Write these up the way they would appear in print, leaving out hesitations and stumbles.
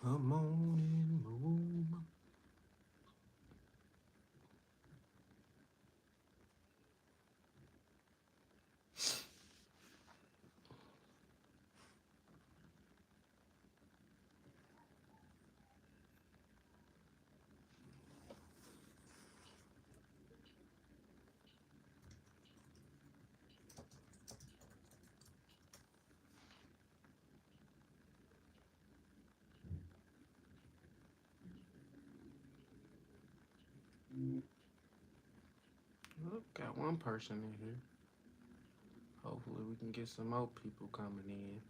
Come on in my room. Look, got one person in here. Hopefully we can get some more people coming in.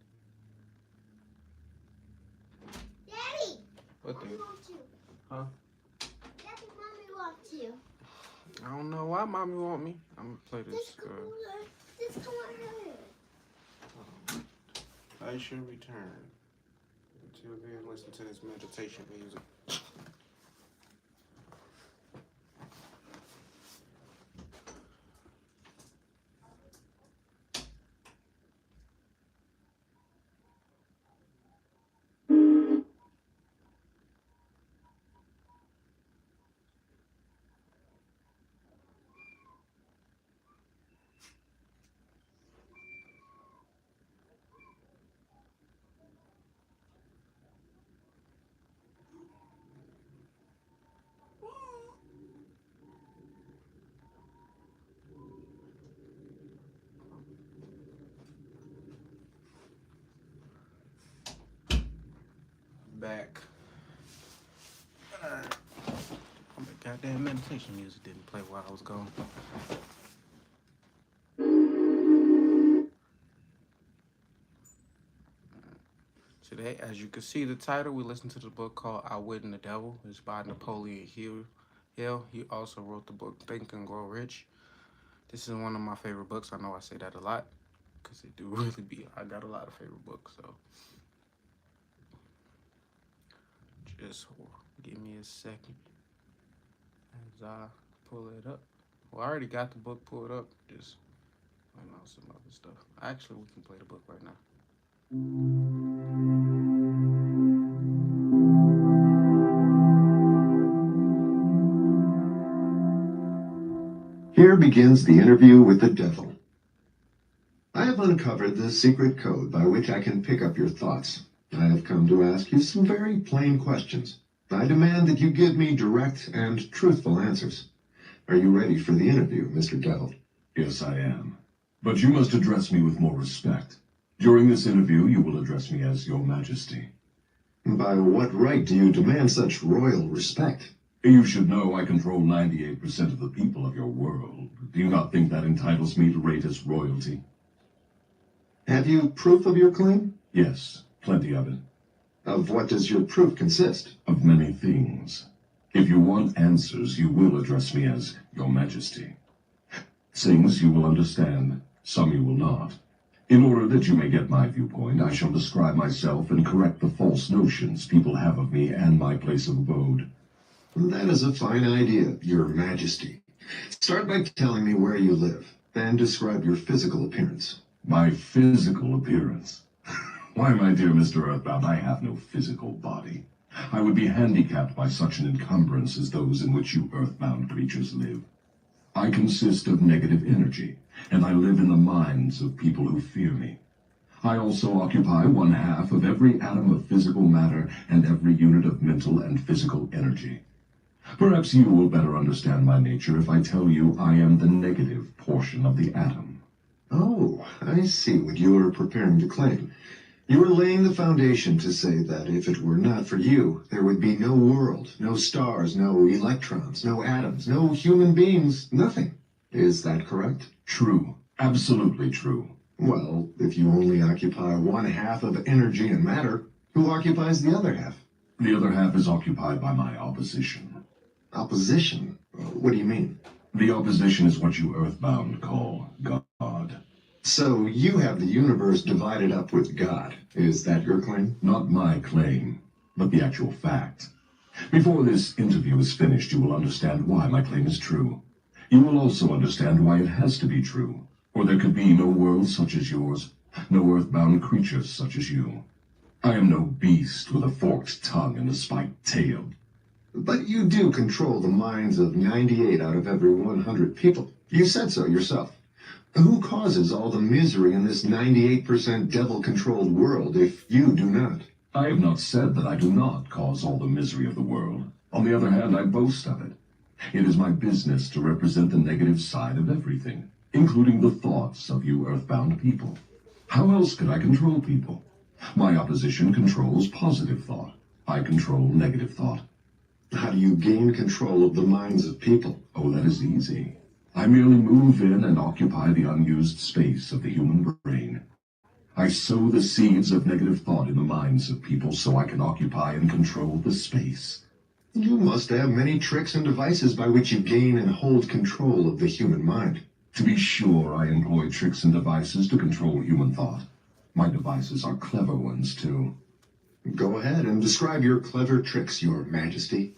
Daddy! What the? Mommy wants you. Huh? Daddy, Mommy wants you. I don't know why mommy want me. I'm gonna play this. Just come on here. I should return. Until then, listen to this meditation music. Back. Alright. Oh, the goddamn meditation music didn't play while I was gone. Today, as you can see the title, we listened to the book called Outwitting the Devil. It's by Napoleon Hill. He also wrote the book Think and Grow Rich. This is one of my favorite books. I know I say that a lot because it do really be. I got a lot of favorite books, so just give me a second as I pull it up. Well, I already got the book pulled up. Just waiting on some other stuff. Actually, we can play the book right now. Here begins the interview with the devil. I have uncovered the secret code by which I can pick up your thoughts. I have come to ask you some very plain questions. I demand that you give me direct and truthful answers. Are you ready for the interview, Mr. Devil? Yes, I am. But you must address me with more respect. During this interview, you will address me as Your Majesty. By what right do you demand such royal respect? You should know I control 98% of the people of your world. Do you not think that entitles me to rate as royalty? Have you proof of your claim? Yes, plenty of it. Of what does your proof consist? Of many things. If you want answers, you will address me as Your Majesty. Things you will understand, some you will not. In order that you may get my viewpoint, I shall describe myself and correct the false notions people have of me and my place of abode. That is a fine idea, Your Majesty. Start by telling me where you live, then describe your physical appearance. My physical appearance? Why, my dear Mr. Earthbound, I have no physical body. I would be handicapped by such an encumbrance as those in which you earthbound creatures live. I consist of negative energy, and I live in the minds of people who fear me. I also occupy 1/2 of every atom of physical matter and every unit of mental and physical energy. Perhaps you will better understand my nature if I tell you I am the negative portion of the atom. Oh, I see what you are preparing to claim. You are laying the foundation to say that if it were not for you, there would be no world, no stars, no electrons, no atoms, no human beings, nothing. Is that correct? True. Absolutely true. Well, if you only occupy 1/2 of energy and matter, who occupies the other half? The other half is occupied by my opposition. Opposition? What do you mean? The opposition is what you earthbound call God. So you have the universe divided up with God. Is that your claim? Not my claim, but the actual fact. Before this interview is finished, you will understand why my claim is true. You will also understand why it has to be true, or there could be no world such as yours, no earthbound creatures such as you. I am no beast with a forked tongue and a spiked tail. But you do control the minds of 98 out of every 100 people. You said so yourself. Who causes all the misery in this 98% devil-controlled world if you do not? I have not said that I do not cause all the misery of the world. On the other hand, I boast of it. It is my business to represent the negative side of everything, including the thoughts of you earthbound people. How else could I control people? My opposition controls positive thought. I control negative thought. How do you gain control of the minds of people? Oh, that is easy. I merely move in and occupy the unused space of the human brain. I sow the seeds of negative thought in the minds of people so I can occupy and control the space. You must have many tricks and devices by which you gain and hold control of the human mind. To be sure, I employ tricks and devices to control human thought. My devices are clever ones, too. Go ahead and describe your clever tricks, Your Majesty.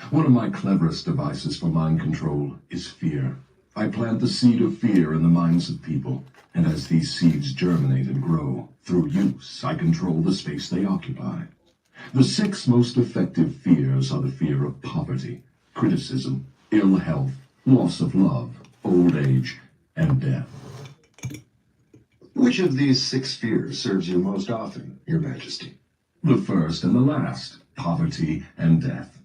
One of my cleverest devices for mind control is fear. I plant the seed of fear in the minds of people, and as these seeds germinate and grow, through use, I control the space they occupy. The 6 most effective fears are the fear of poverty, criticism, ill health, loss of love, old age, and death. Which of these 6 fears serves you most often, Your Majesty? The first and the last, poverty and death.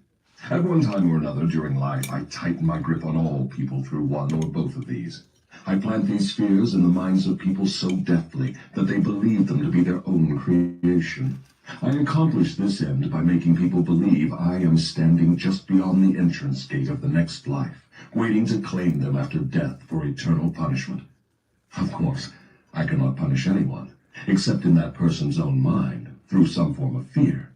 At one time or another during life, I tighten my grip on all people through one or both of these. I plant these fears in the minds of people so deftly that they believe them to be their own creation. I accomplish this end by making people believe I am standing just beyond the entrance gate of the next life, waiting to claim them after death for eternal punishment. Of course, I cannot punish anyone, except in that person's own mind, through some form of fear.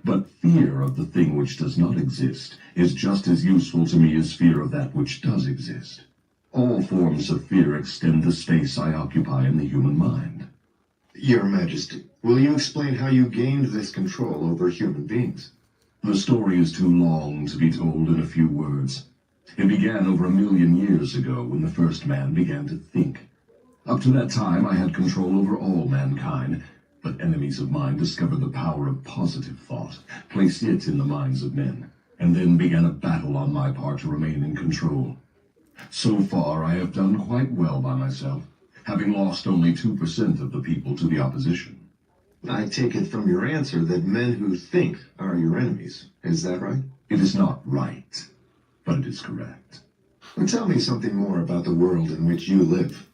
But fear of the thing which does not exist is just as useful to me as fear of that which does exist. All forms of fear extend the space I occupy in the human mind. Your Majesty, will you explain how you gained this control over human beings? The story is too long to be told in a few words. It began over 1 million years ago when the first man began to think. Up to that time, I had control over all mankind, but enemies of mine discovered the power of positive thought, placed it in the minds of men, and then began a battle on my part to remain in control. So far, I have done quite well by myself, having lost only 2% of the people to the opposition. I take it from your answer that men who think are your enemies. Is that right? It is not right, but it is correct. Tell me something more about the world in which you live.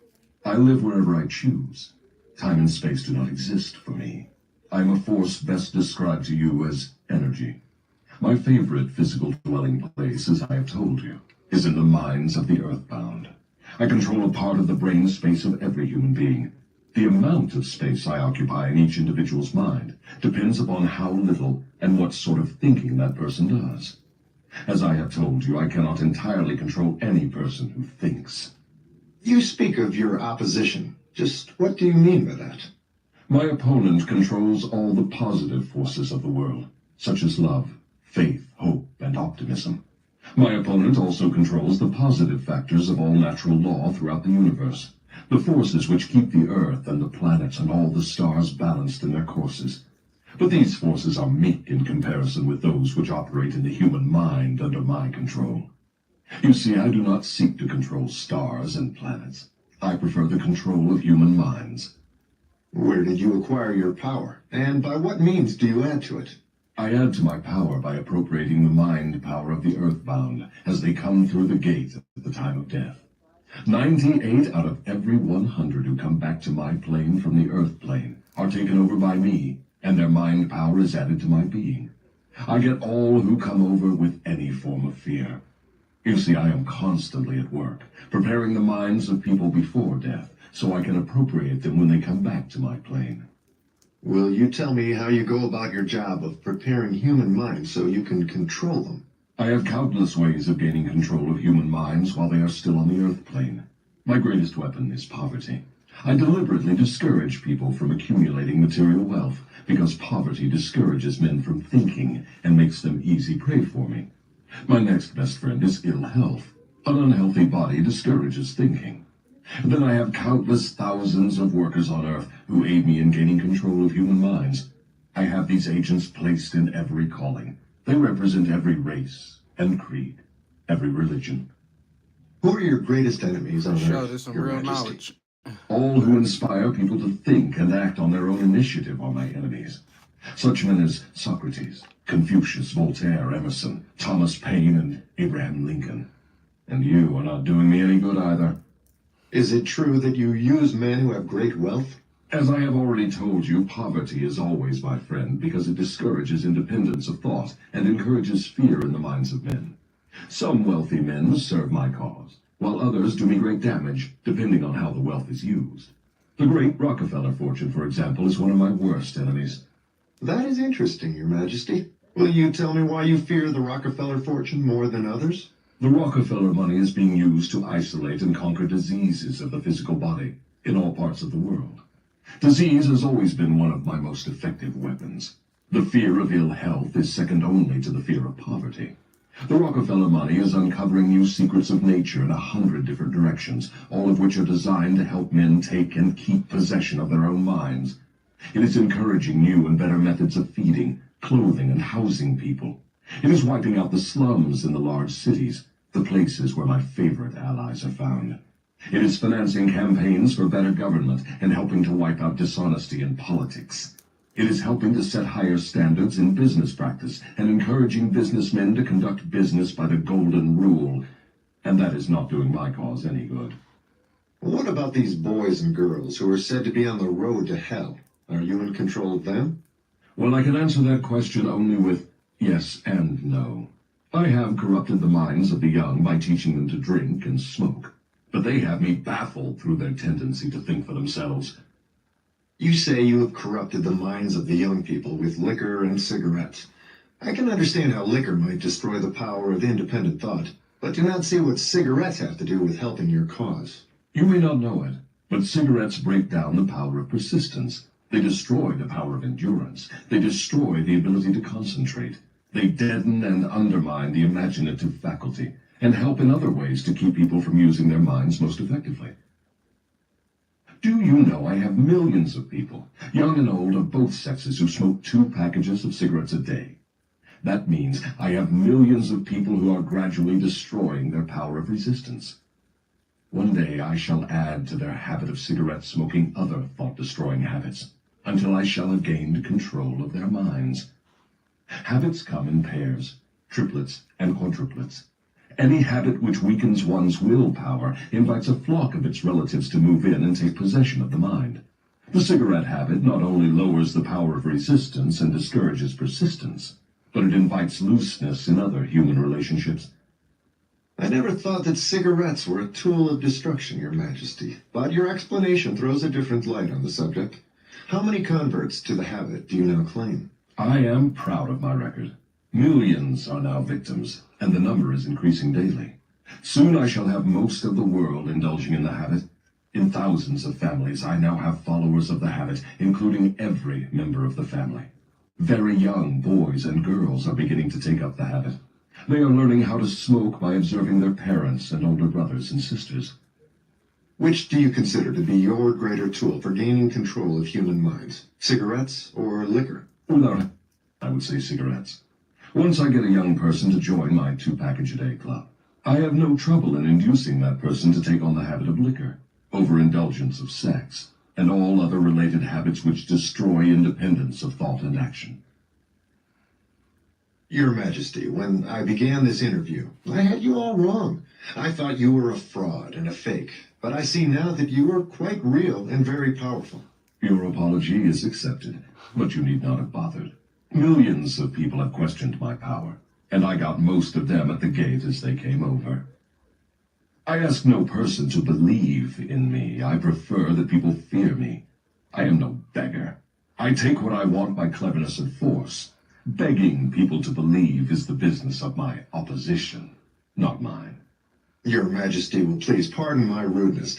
I live wherever I choose. Time and space do not exist for me. I am a force best described to you as energy. My favorite physical dwelling place, as I have told you, is in the minds of the earthbound. I control a part of the brain space of every human being. The amount of space I occupy in each individual's mind depends upon how little and what sort of thinking that person does. As I have told you, I cannot entirely control any person who thinks. You speak of your opposition. Just what do you mean by that? My opponent controls all the positive forces of the world, such as love, faith, hope, and optimism. My opponent also controls the positive factors of all natural law throughout the universe, the forces which keep the Earth and the planets and all the stars balanced in their courses. But these forces are meek in comparison with those which operate in the human mind under my control. You see, I do not seek to control stars and planets. I prefer the control of human minds. Where did you acquire your power, and by what means do you add to it? I add to my power by appropriating the mind power of the earthbound as they come through the gate at the time of death. 98 out of every 100 who come back to my plane from the earth plane are taken over by me, and their mind power is added to my being. I get all who come over with any form of fear. You see, I am constantly at work, preparing the minds of people before death, so I can appropriate them when they come back to my plane. Will you tell me how you go about your job of preparing human minds so you can control them? I have countless ways of gaining control of human minds while they are still on the earth plane. My greatest weapon is poverty. I deliberately discourage people from accumulating material wealth, because poverty discourages men from thinking and makes them easy prey for me. My next best friend is ill health. An unhealthy body discourages thinking. Then I have countless thousands of workers on Earth who aid me in gaining control of human minds. I have these agents placed in every calling. They represent every race and creed, every religion. Who are your greatest enemies on Show Earth, this some Your real Majesty? knowledge. All who inspire people to think and act on their own initiative are my enemies. Such men as Socrates, Confucius, Voltaire, Emerson, Thomas Paine, and Abraham Lincoln. And you are not doing me any good either. Is it true that you use men who have great wealth? As I have already told you, poverty is always my friend because it discourages independence of thought and encourages fear in the minds of men. Some wealthy men serve my cause, while others do me great damage, depending on how the wealth is used. The great Rockefeller fortune, for example, is one of my worst enemies. That is interesting, Your Majesty. Will you tell me why you fear the Rockefeller fortune more than others? The Rockefeller money is being used to isolate and conquer diseases of the physical body in all parts of the world. Disease has always been one of my most effective weapons. The fear of ill health is second only to the fear of poverty. The Rockefeller money is uncovering new secrets of nature in 100 different directions, all of which are designed to help men take and keep possession of their own minds. It is encouraging new and better methods of feeding, clothing, and housing people. It is wiping out the slums in the large cities, the places where my favorite allies are found. It is financing campaigns for better government and helping to wipe out dishonesty in politics. It is helping to set higher standards in business practice and encouraging businessmen to conduct business by the golden rule. And that is not doing my cause any good. What about these boys and girls who are said to be on the road to hell? Are you in control of them? Well, I can answer that question only with yes and no. I have corrupted the minds of the young by teaching them to drink and smoke. But they have me baffled through their tendency to think for themselves. You say you have corrupted the minds of the young people with liquor and cigarettes. I can understand how liquor might destroy the power of independent thought, but do not see what cigarettes have to do with helping your cause. You may not know it, but cigarettes break down the power of persistence. They destroy the power of endurance. They destroy the ability to concentrate. They deaden and undermine the imaginative faculty, and help in other ways to keep people from using their minds most effectively. Do you know I have millions of people, young and old of both sexes, who smoke 2 packages of cigarettes a day? That means I have millions of people who are gradually destroying their power of resistance. One day I shall add to their habit of cigarette smoking other thought-destroying habits, until I shall have gained control of their minds. Habits come in pairs, triplets, and quadruplets. Any habit which weakens one's willpower invites a flock of its relatives to move in and take possession of the mind. The cigarette habit not only lowers the power of resistance and discourages persistence, but it invites looseness in other human relationships. I never thought that cigarettes were a tool of destruction, Your Majesty, but your explanation throws a different light on the subject. How many converts to the habit do you now claim? I am proud of my record. Millions are now victims, and the number is increasing daily. Soon I shall have most of the world indulging in the habit. In thousands of families, I now have followers of the habit, including every member of the family. Very young boys and girls are beginning to take up the habit. They are learning how to smoke by observing their parents and older brothers and sisters. Which do you consider to be your greater tool for gaining control of human minds, cigarettes or liquor? Without, I would say cigarettes. Once I get a young person to join my 2-package-a-day club, I have no trouble in inducing that person to take on the habit of liquor, overindulgence of sex, and all other related habits which destroy independence of thought and action. Your Majesty, when I began this interview, I had you all wrong. I thought you were a fraud and a fake, but I see now that you are quite real and very powerful. Your apology is accepted, but you need not have bothered. Millions of people have questioned my power, and I got most of them at the gate as they came over. I ask no person to believe in me. I prefer that people fear me. I am no beggar. I take what I want by cleverness and force. Begging people to believe is the business of my opposition, not mine. Your Majesty will please pardon my rudeness,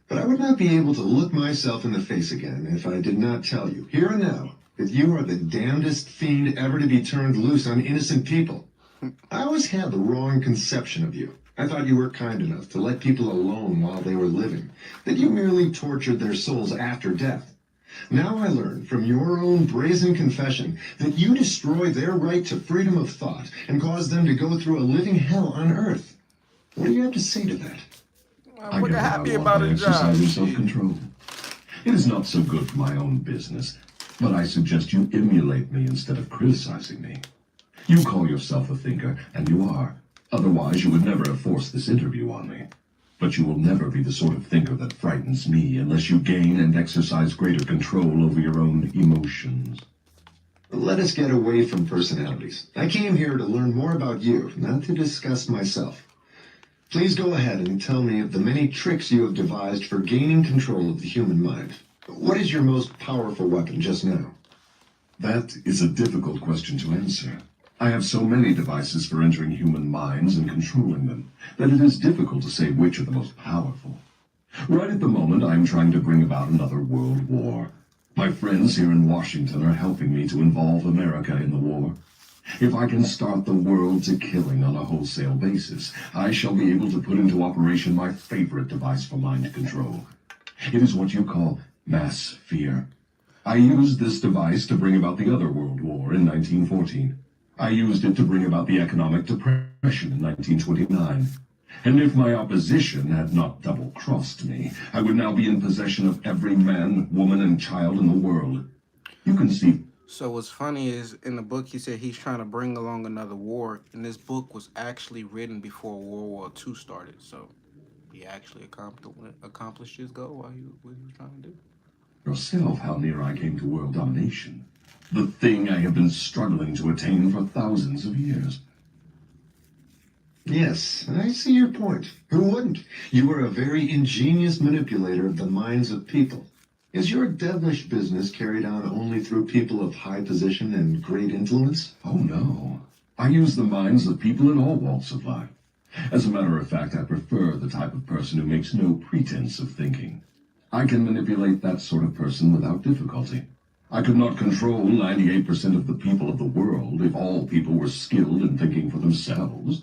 but I would not be able to look myself in the face again if I did not tell you, here and now, that you are the damnedest fiend ever to be turned loose on innocent people. I always had the wrong conception of you. I thought you were kind enough to let people alone while they were living, that you merely tortured their souls after death. Now I learn from your own brazen confession that you destroy their right to freedom of thought and cause them to go through a living hell on Earth. What do you have to say to that? I Motherfucker get what I happy want about by his job. exercising Shit. self-control. It is not so good for my own business, but I suggest you emulate me instead of criticizing me. You call yourself a thinker, and you are. Otherwise, you would never have forced this interview on me. But you will never be the sort of thinker that frightens me unless you gain and exercise greater control over your own emotions. Let us get away from personalities. I came here to learn more about you, not to discuss myself. Please go ahead and tell me of the many tricks you have devised for gaining control of the human mind. What is your most powerful weapon just now? That is a difficult question to answer. I have so many devices for entering human minds and controlling them that it is difficult to say which are the most powerful. Right at the moment, I am trying to bring about another world war. My friends here in Washington are helping me to involve America in the war. If I can start the world to killing on a wholesale basis, I shall be able to put into operation my favorite device for mind control. It is what you call mass fear. I used this device to bring about the other World War in 1914. I used it to bring about the economic depression in 1929. And if my opposition had not double-crossed me, I would now be in possession of every man, woman, and child in the world. You can see. So what's funny is in the book he said he's trying to bring along another war, and this book was actually written before World War II started. So he actually accomplished his goal while what he was trying to do. Yourself how near I came to world domination. The thing I have been struggling to attain for thousands of years. Yes, I see your point. Who wouldn't? You are a very ingenious manipulator of the minds of people. Is your devilish business carried on only through people of high position and great influence? Oh no. I use the minds of people in all walks of life. As a matter of fact, I prefer the type of person who makes no pretense of thinking. I can manipulate that sort of person without difficulty. I could not control 98% of the people of the world if all people were skilled in thinking for themselves.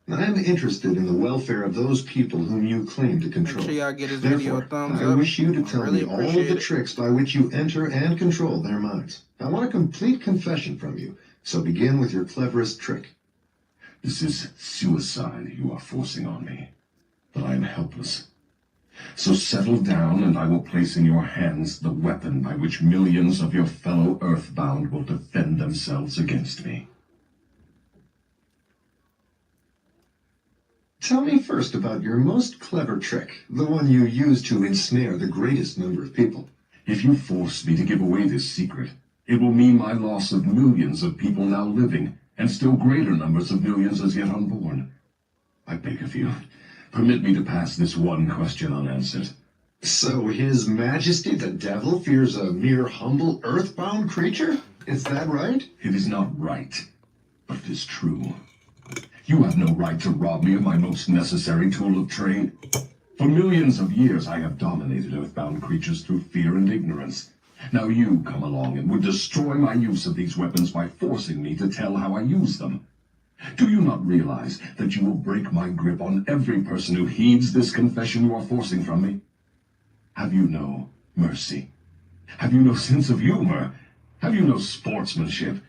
I'm interested in the welfare of those people whom you claim to Make control. sure y'all get his video a Therefore, thumbs I up. wish you to I tell really me all of appreciate the it. tricks by which you enter and control their minds. I want a complete confession from you, so begin with your cleverest trick. This is suicide you are forcing on me, but I am helpless. So settle down, and I will place in your hands the weapon by which millions of your fellow Earthbound will defend themselves against me. Tell me first about your most clever trick, the one you use to ensnare the greatest number of people. If you force me to give away this secret, it will mean my loss of millions of people now living, and still greater numbers of millions as yet unborn. I beg of you, permit me to pass this one question unanswered. So His Majesty the Devil fears a mere humble earthbound creature? Is that right? It is not right, but it is true. You have no right to rob me of my most necessary tool of trade. For millions of years, I have dominated earthbound creatures through fear and ignorance. Now you come along and would destroy my use of these weapons by forcing me to tell how I use them. Do you not realize that you will break my grip on every person who heeds this confession you are forcing from me? Have you no mercy? Have you no sense of humor? Have you no sportsmanship?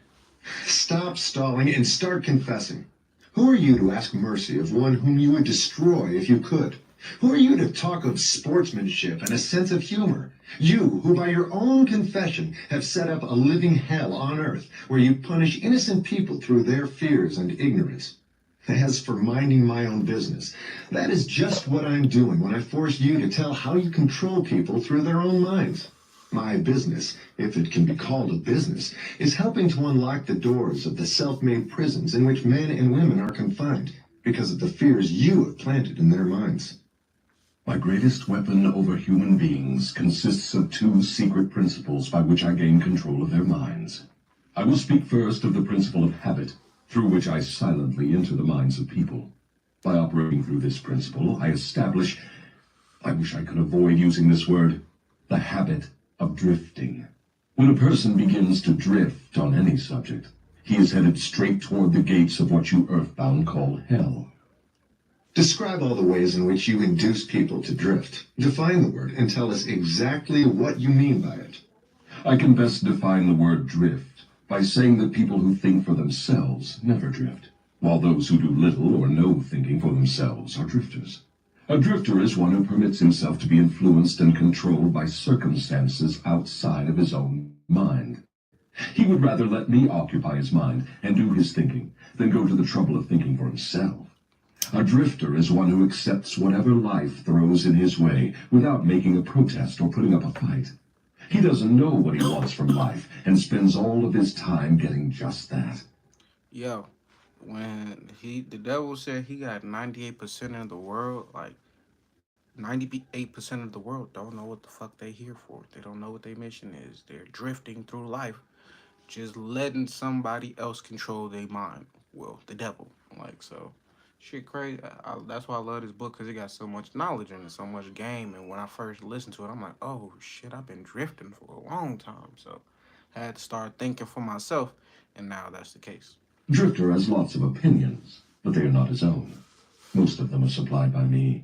Stop stalling and start confessing. Who are you to ask mercy of one whom you would destroy if you could? Who are you to talk of sportsmanship and a sense of humor? You, who by your own confession have set up a living hell on earth, where you punish innocent people through their fears and ignorance. As for minding my own business, that is just what I'm doing when I force you to tell how you control people through their own minds. My business, if it can be called a business, is helping to unlock the doors of the self-made prisons in which men and women are confined because of the fears you have planted in their minds. My greatest weapon over human beings consists of two secret principles by which I gain control of their minds. I will speak first of the principle of habit, through which I silently enter the minds of people. By operating through this principle, I establish, I wish I could avoid using this word, the habit of drifting. When a person begins to drift on any subject, he is headed straight toward the gates of what you earthbound call hell. Describe all the ways in which you induce people to drift. Define the word and tell us exactly what you mean by it. I can best define the word drift by saying that people who think for themselves never drift, while those who do little or no thinking for themselves are drifters. A drifter is one who permits himself to be influenced and controlled by circumstances outside of his own mind. He would rather let me occupy his mind and do his thinking than go to the trouble of thinking for himself. A drifter is one who accepts whatever life throws in his way without making a protest or putting up a fight. He doesn't know what he wants from life and spends all of his time getting just that. Yo, when the devil said he got 98% of the world, like 98% of the world don't know what the fuck they here for. They don't know what their mission is. They're drifting through life, just letting somebody else control their mind. Well, the devil. Like, so, shit crazy. That's why I love this book, because it got so much knowledge in it, so much game. And when I first listened to it, I'm like, oh, shit, I've been drifting for a long time. So, I had to start thinking for myself, and now that's the case. Drifter has lots of opinions, but they are not his own. Most of them are supplied by me.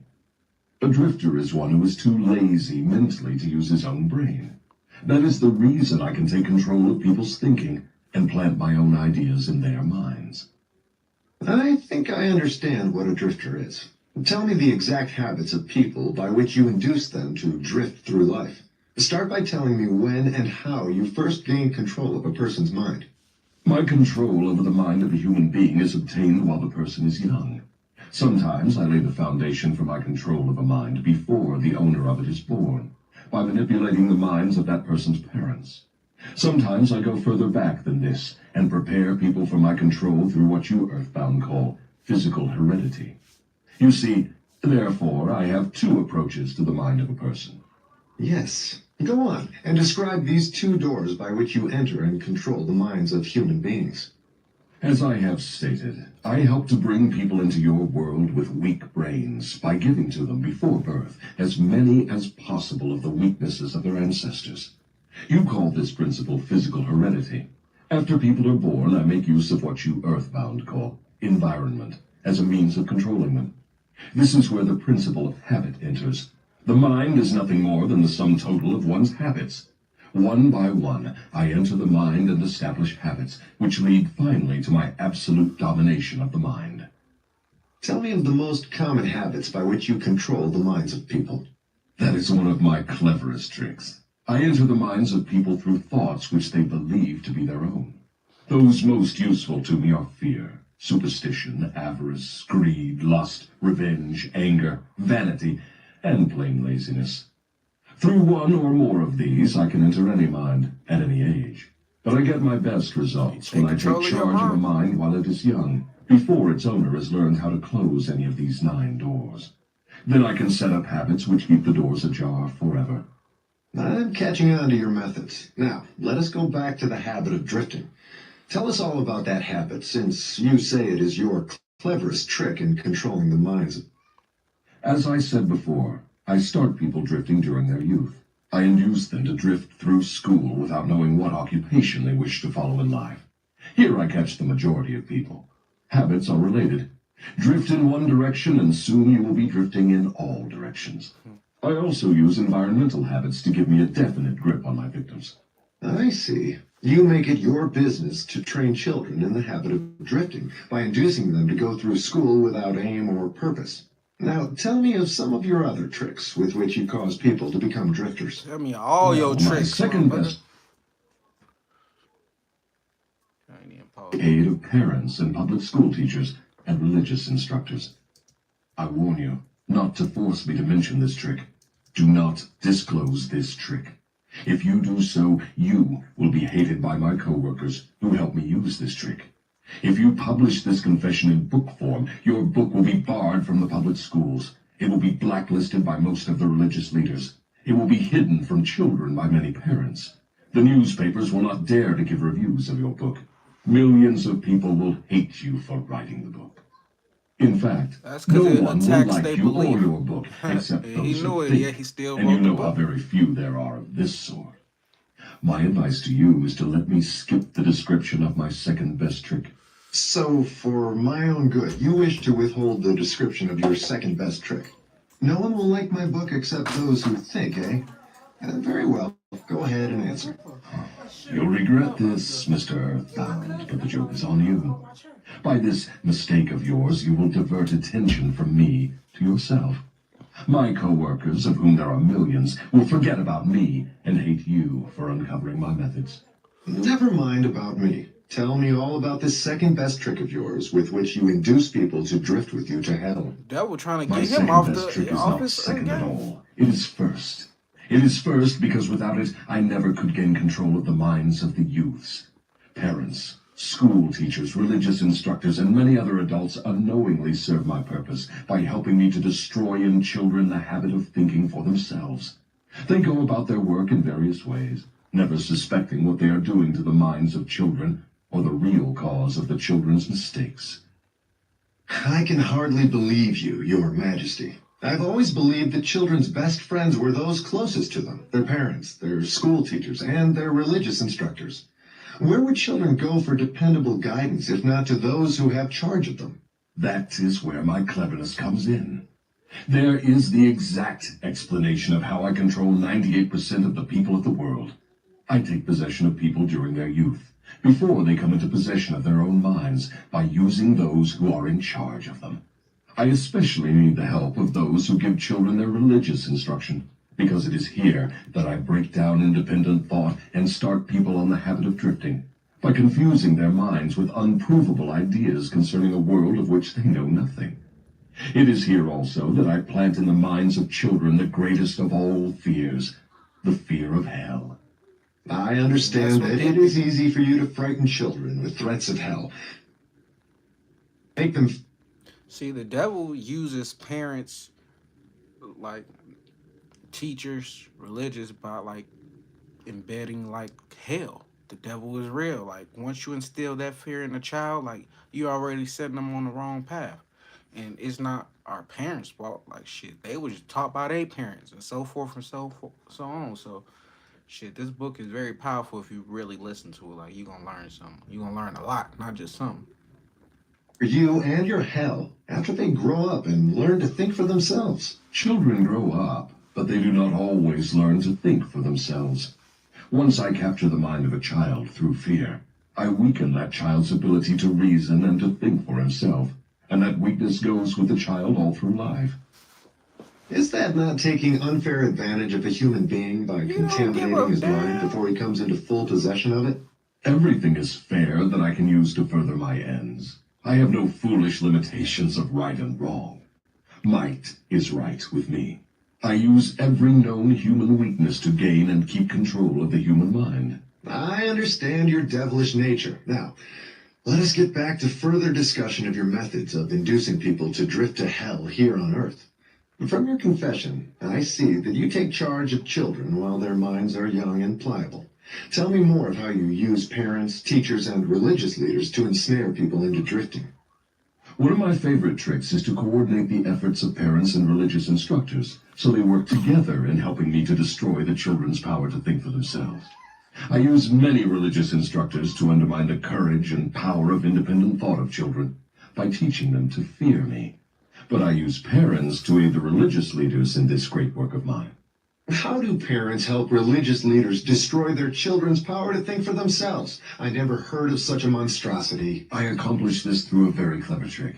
A drifter is one who is too lazy mentally to use his own brain. That is the reason I can take control of people's thinking and plant my own ideas in their minds. I think I understand what a drifter is. Tell me the exact habits of people by which you induce them to drift through life. Start by telling me when and how you first gained control of a person's mind. My control over the mind of a human being is obtained while the person is young. Sometimes I lay the foundation for my control of a mind before the owner of it is born, by manipulating the minds of that person's parents. Sometimes I go further back than this and prepare people for my control through what you earthbound call physical heredity. You see, therefore, I have two approaches to the mind of a person. Yes. Go on and describe these two doors by which you enter and control the minds of human beings. As I have stated, I help to bring people into your world with weak brains by giving to them before birth as many as possible of the weaknesses of their ancestors. You call this principle physical heredity. After people are born, I make use of what you earthbound call environment as a means of controlling them. This is where the principle of habit enters. The mind is nothing more than the sum total of one's habits. One by one, I enter the mind and establish habits, which lead finally to my absolute domination of the mind. Tell me of the most common habits by which you control the minds of people. That is one of my cleverest tricks. I enter the minds of people through thoughts which they believe to be their own. Those most useful to me are fear, superstition, avarice, greed, lust, revenge, anger, vanity, and plain laziness. Through one or more of these, I can enter any mind at any age. But I get my best results when I take charge of a mind while it is young, before its owner has learned how to close any of these 9 doors. Then I can set up habits which keep the doors ajar forever. I'm catching on to your methods. Now, let us go back to the habit of drifting. Tell us all about that habit, since you say it is your cleverest trick in controlling the minds. As I said before, I start people drifting during their youth. I induce them to drift through school without knowing what occupation they wish to follow in life. Here I catch the majority of people. Habits are related. Drift in one direction and soon you will be drifting in all directions. I also use environmental habits to give me a definite grip on my victims. I see. You make it your business to train children in the habit of drifting by inducing them to go through school without aim or purpose. Now, tell me of some of your other tricks with which you cause people to become drifters. Tell me all your My tricks. second best aid of parents and public school teachers and religious instructors. I warn you not to force me to mention this trick. Do not disclose this trick. If you do so, you will be hated by my co-workers who help me use this trick. If you publish this confession in book form, your book will be barred from the public schools. It will be blacklisted by most of the religious leaders. It will be hidden from children by many parents. The newspapers will not dare to give reviews of your book. Millions of people will hate you for writing the book. In fact, no one will like you or your book except those who think, and you know how very few there are of this sort. My advice to you is to let me skip the description of my second best trick. So, for my own good, you wish to withhold the description of your second best trick. No one will like my book except those who think, eh? Very well. Go ahead and answer. You'll regret this, Mr. Earthbound, but the joke is on you. By this mistake of yours, you will divert attention from me to yourself. My co-workers, of whom there are millions, will forget about me and hate you for uncovering my methods. Never mind about me. Tell me all about this second best trick of yours with which you induce people to drift with you to hell. Devil trying to My get him second off best trick the is off not his second at game. all. It is first. It is first because without it, I never could gain control of the minds of the youths. Parents, school teachers, religious instructors, and many other adults unknowingly serve my purpose by helping me to destroy in children the habit of thinking for themselves. They go about their work in various ways, never suspecting what they are doing to the minds of children or the real cause of the children's mistakes. I can hardly believe you, Your Majesty. I've always believed that children's best friends were those closest to them, their parents, their school teachers, and their religious instructors. Where would children go for dependable guidance if not to those who have charge of them? That is where my cleverness comes in. There is the exact explanation of how I control 98% of the people of the world. I take possession of people during their youth, before they come into possession of their own minds, by using those who are in charge of them. I especially need the help of those who give children their religious instruction, because it is here that I break down independent thought and start people on the habit of drifting, by confusing their minds with unprovable ideas concerning a world of which they know nothing. It is here also that I plant in the minds of children the greatest of all fears, the fear of hell. I understand that it is easy for you to frighten children with threats of hell. Make them... See, the devil uses parents, like teachers, religious, by like embedding like hell. The devil is real. Like once you instill that fear in a child, like you already setting them on the wrong path. And it's not our parents' fault. Like shit, they was taught by their parents and so forth and so on. So shit, this book is very powerful if you really listen to it. Like you gonna learn something. You gonna learn a lot, not just something. For you and your hell after they grow up and learn to think for themselves. Children grow up, but they do not always learn to think for themselves. Once I capture the mind of a child through fear, I weaken that child's ability to reason and to think for himself, and that weakness goes with the child all through life. Is that not taking unfair advantage of a human being by contaminating his mind before he comes into full possession of it? Everything is fair that I can use to further my ends. I have no foolish limitations of right and wrong. Might is right with me. I use every known human weakness to gain and keep control of the human mind. I understand your devilish nature. Now, let us get back to further discussion of your methods of inducing people to drift to hell here on Earth. From your confession, I see that you take charge of children while their minds are young and pliable. Tell me more of how you use parents, teachers, and religious leaders to ensnare people into drifting. One of my favorite tricks is to coordinate the efforts of parents and religious instructors, so they work together in helping me to destroy the children's power to think for themselves. I use many religious instructors to undermine the courage and power of independent thought of children by teaching them to fear me. But I use parents to aid the religious leaders in this great work of mine. How do parents help religious leaders destroy their children's power to think for themselves? I never heard of such a monstrosity. I accomplish this through a very clever trick.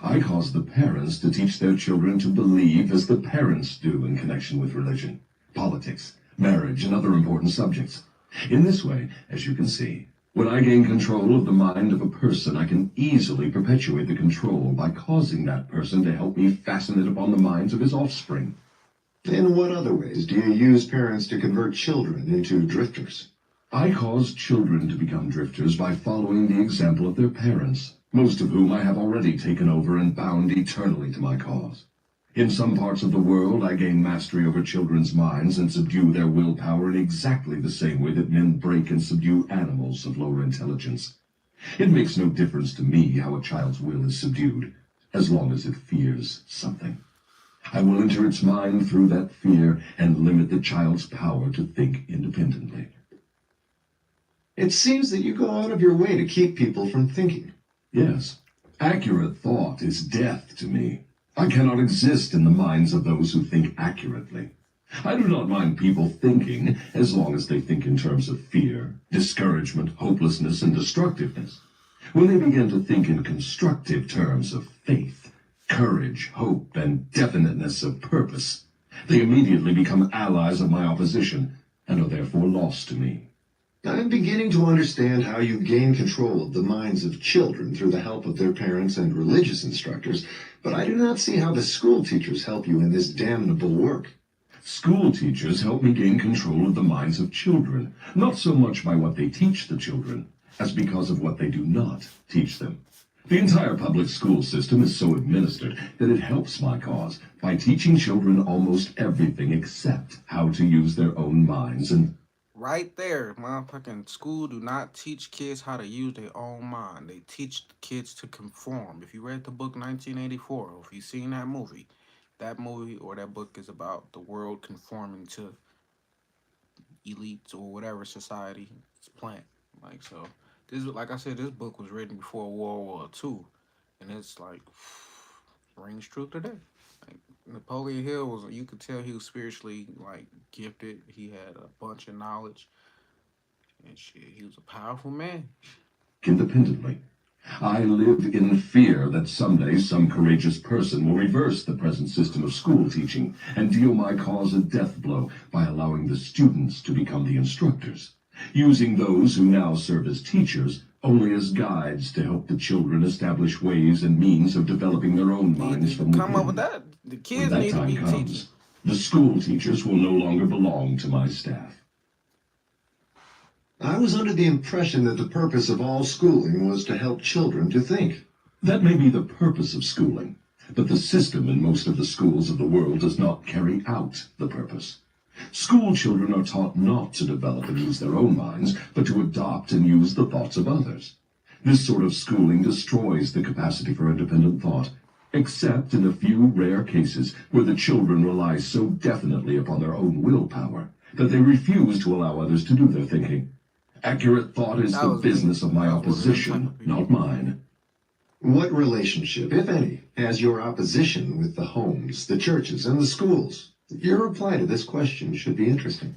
I cause the parents to teach their children to believe as the parents do in connection with religion, politics, marriage, and other important subjects. In this way, as you can see, when I gain control of the mind of a person, I can easily perpetuate the control by causing that person to help me fasten it upon the minds of his offspring. In what other ways do you use parents to convert children into drifters? I cause children to become drifters by following the example of their parents, most of whom I have already taken over and bound eternally to my cause. In some parts of the world, I gain mastery over children's minds and subdue their willpower in exactly the same way that men break and subdue animals of lower intelligence. It makes no difference to me how a child's will is subdued, as long as it fears something. I will enter its mind through that fear and limit the child's power to think independently. It seems that you go out of your way to keep people from thinking. Yes, accurate thought is death to me. I cannot exist in the minds of those who think accurately. I do not mind people thinking, as long as they think in terms of fear, discouragement, hopelessness, and destructiveness. When they begin to think in constructive terms of faith, courage, hope, and definiteness of purpose, they immediately become allies of my opposition and are therefore lost to me. I'm beginning to understand how you gain control of the minds of children through the help of their parents and religious instructors, but I do not see how the school teachers help you in this damnable work. School teachers help me gain control of the minds of children, not so much by what they teach the children, as because of what they do not teach them. The entire public school system is so administered that it helps my cause by teaching children almost everything except how to use their own minds and... Right there, motherfucking school do not teach kids how to use their own mind. They teach the kids to conform. If you read the book 1984, or if you've seen that movie or that book is about the world conforming to elites or whatever society is planned. Like, so this, like I said, this book was written before World War II, and it's like rings true today. Like, Napoleon Hill was, you could tell he was spiritually like gifted. He had a bunch of knowledge and shit. He was a powerful man. Independently. I live in fear that someday some courageous person will reverse the present system of school teaching and deal my cause a death blow by allowing the students to become the instructors, using those who now serve as teachers only as guides to help the children establish ways and means of developing their own minds from Come up within. with that. The When kids that need to time be comes, teaching. the school teachers will no longer belong to my staff. I was under the impression that the purpose of all schooling was to help children to think. That may be the purpose of schooling, but the system in most of the schools of the world does not carry out the purpose. School children are taught not to develop and use their own minds, but to adopt and use the thoughts of others. This sort of schooling destroys the capacity for independent thought, except in a few rare cases where the children rely so definitely upon their own willpower that they refuse to allow others to do their thinking. Accurate thought is That the was me. business of my That was them type opposition, of people. not mine. What relationship, if any, has your opposition with the homes, the churches, and the schools? Your reply to this question should be interesting.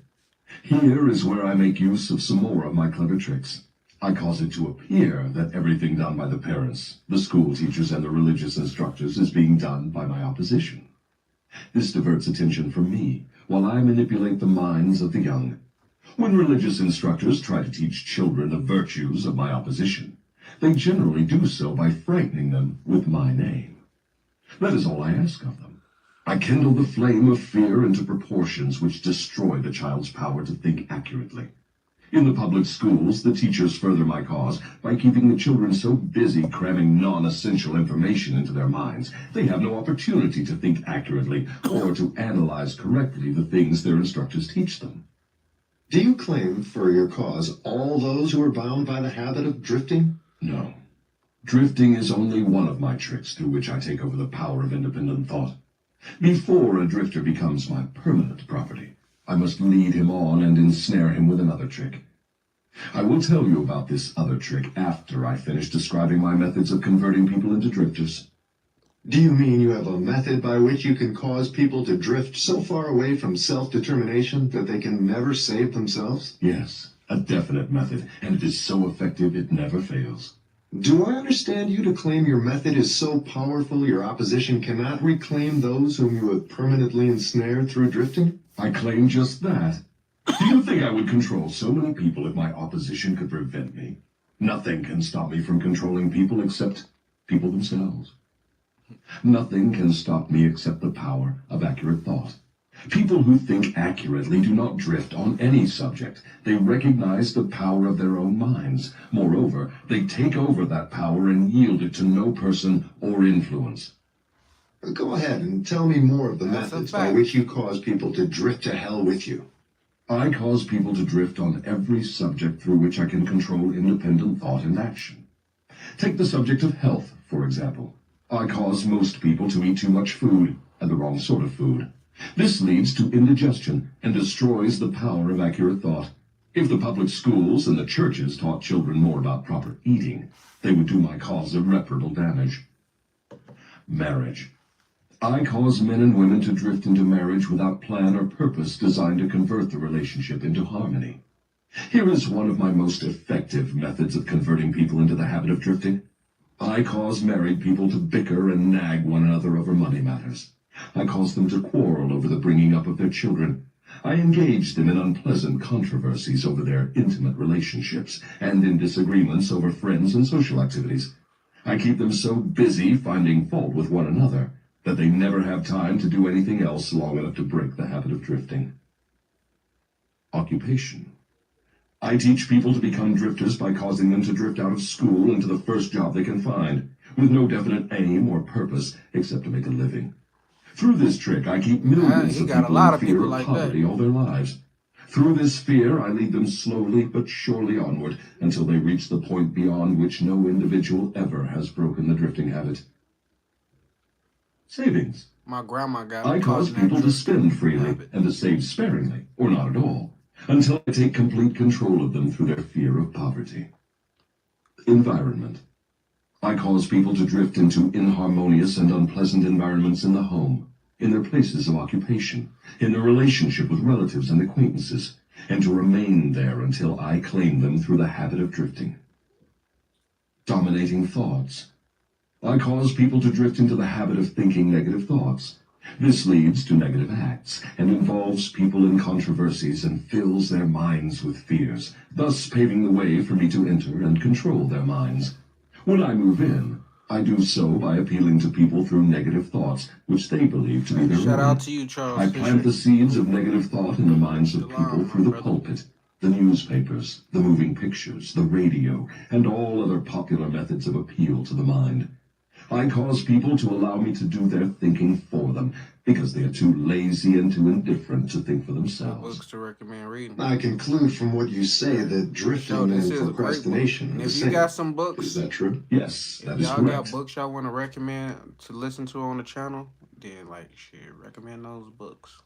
Here is where I make use of some more of my clever tricks. I cause it to appear that everything done by the parents, the school teachers, and the religious instructors is being done by my opposition. This diverts attention from me, while I manipulate the minds of the young. When religious instructors try to teach children the virtues of my opposition, they generally do so by frightening them with my name. That is all I ask of them. I kindle the flame of fear into proportions which destroy the child's power to think accurately. In the public schools, the teachers further my cause by keeping the children so busy cramming non-essential information into their minds, they have no opportunity to think accurately or to analyze correctly the things their instructors teach them. Do you claim for your cause all those who are bound by the habit of drifting? No. Drifting is only one of my tricks through which I take over the power of independent thought. Before a drifter becomes my permanent property, I must lead him on and ensnare him with another trick. I will tell you about this other trick after I finish describing my methods of converting people into drifters. Do you mean you have a method by which you can cause people to drift so far away from self-determination that they can never save themselves? Yes, a definite method, and it is so effective it never fails. Do I understand you to claim your method is so powerful your opposition cannot reclaim those whom you have permanently ensnared through drifting? I claim just that. Do you think I would control so many people if my opposition could prevent me? Nothing can stop me from controlling people except people themselves. Nothing can stop me except the power of accurate thought. People who think accurately do not drift on any subject. They recognize the power of their own minds. Moreover, they take over that power and yield it to no person or influence. Go ahead and tell me more of the That's a methods by fact. which you cause people to drift to hell with you. I cause people to drift on every subject through which I can control independent thought and action. Take the subject of health, for example. I cause most people to eat too much food, and the wrong sort of food. This leads to indigestion and destroys the power of accurate thought. If the public schools and the churches taught children more about proper eating, they would do my cause irreparable damage. Marriage. I cause men and women to drift into marriage without plan or purpose designed to convert the relationship into harmony. Here is one of my most effective methods of converting people into the habit of drifting. I cause married people to bicker and nag one another over money matters. I cause them to quarrel over the bringing up of their children. I engage them in unpleasant controversies over their intimate relationships and in disagreements over friends and social activities. I keep them so busy finding fault with one another that they never have time to do anything else long enough to break the habit of drifting. Occupation. I teach people to become drifters by causing them to drift out of school into the first job they can find, with no definite aim or purpose except to make a living. Through this trick, I keep millions He of got a people lot in of fear people of like that. poverty all their lives. Through this fear, I lead them slowly but surely onward until they reach the point beyond which no individual ever has broken the drifting habit. Savings. My grandma got I caught cause in that people to drifting spend freely habit. and to save sparingly, or not at all, until I take complete control of them through their fear of poverty. Environment. I cause people to drift into inharmonious and unpleasant environments in the home, in their places of occupation, in their relationship with relatives and acquaintances, and to remain there until I claim them through the habit of drifting. Dominating thoughts. I cause people to drift into the habit of thinking negative thoughts. This leads to negative acts and involves people in controversies and fills their minds with fears, thus paving the way for me to enter and control their minds. When I move in, I do so by appealing to people through negative thoughts, which they believe to be their Shout own. out to you, Charles I Fisher. plant the seeds of negative thought in the minds of Shalom, people my through the brother. pulpit, the newspapers, the moving pictures, the radio, and all other popular methods of appeal to the mind. I cause people to allow me to do their thinking for them because they are too lazy and too indifferent to think for What themselves. books to recommend reading? I conclude from what you say that So drifting this and is a great book. procrastination And are the if you same. got some Is books, that true? Yes, if that is y'all got correct. books y'all want to recommend to listen to on the channel, then like shit, recommend those books.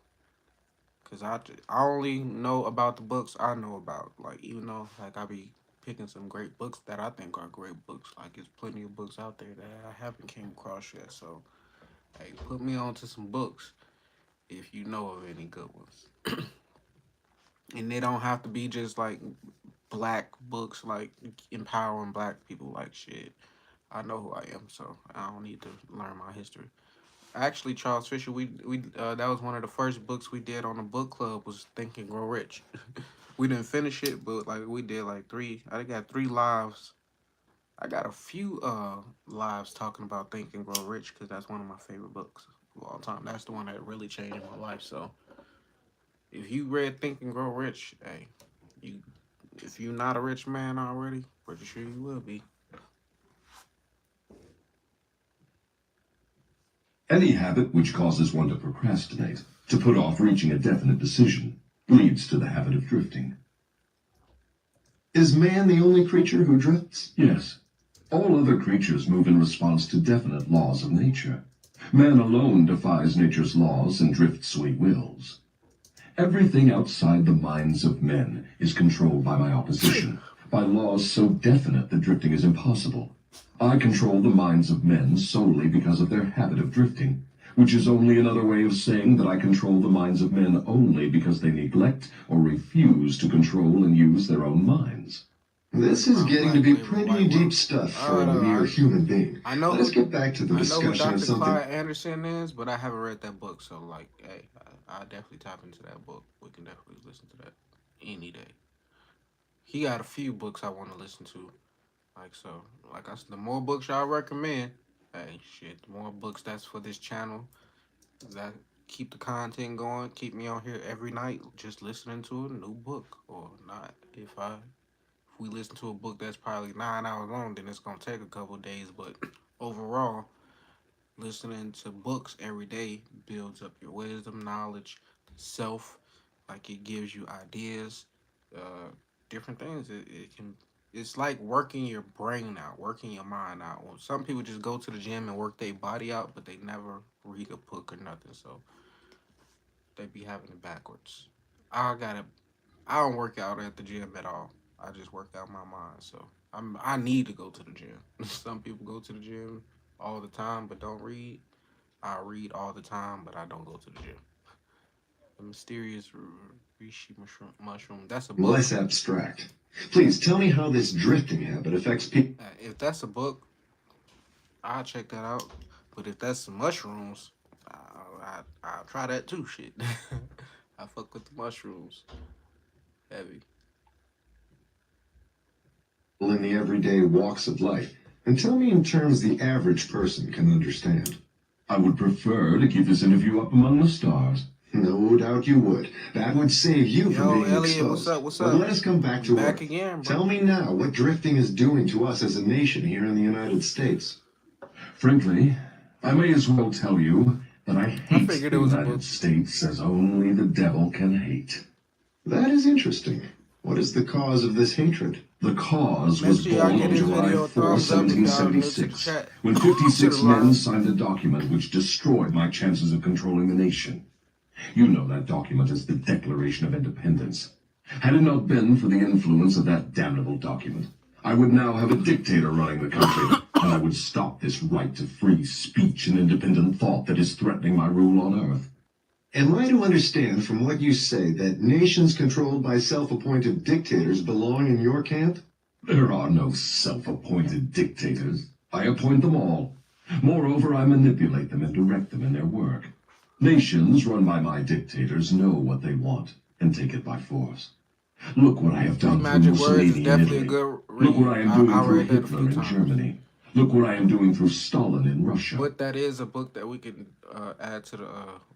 Cause I only know about the books I know about. Like even though like I be picking some great books that I think are great books. Like there's plenty of books out there that I haven't came across yet. So hey, put me on to some books if you know of any good ones. And they don't have to be just like black books like empowering black people like shit. I know who I am, so I don't need to learn my history. Actually, Charles Fisher, we that was one of the first books we did on the book club was Think and Grow Rich. We didn't finish it, but like we did like three. I got three lives. I got a few lives talking about Think and Grow Rich because that's one of my favorite books of all time. That's the one that really changed my life. So if you read Think and Grow Rich, hey, you if you're not a rich man already, pretty sure you will be. Any habit which causes one to procrastinate, to put off reaching a definite decision, leads to the habit of drifting. Is man the only creature who drifts? Yes, all other creatures move in response to definite laws of nature. Man alone defies nature's laws and drifts what he wills. Everything outside the minds of men is controlled by my opposition, by laws so definite that drifting is impossible. I control the minds of men solely because of their habit of drifting, which is only another way of saying that I control the minds of men only because they neglect or refuse to control and use their own minds. This is getting to be pretty deep stuff for a mere human being. I know Let's get back to the I know who discussion of Dr. something. Clyde Anderson is, but I haven't read that book. So, like, hey, I definitely tap into that book. We can definitely listen to that any day. He got a few books I want to listen to. Like, so, like I said, the more books y'all recommend, hey, shit, the more books that's for this channel. That keep the content going. Keep me on here every night just listening to a new book or not. If we listen to a book that's probably 9 hours long, then it's gonna take a couple of days. But overall, listening to books every day builds up your wisdom, knowledge, self. Like it gives you ideas, uh, different things. It can. It's like working your brain out, working your mind out. Well, some people just go to the gym and work their body out, but they never read a book or nothing. So they be having it backwards. I gotta. I don't work out at the gym at all. I just work out my mind. So I need to go to the gym. Some people go to the gym all the time but don't read. I read all the time, but I don't go to the gym. The mysterious reishi mushroom. That's a book. Less abstract. Please tell me how this drifting habit affects people. If that's a book, I'll check that out. But if that's some mushrooms, I'll try that too. Shit, I fuck with the mushrooms. Heavy. In the everyday walks of life, and tell me in terms the average person can understand. I would prefer to keep this interview up among the stars. No doubt you would. That would save you from Yo, being Elliot, exposed. what's up? What's But up? let us come back You to back Earth. again, bro? Tell me now what drifting is doing to us as a nation here in the United States. Frankly, I may as well tell you that I hate figured the it was a United book. States as only the devil can hate. That is interesting. What is the cause of this hatred? The cause Make was sure y'all born get on this July video a 4, thumbs up if y'all new to the 1776, chat. when To 56 the men live. signed a document which destroyed my chances of controlling the nation. You know that document as the Declaration of Independence. Had it not been for the influence of that damnable document, I would now have a dictator running the country, and I would stop this right to free speech and independent thought that is threatening my rule on Earth. Am I to understand from what you say that nations controlled by self-appointed dictators belong in your camp? There are no self-appointed dictators. I appoint them all. Moreover, I manipulate them and direct them in their work. Nations run by my dictators know what they want and take it by force. Look what I have done through Magic Words is Mussolini in definitely a Italy. good read. Look what I am doing I through read that a Hitler few in times. Germany. Look what I am doing through Stalin in Russia. But that is a book that we can add to the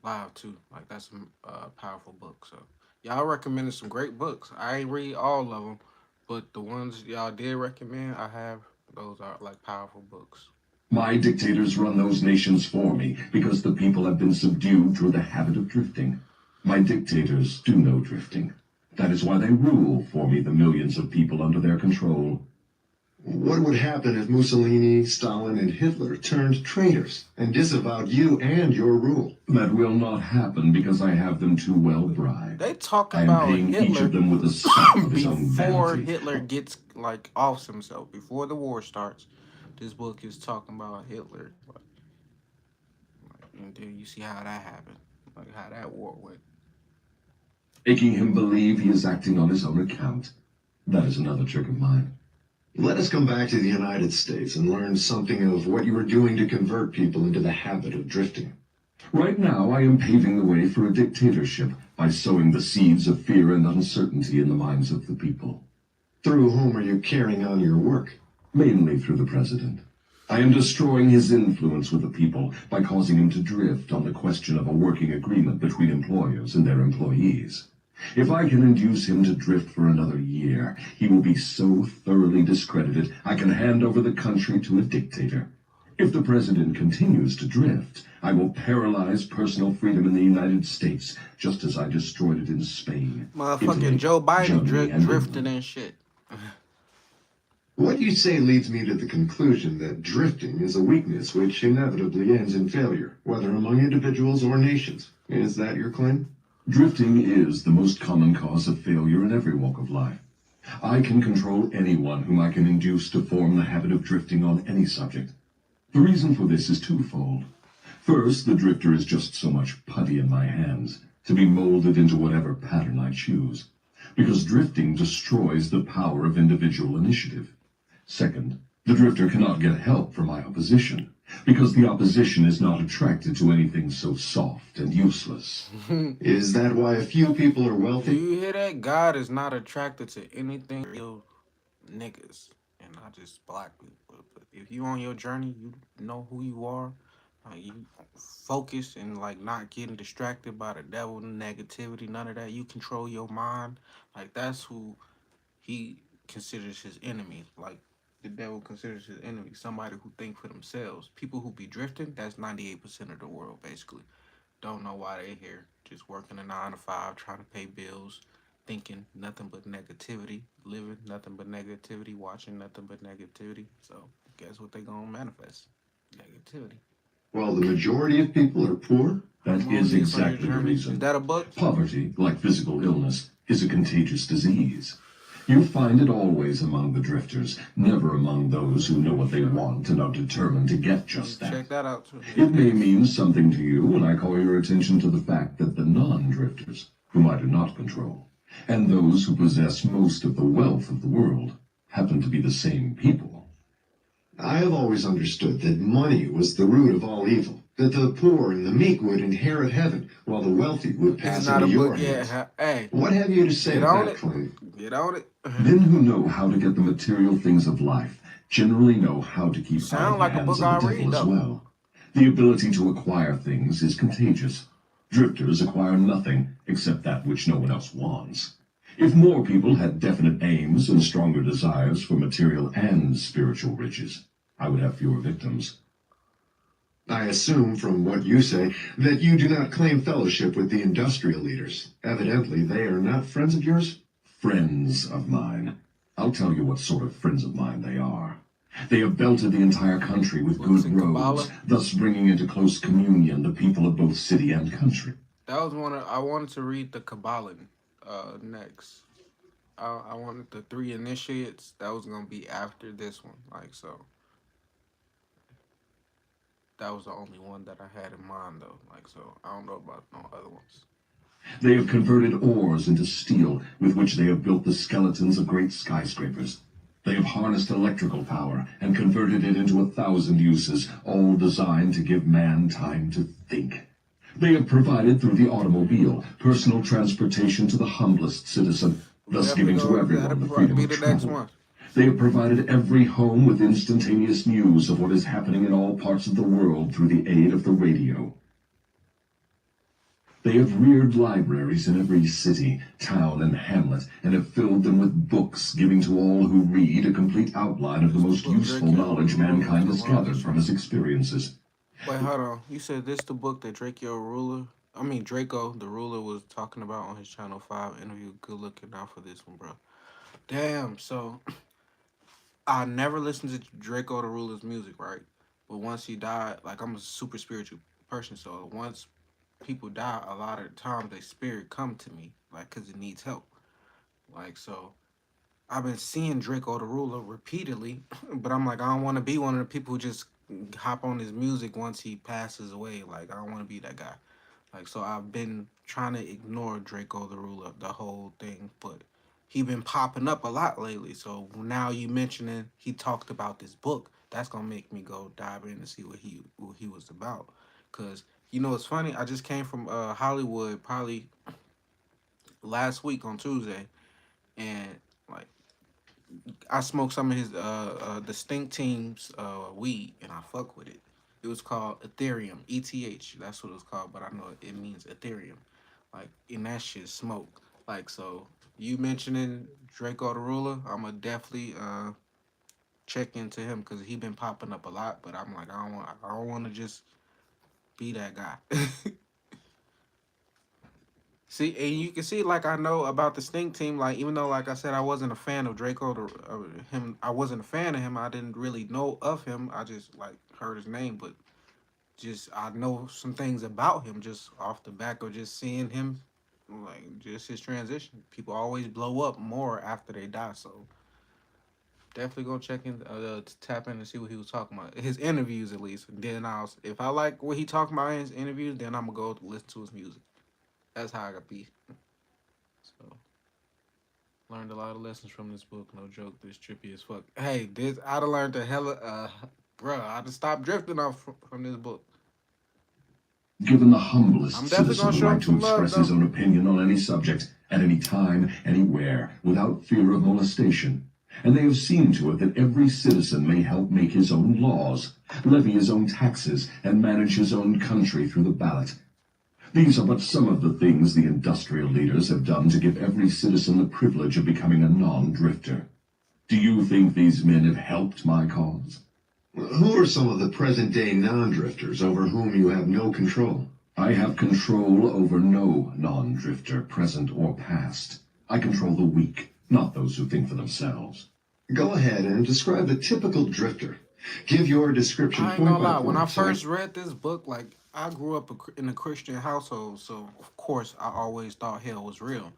live too. Like that's a powerful book. So y'all recommended some great books. I ain't read all of them, but the ones y'all did recommend, I have. Those are like powerful books. My dictators run those nations for me because the people have been subdued through the habit of drifting. My dictators do no drifting. That is why they rule for me the millions of people under their control. What would happen if Mussolini, Stalin, and Hitler turned traitors and disavowed you and your rule? That will not happen because I have them too well bribed. They talk I am about paying each Hitler of them with a sop of his own before vanity. Hitler gets like offs himself, before the war starts. This book is talking about Hitler, and then you see how that happened, like how that war went. Making him believe he is acting on his own account. That is another trick of mine. Let us come back to the United States and learn something of what you are doing to convert people into the habit of drifting. Right now, I am paving the way for a dictatorship by sowing the seeds of fear and uncertainty in the minds of the people. Through whom are you carrying on your work? Mainly through the president. I am destroying his influence with the people by causing him to drift on the question of a working agreement between employers and their employees. If I can induce him to drift for another year, he will be so thoroughly discredited I can hand over the country to a dictator. If the president continues to drift, I will paralyze personal freedom in the United States, just as I destroyed it in Spain, Motherfucking Italy, Joe Biden Germany, and drifting England. and shit. What you say leads me to the conclusion that drifting is a weakness which inevitably ends in failure, whether among individuals or nations. Is that your claim? Drifting is the most common cause of failure in every walk of life. I can control anyone whom I can induce to form the habit of drifting on any subject. The reason for this is twofold. First, the drifter is just so much putty in my hands, to be molded into whatever pattern I choose, because drifting destroys the power of individual initiative. Second, the drifter cannot get help from my opposition, because the opposition is not attracted to anything so soft and useless. Is that why a few people are Do wealthy? you hear that? God is not attracted to anything real niggas and not just black people. But if you on your journey, you know who you are. You focus and like not getting distracted by the devil, negativity, none of that. You control your mind. Like that's who he considers his enemy. Like the devil considers his enemy. Somebody who think for themselves. People who be drifting, that's 98% of the world basically. Don't know why they here. Just working a 9 to 5, trying to pay bills, thinking nothing but negativity, living nothing but negativity, watching nothing but negativity. So guess what they gonna manifest? Negativity. While the majority of people are poor? That Come on, is take us on your exactly the journey. Is reason. that a book? Poverty, like physical illness, is a contagious disease. You find it always among the drifters, never among those who know what they want and are determined to get just that. Check that out too. It may mean something to you when I call your attention to the fact that the non-drifters, whom I do not control, and those who possess most of the wealth of the world, happen to be the same people. I have always understood that money was the root of all evil, that the poor and the meek would inherit heaven, while the wealthy would It's pass not a into your book yet. hands. Hey, What have you to say get to on that it. claim? Get on it. Men who know how to get the material things of life generally know how to keep out Sound of like the a hands book of I the read, devil as though. well. The ability to acquire things is contagious. Drifters acquire nothing except that which no one else wants. If more people had definite aims and stronger desires for material and spiritual riches, I would have fewer victims. I assume from what you say that you do not claim fellowship with the industrial leaders. Evidently, they are not friends of yours? Friends of mine. I'll tell you what sort of friends of mine they are. They have belted the entire country with Books good and roads, Kabbalah. thus bringing into close communion the people of both city and country. That was one I wanted to read the Kabbalah next. I wanted the three initiates. That was gonna be after this one. Like so, that was the only one that I had in mind though. Like so, I don't know about no other ones. They have converted ores into steel, with which they have built the skeletons of great skyscrapers. They have harnessed electrical power and converted it into 1,000 uses, all designed to give man time to think. They have provided through the automobile personal transportation to the humblest citizen, thus giving to everyone the freedom Be of the next travel. one. They have provided every home with instantaneous news of what is happening in all parts of the world through the aid of the radio. They have reared libraries in every city, town, and hamlet, and have filled them with books, giving to all who read a complete outline of the most useful knowledge mankind has gathered from his experiences. Wait, hold on. You said this the book that Draco the ruler was talking about on his Channel 5 interview. Good looking out for this one, bro. Damn, so I never listened to Draco the ruler's music, right? But once he died, like I'm a super spiritual person, so once people die, a lot of the times their spirit come to me, like, because it needs help. Like, so I've been seeing Draco the Ruler repeatedly, but I'm like, I don't want to be one of the people who just hop on his music once he passes away. Like, I don't want to be that guy. Like, so I've been trying to ignore Draco the Ruler, the whole thing, but he been popping up a lot lately. So now you mentioning he talked about this book, that's gonna make me go dive in and see what he was about. Cause you know it's funny, I just came from Hollywood probably last week on Tuesday, and like I smoked some of his Distinct Team's weed, and I fuck with it. It was called Ethereum, ETH. That's what it was called, but I know it means Ethereum. Like, and that shit smoke. Like, so you mentioning Draco the Ruler, I'ma definitely check into him because he been popping up a lot. But I'm like, I don't want to just be that guy. See, and you can see, like, I know about the Stink Team. Like, even though, like I said, I wasn't a fan of Draco, him, I wasn't a fan of him. I didn't really know of him. I just like heard his name, but just I know some things about him just off the back of just seeing him, like just his transition. People always blow up more after they die, so definitely go check in, tap in and see what he was talking about. His interviews, at least. And then if I like what he talking about in his interviews, then I'm gonna go listen to his music. That's how I got be. So. Learned a lot of lessons from this book. No joke. This trippy as fuck. Hey, this I'd have learned a hella. Bro, I'd have stopped drifting off from this book. Given the humblest I'm definitely citizen gonna the show him right to some love, express his though. own opinion on any subject, at any time, anywhere, without fear of molestation. And they have seen to it that every citizen may help make his own laws, levy his own taxes, and manage his own country through the ballot. These are but some of the things the industrial leaders have done to give every citizen the privilege of becoming a non-drifter. Do you think these men have helped my cause? Who are some of the present-day non-drifters over whom you have no control? I have control over no non-drifter, present or past. I control the weak, not those who think for themselves. Go ahead and describe the typical drifter. Give your description I ain't point gonna by lie. When I point. first read this book, like I grew up in a Christian household, so of course I always thought hell was real.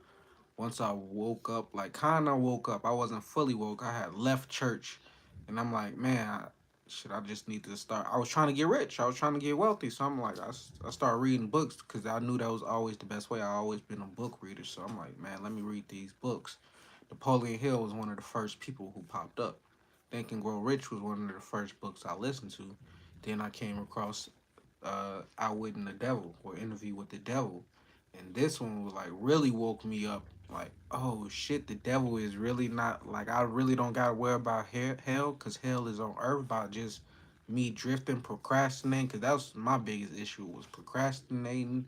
once I woke up, like kind of woke up, I wasn't fully woke. I had left church, and I'm like, man, shit, I just need to start. I was trying to get rich. I was trying to get wealthy. So I'm like, I started reading books because I knew that was always the best way. I always been a book reader. So I'm like, man, let me read these books. Napoleon Hill was one of the first people who popped up. Think and Grow Rich was one of the first books I listened to. Then I came across Outwitting the Devil or Interview with the Devil. And this one was like really woke me up. Like, oh shit, the devil is really not like I really don't gotta worry about hell because hell is on earth by just me drifting, procrastinating. Because that was my biggest issue was procrastinating,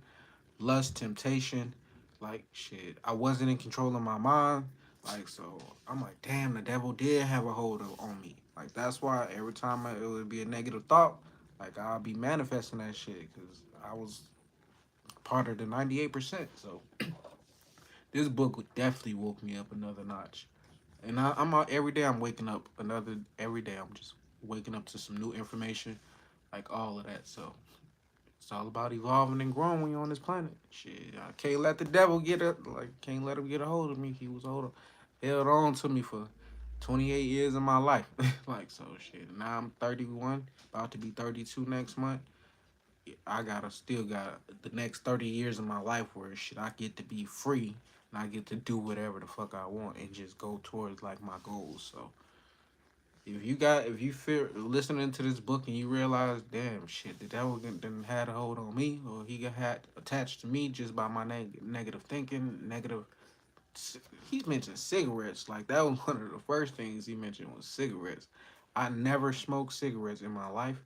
lust, temptation. Like shit, I wasn't in control of my mind. Like so, I'm like, damn, the devil did have a hold on me. Like that's why every time it would be a negative thought, like I'll be manifesting that shit because I was part of the 98%. So this book definitely woke me up another notch. And I'm out every day. I'm waking up another every day. I'm just waking up to some new information, like all of that. So it's all about evolving and growing when you're on this planet. Shit, I can't let the devil get it. Like can't let him get a hold of me. He was held on to me for 28 years of my life. Like so, shit. Now I'm 31, about to be 32 next month. I gotta still got the next 30 years of my life where shit I get to be free and I get to do whatever the fuck I want and just go towards like my goals. So if you feel listening to this book and you realize, damn shit, the devil didn't had a hold on me or he got had attached to me just by my negative thinking, negative. He mentioned cigarettes. Like that was one of the first things he mentioned was cigarettes. I never smoked cigarettes in my life.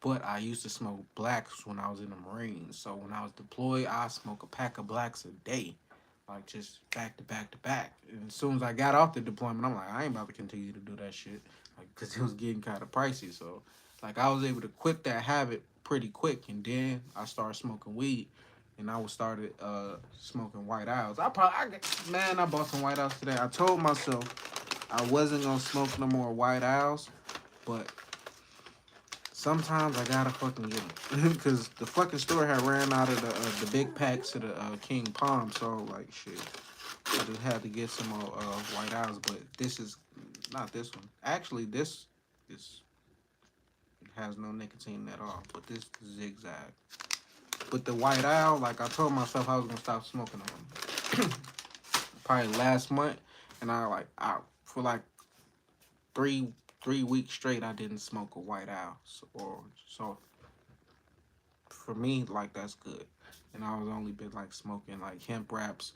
But I used to smoke blacks when I was in the Marines. So when I was deployed, I smoke a pack of blacks a day, like just back to back to back. And as soon as I got off the deployment, I'm like, I ain't about to continue to do that shit, like, cause it was getting kind of pricey. So, like, I was able to quit that habit pretty quick, and then I started smoking weed, and I was started smoking white owls. Man, I bought some white owls today. I told myself I wasn't gonna smoke no more white owls, but sometimes I gotta fucking get them because the fucking store had ran out of the big packs of the King Palm. So like shit, I just had to get some more White Owls. But this is not this one. Actually, this has no nicotine at all. But this zigzag. But the White Owl, like I told myself, I was gonna stop smoking them. Probably last month, and I for like three 3 weeks straight, I didn't smoke a White Owl. So for me, like that's good. And I was only been like smoking like hemp wraps,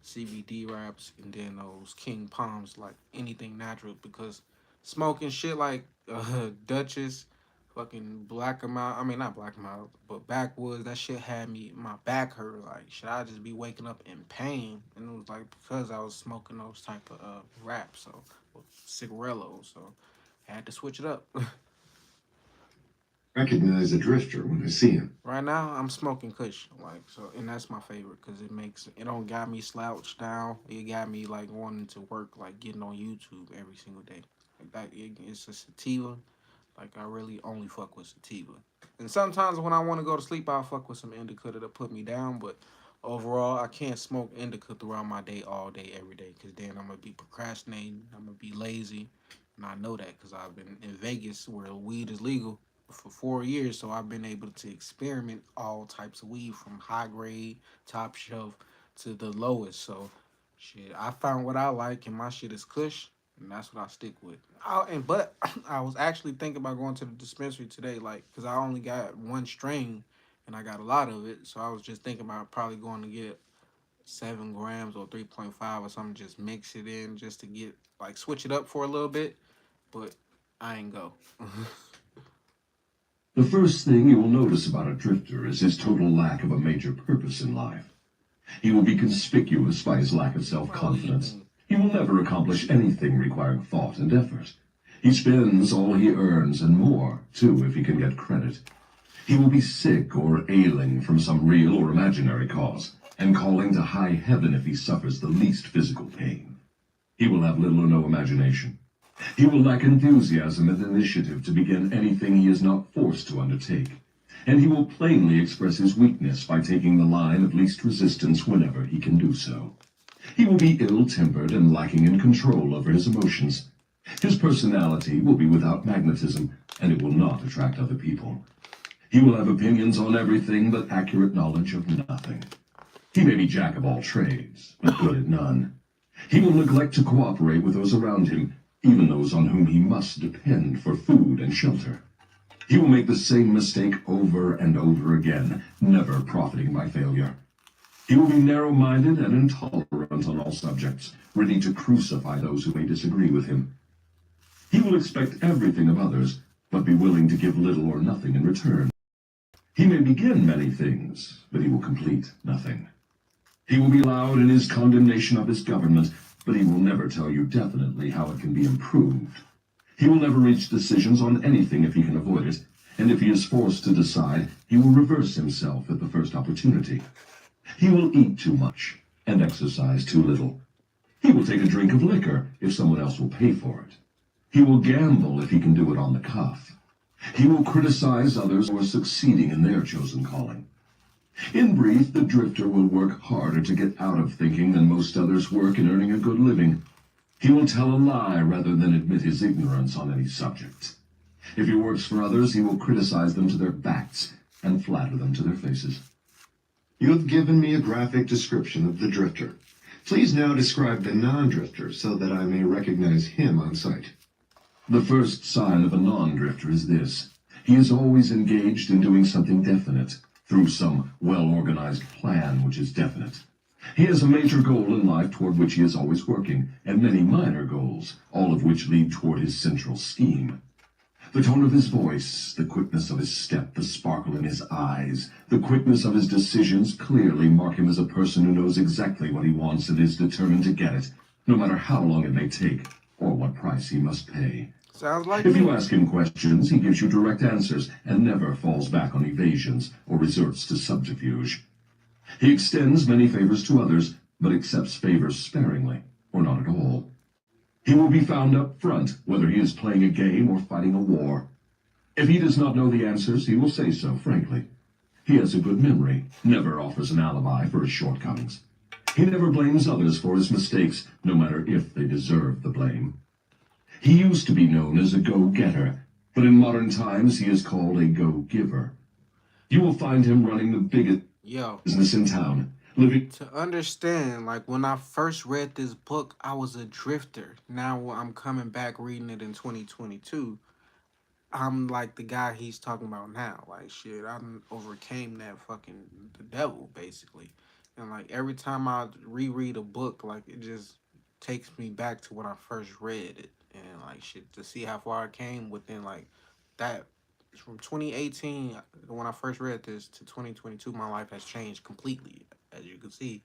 CBD wraps, and then those King Palms, like anything natural. Because smoking shit like Dutchess, fucking Black amount. I mean not Black amount, but backwoods. That shit had me my back hurt. Like should I just be waking up in pain? And it was like because I was smoking those type of wraps, so cigarillos. So I had to switch it up. Recognize a drifter when I see him. Right now, I'm smoking Kush, like so, and that's my favorite because it don't got me slouched down. It got me like wanting to work, like getting on YouTube every single day. Like that, it's a sativa. Like I really only fuck with sativa, and sometimes when I want to go to sleep, I'll fuck with some indica to put me down. But overall, I can't smoke indica throughout my day, all day, every day, because then I'm gonna be procrastinating. I'm gonna be lazy, and I know that because I've been in Vegas where weed is legal for 4 years, so I've been able to experiment all types of weed from high grade, top shelf to the lowest. So, shit, I found what I like, and my shit is Kush, and that's what I stick with. But I was actually thinking about going to the dispensary today, like, cause I only got one strain, and I got a lot of it. So I was just thinking about probably going to get 7 grams or 3.5 or something, just mix it in, just to get like switch it up for a little bit. But I ain't go. The first thing you will notice about a drifter is his total lack of a major purpose in life. He will be conspicuous by his lack of self-confidence. He will never accomplish anything requiring thought and effort. He spends all he earns and more, too, if he can get credit. He will be sick or ailing from some real or imaginary cause, and calling to high heaven if he suffers the least physical pain. He will have little or no imagination. He will lack enthusiasm and initiative to begin anything he is not forced to undertake, and he will plainly express his weakness by taking the line of least resistance whenever he can do so. He will be ill-tempered and lacking in control over his emotions. His personality will be without magnetism, and it will not attract other people. He will have opinions on everything, but accurate knowledge of nothing. He may be jack of all trades, but good at none. He will neglect to cooperate with those around him, even those on whom he must depend for food and shelter. He will make the same mistake over and over again, never profiting by failure. He will be narrow-minded and intolerant on all subjects, ready to crucify those who may disagree with him. He will expect everything of others, but be willing to give little or nothing in return. He may begin many things, but he will complete nothing. He will be loud in his condemnation of his government, but he will never tell you definitely how it can be improved. He will never reach decisions on anything if he can avoid it, and if he is forced to decide, he will reverse himself at the first opportunity. He will eat too much and exercise too little. He will take a drink of liquor if someone else will pay for it. He will gamble if he can do it on the cuff. He will criticize others for succeeding in their chosen calling. In brief, the drifter will work harder to get out of thinking than most others work in earning a good living. He will tell a lie rather than admit his ignorance on any subject. If he works for others, he will criticize them to their backs and flatter them to their faces. You have given me a graphic description of the drifter. Please now describe the non-drifter so that I may recognize him on sight. The first sign of a non-drifter is this. He is always engaged in doing something definite, through some well-organized plan which is definite. He has a major goal in life toward which he is always working, and many minor goals, all of which lead toward his central scheme. The tone of his voice, the quickness of his step, the sparkle in his eyes, the quickness of his decisions clearly mark him as a person who knows exactly what he wants and is determined to get it, no matter how long it may take, or what price he must pay. Sounds like If me. you ask him questions, he gives you direct answers and never falls back on evasions or resorts to subterfuge. He extends many favors to others, but accepts favors sparingly, or not at all. He will be found up front, whether he is playing a game or fighting a war. If he does not know the answers, he will say so, frankly. He has a good memory, never offers an alibi for his shortcomings. He never blames others for his mistakes, no matter if they deserve the blame. He used to be known as a go-getter, but in modern times he is called a go-giver. You will find him running the biggest Yo, business in town, living... to understand, like when I first read this book, I was a drifter. Now I'm coming back reading it in 2022. I'm like the guy he's talking about now. Like shit, I done overcame that fucking the devil basically. And like every time I reread a book, like it just takes me back to when I first read it. And like shit, to see how far I came within like that from 2018 when I first read this to 2022, my life has changed completely. As you can see,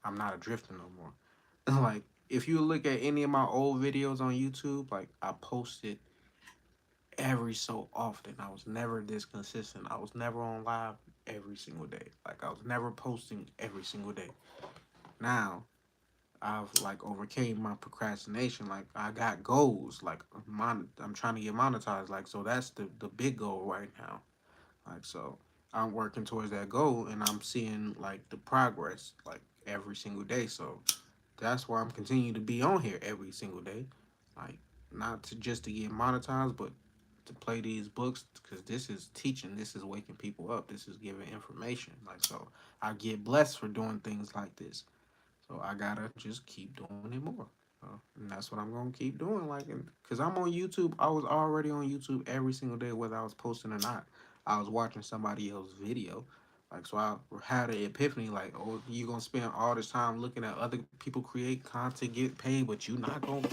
I'm not a drifter no more. Like if you look at any of my old videos on YouTube, like I posted every so often. I was never this consistent. I was never on live every single day. Like I was never posting every single day. Now I've like overcame my procrastination. Like I got goals. Like I'm trying to get monetized. Like so that's the big goal right now. Like so I'm working towards that goal and I'm seeing like the progress like every single day. So that's why I'm continuing to be on here every single day. Like not to just to get monetized, but to play these books because this is teaching, this is waking people up, this is giving information. Like so I get blessed for doing things like this. So I gotta just keep doing it more. And that's what I'm gonna keep doing. Like, cause I'm on YouTube. I was already on YouTube every single day, whether I was posting or not. I was watching somebody else's video. Like, so I had an epiphany. Like, oh, you gonna spend all this time looking at other people create content, get paid, but you not gonna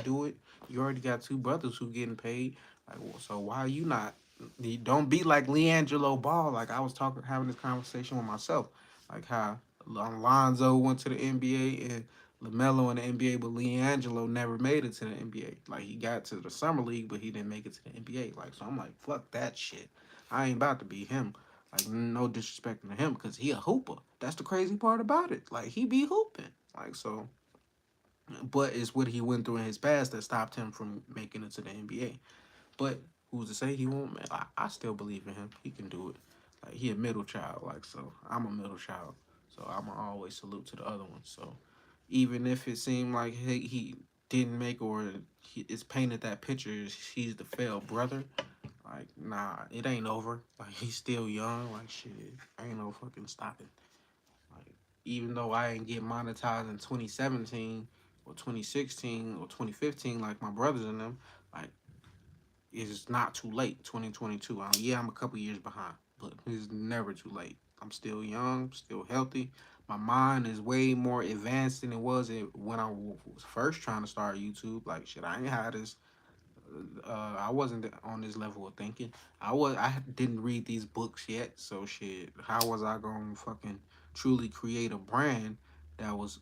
do it. You already got two brothers who getting paid. Like, well, so why are you not? You don't be like Leangelo Ball. Like I was talking, having this conversation with myself. Like how Lonzo went to the NBA and LaMelo in the NBA, but LiAngelo never made it to the NBA. Like he got to the summer league, but he didn't make it to the NBA. Like so, I'm like, fuck that shit. I ain't about to be him. Like no disrespect to him, cause he a hooper. That's the crazy part about it. Like he be hooping. Like so, but it's what he went through in his past that stopped him from making it to the NBA. But who's to say he won't? I still believe in him. He can do it. Like he a middle child. Like so, I'm a middle child. So I'm going to always salute to the other one. So even if it seemed like he didn't make or it's painted that picture he's the failed brother. Like, nah, it ain't over. Like, he's still young. Like, shit, ain't no fucking stopping. Like, even though I ain't get monetized in 2017 or 2016 or 2015 like my brothers and them, like, it's not too late. 2022. Yeah, I'm a couple years behind, but it's never too late. I'm still young, still healthy. My mind is way more advanced than it was when I was first trying to start YouTube. Like, shit, I ain't had this I wasn't on this level of thinking. I didn't read these books yet, so shit. How was I gonna fucking truly create a brand that was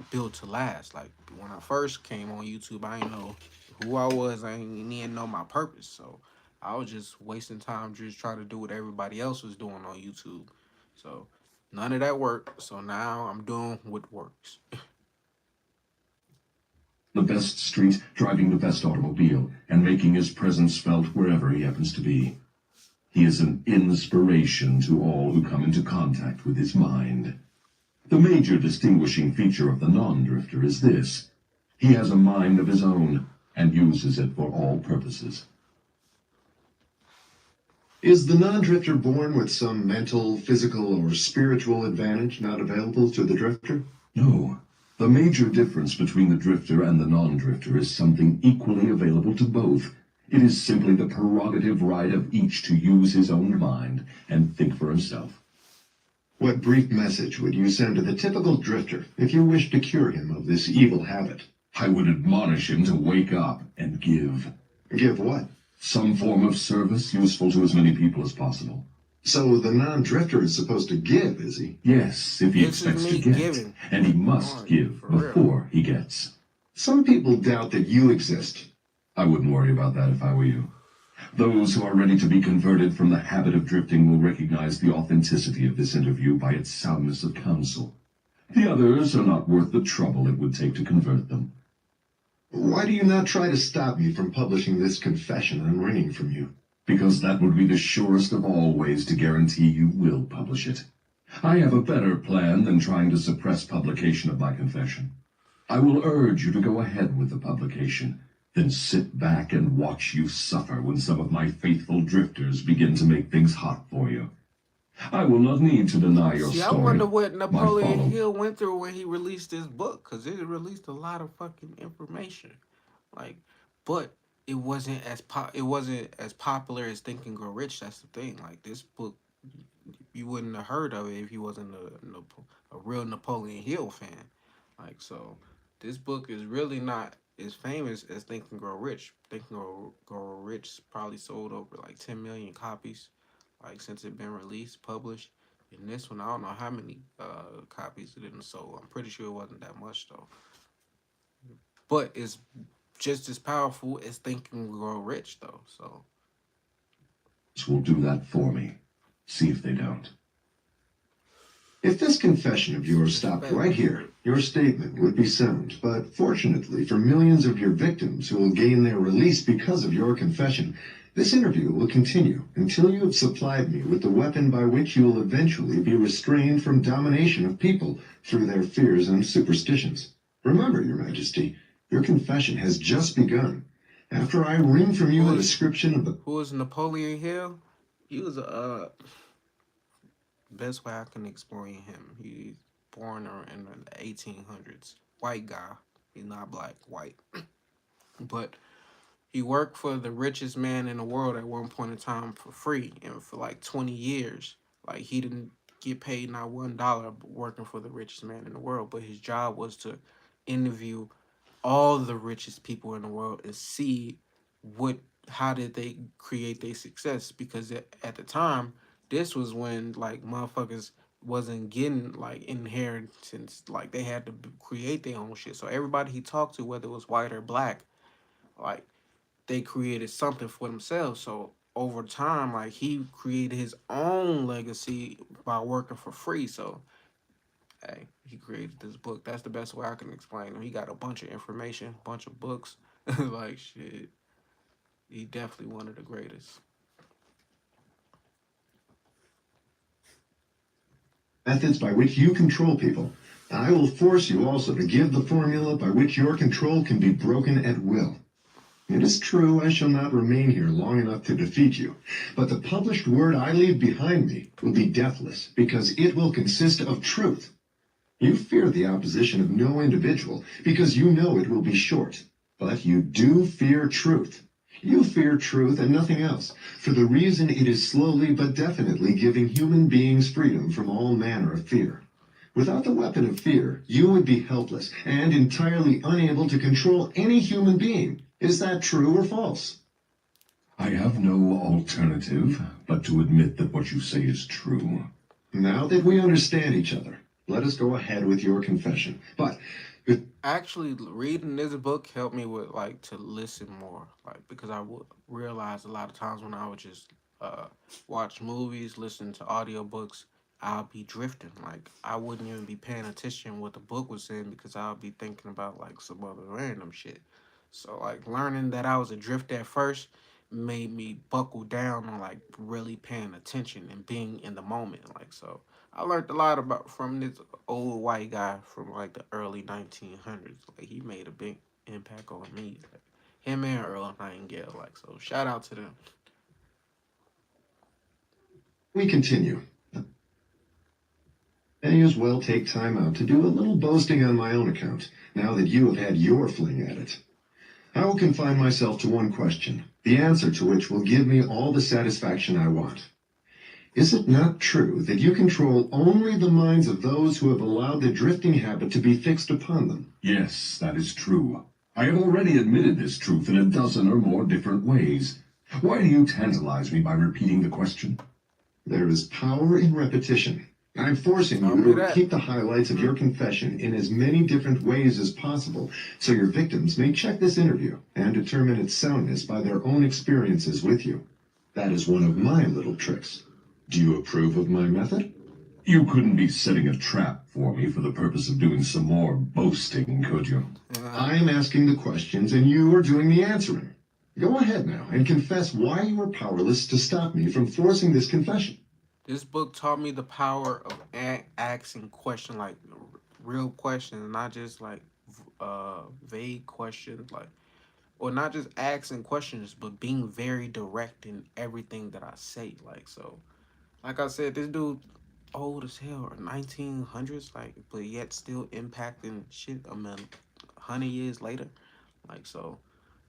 built to last? Like when I first came on YouTube, I didn't know who I was. I didn't even know my purpose. So I was just wasting time just trying to do what everybody else was doing on YouTube. So none of that worked. So now I'm doing what works. The best street, driving the best automobile, and making his presence felt wherever he happens to be. He is an inspiration to all who come into contact with his mind. The major distinguishing feature of the non-drifter is this: he has a mind of his own and uses it for all purposes. Is the non-drifter born with some mental, physical, or spiritual advantage not available to the drifter? No. The major difference between the drifter and the non-drifter is something equally available to both. It is simply the prerogative right of each to use his own mind and think for himself. What brief message would you send to the typical drifter if you wished to cure him of this evil habit? I would admonish him to wake up and give. Give what? Some form of service useful to as many people as possible. So the non-drifter is supposed to give, is he? Yes, if he This is expects to me get. giving. And he must give For real. before he gets. Some people doubt that you exist. I wouldn't worry about that if I were you. Those who are ready to be converted from the habit of drifting will recognize the authenticity of this interview by its soundness of counsel. The others are not worth the trouble it would take to convert them. Why do you not try to stop me from publishing this confession I'm wringing from you? Because that would be the surest of all ways to guarantee you will publish it. I have a better plan than trying to suppress publication of my confession. I will urge you to go ahead with the publication, then sit back and watch you suffer when some of my faithful drifters begin to make things hot for you. I will not need to deny your See, I story. wonder what Napoleon follow- Hill went through when he released this book, because it released a lot of fucking information. Like, but it wasn't as popular as Think and Grow Rich. That's the thing. Like this book, you wouldn't have heard of it if you wasn't a real Napoleon Hill fan. Like so, this book is really not as famous as Think and Grow Rich. Think and Grow Rich probably sold over like 10 million copies, like since it been released, published. And this one, I don't know how many copies it didn't sold. I'm pretty sure it wasn't that much though. But it's just as powerful as Think and Grow Rich though. So will do that for me. See if they don't. If this confession of yours stopped right here, your statement would be sound. But fortunately for millions of your victims who will gain their release because of your confession, this interview will continue until you have supplied me with the weapon by which you will eventually be restrained from domination of people through their fears and superstitions. Remember, Your Majesty, your confession has just begun. After I wring from you a description of the... Who is Napoleon Hill? He was a... best way I can explain him. He's born in the 1800s. White guy. He's not black, white. But he worked for the richest man in the world at one point in time for free. And for like 20 years, like he didn't get paid not $1 working for the richest man in the world. But his job was to interview all the richest people in the world and see how did they create their success, because at the time this was when like motherfuckers wasn't getting like inheritance, like they had to create their own shit. So everybody he talked to, whether it was white or black, like they created something for themselves. So over time, like he created his own legacy by working for free. So hey, he created this book. That's the best way I can explain him. He got a bunch of information, bunch of books. Like shit. He definitely one of the greatest. methods by which you control people. I will force you also to give the formula by which your control can be broken at will. It is true I shall not remain here long enough to defeat you, but the published word I leave behind me will be deathless because it will consist of truth. You fear the opposition of no individual because you know it will be short, but you do fear truth. You fear truth and nothing else, for the reason it is slowly but definitely giving human beings freedom from all manner of fear. Without the weapon of fear, you would be helpless and entirely unable to control any human being. Is that true or false? I have no alternative but to admit that what you say is true. Now that we understand each other, let us go ahead with your confession. But Actually, reading this book helped me with like to listen more, like because I would realize a lot of times when I would just watch movies, listen to audiobooks, I'll be drifting. Like I wouldn't even be paying attention what the book was saying because I'll be thinking about like some other random shit. So like learning that I was adrift at first made me buckle down on like really paying attention and being in the moment. Like so I learned a lot about from this old white guy from like the early 1900s. Like he made a big impact on me. Like, him and Earl Nightingale. Like so, shout out to them. we continue. I may as well take time out to do a little boasting on my own account, now that you have had your fling at it. I will confine myself to one question, the answer to which will give me all the satisfaction I want. Is it not true that you control only the minds of those who have allowed the drifting habit to be fixed upon them? Yes, that is true. I have already admitted this truth in a dozen or more different ways. Why do you tantalize me by repeating the question? There is power in repetition. I'm forcing Tell you me to that. repeat the highlights of your confession in as many different ways as possible, so your victims may check this interview and determine its soundness by their own experiences with you. That is one of my little tricks. Do you approve of my method? You couldn't be setting a trap for me for the purpose of doing some more boasting, could you? I am asking the questions and you are doing the answering. Go ahead now and confess why you are powerless to stop me from forcing this confession. This book taught me the power of asking questions, like real questions, not just like vague questions, like or not just asking questions, but being very direct in everything that I say. Like so, like I said, this dude old as hell, or 1900s, like, but yet still impacting shit. I mean, 100 years later, like so.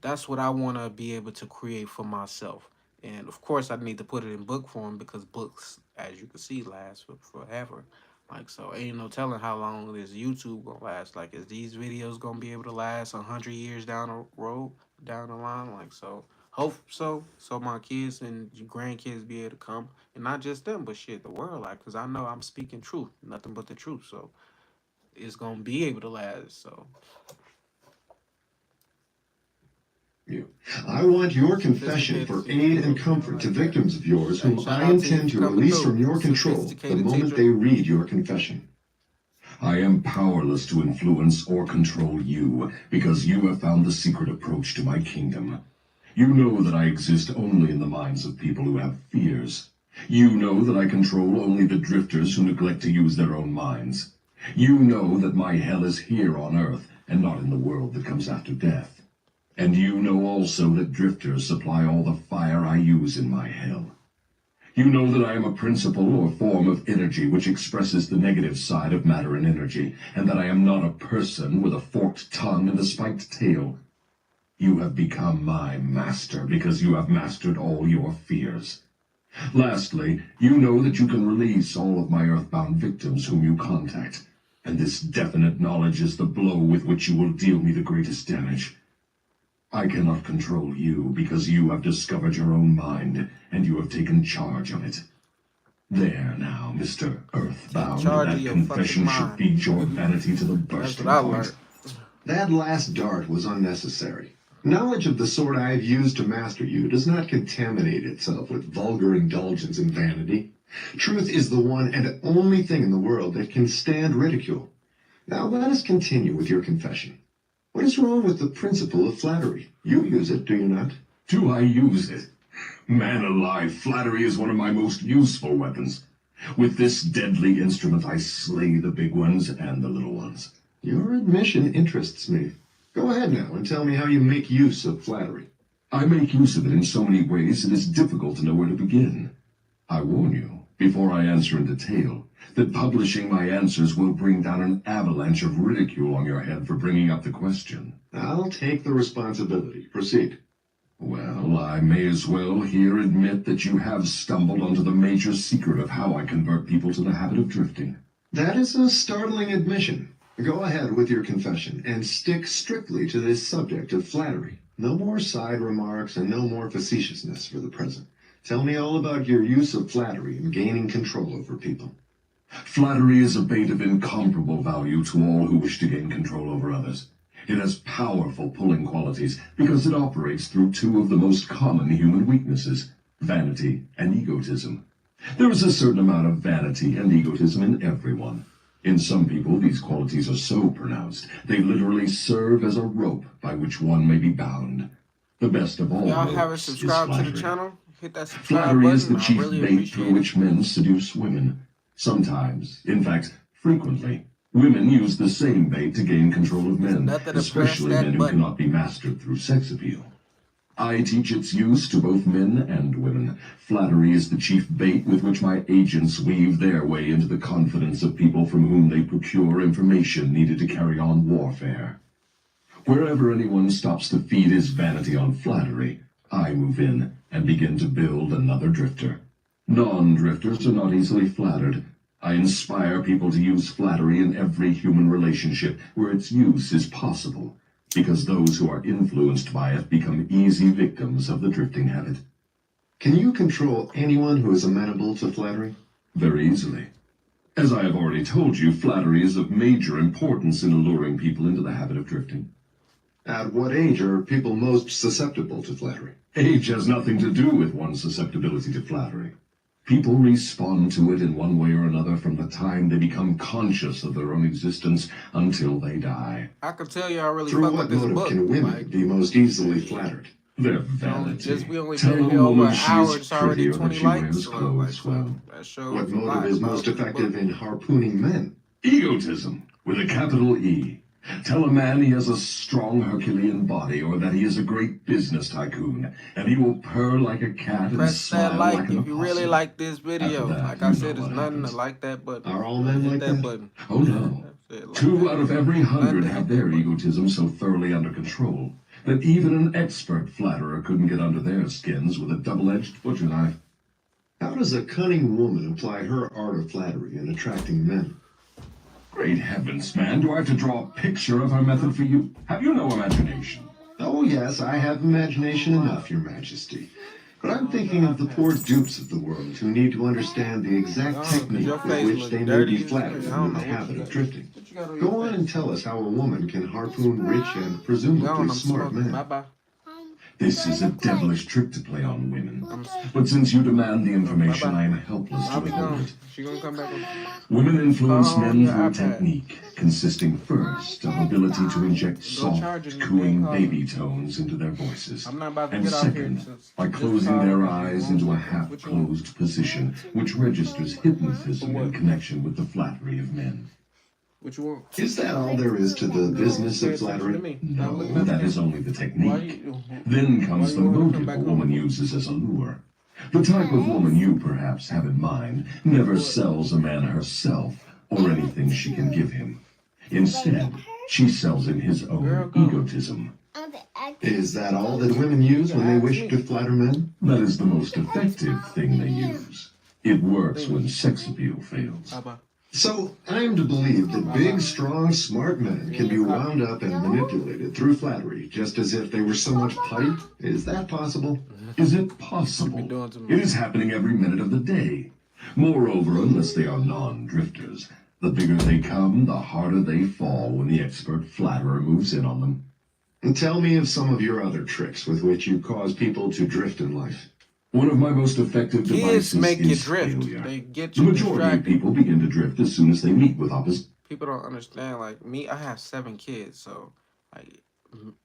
That's what I want to be able to create for myself. And of course, I need to put it in book form because books, as you can see, last forever. Like so, ain't no telling how long this YouTube gonna last. Like, is these videos gonna be able to last 100 years down the road, down the line? Like so, hope so. So my kids and grandkids be able to come, and not just them, but shit, the world. Like, cause I know I'm speaking truth, nothing but the truth. So it's gonna be able to last. So You. I want your confession sophisticated for teacher, aid and you know, comfort to like that. victims of yours Hey, whom shout I out to you intend for to coming release through. from your control the Sophisticated moment teacher. they read your confession. I am powerless to influence or control you because you have found the secret approach to my kingdom. You know that I exist only in the minds of people who have fears. You know that I control only the drifters who neglect to use their own minds. You know that my hell is here on Earth and not in the world that comes after death. And you know also that drifters supply all the fire I use in my hell. You know that I am a principle or form of energy which expresses the negative side of matter and energy, and that I am not a person with a forked tongue and a spiked tail. You have become my master because you have mastered all your fears. Lastly, you know that you can release all of my earthbound victims whom you contact, and this definite knowledge is the blow with which you will deal me the greatest damage. I cannot control you because you have discovered your own mind, and you have taken charge of it. There now, Mr. Take Earthbound, charge of that your fucking confession should mind. feed your vanity to the That's what bursting I point. learned. That last dart was unnecessary. Knowledge of the sort I have used to master you does not contaminate itself with vulgar indulgence and vanity. Truth is the one and only thing in the world that can stand ridicule. Now let us continue with your confession. What is wrong with the principle of flattery? You use it, do you not? Do I use it? Man alive, flattery is one of my most useful weapons. With this deadly instrument, I slay the big ones and the little ones. Your admission interests me. Go ahead now and tell me how you make use of flattery. I make use of it in so many ways it is difficult to know where to begin. I warn you, before I answer in detail, that publishing my answers will bring down an avalanche of ridicule on your head for bringing up the question. I'll take the responsibility. Proceed. Well, I may as well here admit that you have stumbled onto the major secret of how I convert people to the habit of drifting. That is a startling admission. Go ahead with your confession and stick strictly to this subject of flattery. No more side remarks and no more facetiousness for the present. Tell me all about your use of flattery in gaining control over people. Flattery is a bait of incomparable value to all who wish to gain control over others. It has powerful pulling qualities because it operates through two of the most common human weaknesses, vanity and egotism. There is a certain amount of vanity and egotism in everyone. In some people, these qualities are so pronounced, they literally serve as a rope by which one may be bound. The best of all Y'all ropes haven't is subscribed to the flattery. channel? Hit that subscribe Flattery is the button. I chief really bait appreciate through it. which men seduce women. Sometimes, in fact, frequently, women use the same bait to gain control of men, Nothing to press especially that men who button. cannot be mastered through sex appeal. I teach its use to both men and women. Flattery is the chief bait with which my agents weave their way into the confidence of people from whom they procure information needed to carry on warfare. Wherever anyone stops to feed his vanity on flattery, I move in and begin to build another drifter. Non-drifters are not easily flattered. I inspire people to use flattery in every human relationship where its use is possible, because those who are influenced by it become easy victims of the drifting habit. Can you control anyone who is amenable to flattery? Very easily. As I have already told you, flattery is of major importance in alluring people into the habit of drifting. At what age are people most susceptible to flattery? Age has nothing to do with one's susceptibility to flattery. People respond to it in one way or another from the time they become conscious of their own existence until they die. I can tell y'all really Through fuck what with this motive book. can women Like, be most easily flattered? Their we only vanity. Tell been a here over woman an she hour. is It's already pretty or that 20 she likes. wears clothes well. That shows What a lot motive is about most the effective book. in harpooning men? Egotism, with a capital E. Tell a man he has a strong Herculean body or that he is a great business tycoon, and he will purr like a cat and Press that smile like like an if you really opossum. like this video. After that, Like I you said, know it's what nothing to happens. like that button. Are all men Hit like that that? button. Oh no. That's it, like 2 that. out of every 100 Nothing to have hit their that button. egotism so thoroughly under control that even an expert flatterer couldn't get under their skins with a double-edged butcher knife. How does a cunning woman apply her art of flattery in attracting men? Great heavens, man, do I have to draw a picture of her method for you? Have you no imagination? Oh, yes, I have imagination enough, Your Majesty. But I'm thinking of the poor dupes of the world who need to understand the exact Your technique with face which look they may dirty be as flattered hell. I don't into know the what habit you of got. drifting. What you got on Go your on face? and tell us how a woman can harpoon rich and Gone, presumably I'm smart smoking. men. Bye-bye. This is a devilish trick to play on women. I'm But since you demand the information, bye-bye. I am helpless to I'll be withhold gone. it. She gonna come back on. Women influence Call on men your through a iPad. technique consisting first of ability to inject charge it soft, and cooing call baby tones into their voices. I'm not about to And get off here second, since by this closing call their is eyes long. into a What you want? half-closed position, which registers hypnotism in connection with the flattery of men. What you want? Is that all there is to the business Pay of attention to flattery? me. Stop No, looking at that me. is only the Why technique. you? Then comes Why the you wanna come motive back a home? woman uses as a lure. The type of woman you perhaps have in mind never sells a man herself or anything she can give him. Instead, she sells him his Girl, own go. egotism. Is that all that women use when they wish to flatter men? That is the most effective thing they use. It works when sex appeal fails. Bye-bye. So, I am to believe that big, strong, smart men can be wound up and manipulated through flattery, just as if they were so much putty? Is that possible? Is it possible? Be doing too It much. is happening every minute of the day. Moreover, unless they are non-drifters, the bigger they come, the harder they fall when the expert flatterer moves in on them. And tell me of some of your other tricks with which you cause people to drift in life. One of my most effective Kids devices make you is drift. failure. They get The you majority of distracted. people begin to drift as soon as they meet with opposite. People don't understand. Like me, I have 7 kids, so like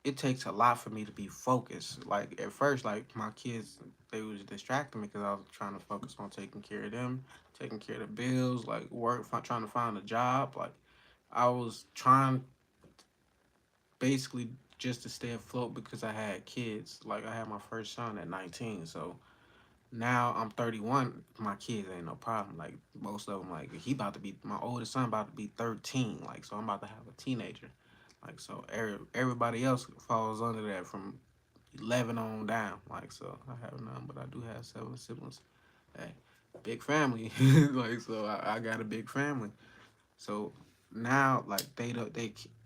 it takes a lot for me to be focused. Like at first, like my kids, they was distracting me because I was trying to focus on taking care of them, taking care of the bills, like trying to find a job. Like I was trying basically just to stay afloat because I had kids. Like I had my first son at 19, so now I'm 31. My kids ain't no problem. Like most of them, like he about to be my oldest son about to be 13. Like so, I'm about to have a teenager. Like so, everybody else falls under that from 11 on down. Like so, I have none, but I do have 7 siblings. Hey, big family. Like so, I got a big family. So now, like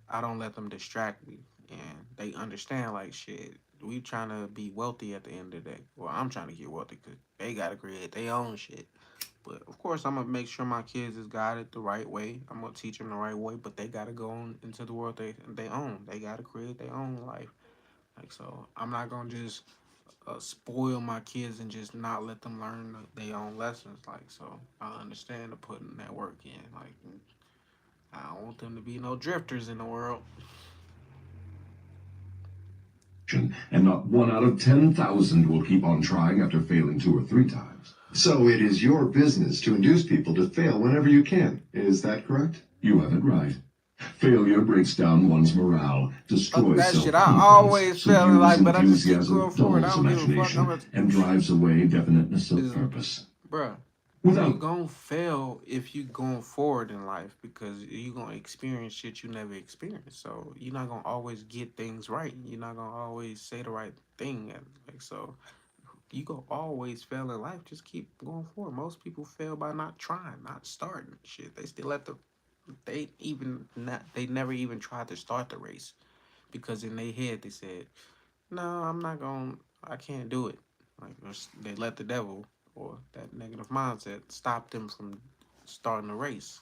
I don't let them distract me, and they understand like shit. We trying to be wealthy at the end of the day. Well, I'm trying to get wealthy because they gotta create their own shit. But of course, I'm gonna make sure my kids is guided the right way. I'm gonna teach them the right way, but they gotta go on into the world they own. They gotta create their own life. Like so, I'm not gonna just spoil my kids and just not let them learn their own lessons. Like so, I understand the putting that work in. Like I don't want them to be no drifters in the world. And not 1 out of 10,000 will keep on trying after failing 2 or 3 times. So it is your business to induce people to fail whenever you can. Is that correct? You have it right. Failure breaks down one's morale, Fuck destroys that shit. I self-confidence, always felt subdues like, but I just keep enthusiasm, going forward. I dulls don't give a fuck. I'm imagination, a, and drives away definiteness of is, purpose. bruh. You Without gonna fail if you going forward in life because you gonna experience shit you never experienced. So you're not gonna always get things right. You're not gonna always say the right thing. And like so, you gonna always fail in life. Just keep going forward. Most people fail by not trying, not starting shit. They still at the they even not they never even tried to start the race because in their head they said, "No, I'm not going. I can't do it." Like they let the devil or that negative mindset stop them from starting the race.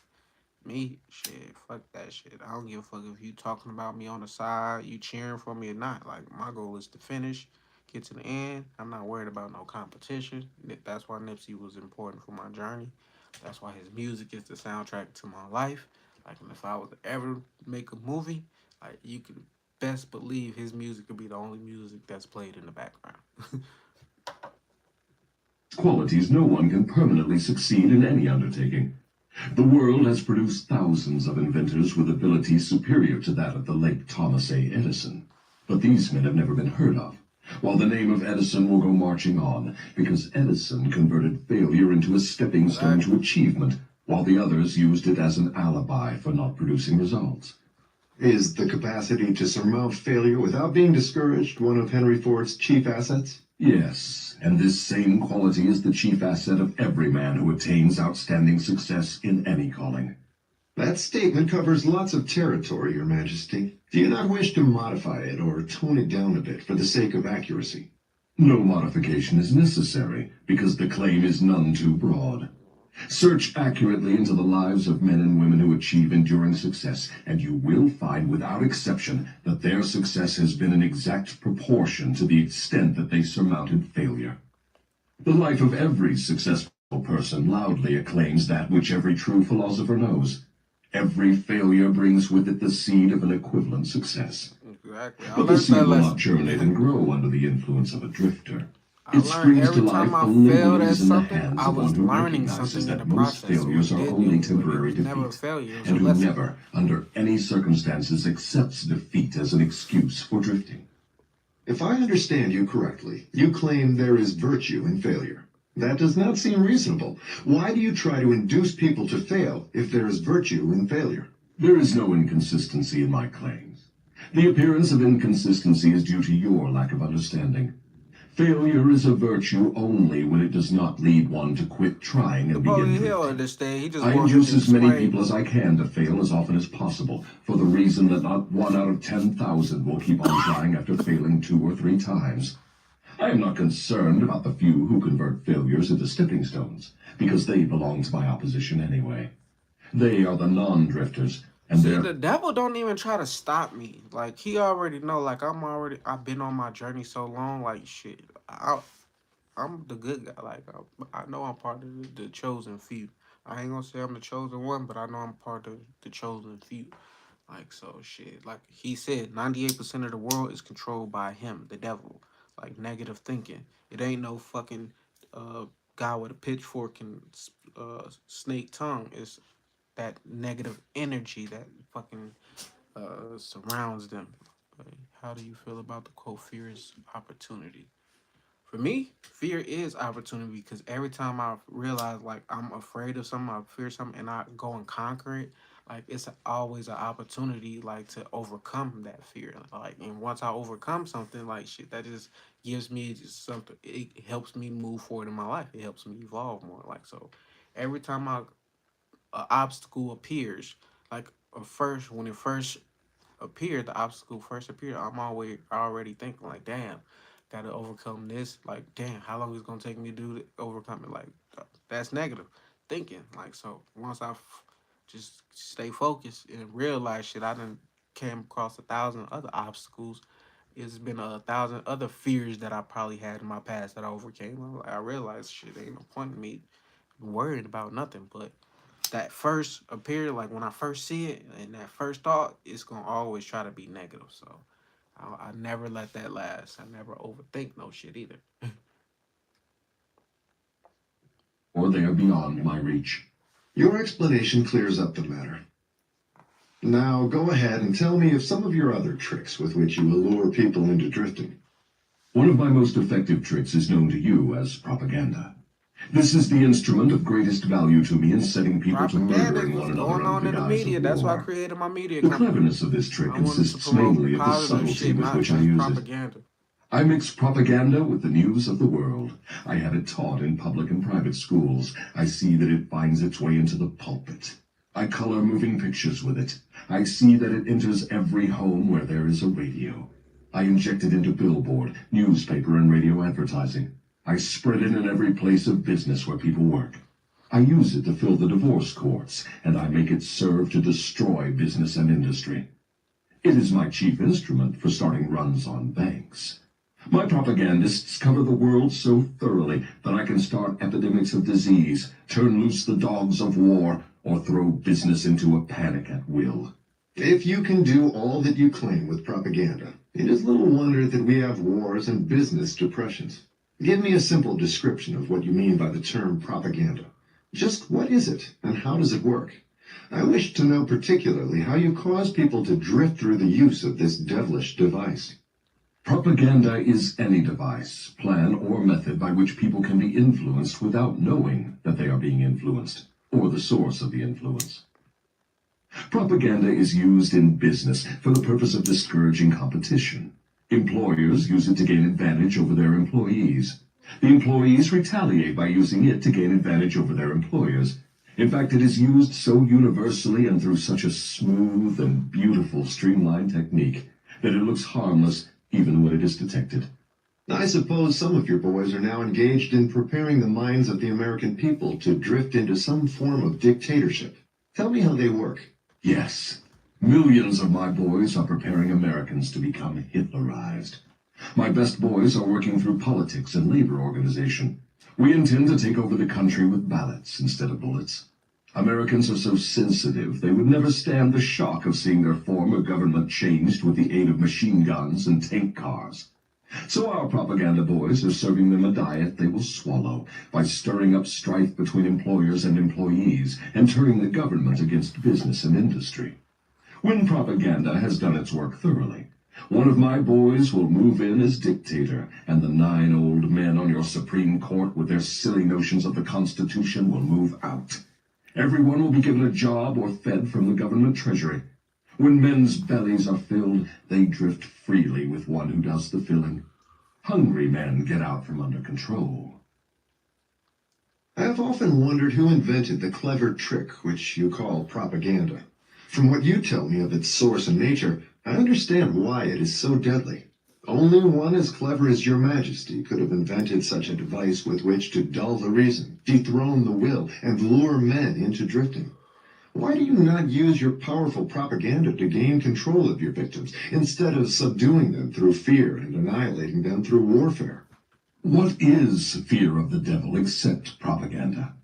Me, shit, fuck that shit. I don't give a fuck if you talking about me on the side, you cheering for me or not. Like my goal is to finish, get to the end. I'm not worried about no competition. That's why Nipsey was important for my journey. That's why his music is the soundtrack to my life. Like, and if I was to ever make a movie, like you can best believe his music could be the only music that's played in the background. qualities, no one can permanently succeed in any undertaking. The world has produced thousands of inventors with abilities superior to that of the late Thomas A. Edison. But these men have never been heard of, while the name of Edison will go marching on, because Edison converted failure into a stepping stone to Exactly. achievement, while the others used it as an alibi for not producing results. Is the capacity to surmount failure without being discouraged one of Henry Ford's chief assets? Yes, and this same quality is the chief asset of every man who attains outstanding success in any calling. That statement covers lots of territory, Your Majesty. Do you not wish to modify it or tone it down a bit for the sake of accuracy? No modification is necessary, because the claim is none too broad. Search accurately into the lives of men and women who achieve enduring success, and you will find without exception that their success has been in exact proportion to the extent that they surmounted failure. The life of every successful person loudly acclaims that which every true philosopher knows. Every failure brings with it the seed of an equivalent success. Exactly. I But the learned seed that will not lesson. germinate and grow under the influence of a drifter. I It learned springs to every time life I only when failed it at is in the something, hands I of one was who learning recognizes something in the that most process. So failures it are did only it temporary was never a defeats, failure. It was and a who lesson. never, under any circumstances, accepts defeat as an excuse for drifting. If I understand you correctly, you claim there is virtue in failure. That does not seem reasonable. Why do you try to induce people to fail if there is virtue in failure? There is no inconsistency in my claims. The appearance of inconsistency is due to your lack of understanding. Failure is a virtue only when it does not lead one to quit trying and begin Napoleon Hill drifting. understand. He just I want him induce to as many explain. people as I can to fail as often as possible, for the reason that not 1 out of 10,000 will keep on trying after failing 2 or 3 times. I am not concerned about the few who convert failures into stepping stones, because they belong to my opposition anyway. They are the non-drifters, and See, their the devil don't even try to stop me. Like he already know. Like I've been on my journey so long. Like shit, I'm the good guy. Like I know I'm part of the chosen few. I ain't gonna say I'm the chosen one, but I know I'm part of the chosen few. Like so, shit. Like he said, 98% of the world is controlled by him, the devil. Like negative thinking. It ain't no fucking uh guy with a pitchfork and snake tongue. It's that negative energy that fucking surrounds them. How do you feel about the quote, fear is opportunity? For me, fear is opportunity because every time I realize like I'm afraid of something, I fear something, and I go and conquer it, like it's always an opportunity like to overcome that fear. Like, and once I overcome something, like shit, that just gives me just something. It helps me move forward in my life. It helps me evolve more. Like so, every time a obstacle appears, like first when it first appeared, the obstacle first appeared, I'm always already thinking like, damn, gotta overcome this. Like, damn, how long is it gonna take me to do to overcome it? Like, that's negative thinking. Like, so once just stay focused and realize shit, I done came across 1,000 other obstacles. It's been 1,000 other fears that I probably had in my past that I overcame. I realized shit ain't no point in me worried about nothing, but that first appear, like when I first see it and that first thought, it's gonna always try to be negative. So I never let that last. I never overthink no shit either. Or they are beyond my reach. Your explanation clears up the matter. Now go ahead and tell me of some of your other tricks with which you allure people into drifting. One of my most effective tricks is known to you as propaganda. This is the instrument of greatest value to me in setting people to Propaganda murdering is one what's another going on under in the the guise media. of That's why I war. created my media The company. cleverness of this trick I wanted to consists promote mainly of the positive subtlety shit, with not which I just use it. propaganda. I mix propaganda with the news of the world. I have it taught in public and private schools. I see that it finds its way into the pulpit. I color moving pictures with it. I see that it enters every home where there is a radio. I inject it into billboard, newspaper, and radio advertising. I spread it in every place of business where people work. I use it to fill the divorce courts, and I make it serve to destroy business and industry. It is my chief instrument for starting runs on banks. My propagandists cover the world so thoroughly that I can start epidemics of disease, turn loose the dogs of war, or throw business into a panic at will. If you can do all that you claim with propaganda, it is little wonder that we have wars and business depressions. Give me a simple description of what you mean by the term propaganda. Just what is it, and how does it work? I wish to know particularly how you cause people to drift through the use of this devilish device. Propaganda is any device, plan, or method by which people can be influenced without knowing that they are being influenced, or the source of the influence. Propaganda is used in business for the purpose of discouraging competition. Employers use it to gain advantage over their employees. The employees retaliate by using it to gain advantage over their employers. In fact, it is used so universally and through such a smooth and beautiful streamlined technique that it looks harmless even when it is detected. I suppose some of your boys are now engaged in preparing the minds of the American people to drift into some form of dictatorship. Tell me how they work. Yes, millions of my boys are preparing Americans to become Hitlerized. My best boys are working through politics and labor organization. We intend to take over the country with ballots instead of bullets. Americans are so sensitive they would never stand the shock of seeing their form of government changed with the aid of machine guns and tank cars. So our propaganda boys are serving them a diet they will swallow by stirring up strife between employers and employees and turning the government against business and industry. When propaganda has done its work thoroughly, one of my boys will move in as dictator, and the 9 old men on your Supreme Court with their silly notions of the Constitution will move out. Everyone will be given a job or fed from the government treasury. When men's bellies are filled, they drift freely with one who does the filling. Hungry men get out from under control. I have often wondered who invented the clever trick which you call propaganda. From what you tell me of its source and nature, I understand why it is so deadly. Only one as clever as your majesty could have invented such a device with which to dull the reason, dethrone the will, and lure men into drifting. Why do you not use your powerful propaganda to gain control of your victims, instead of subduing them through fear and annihilating them through warfare? What is fear of the devil except propaganda?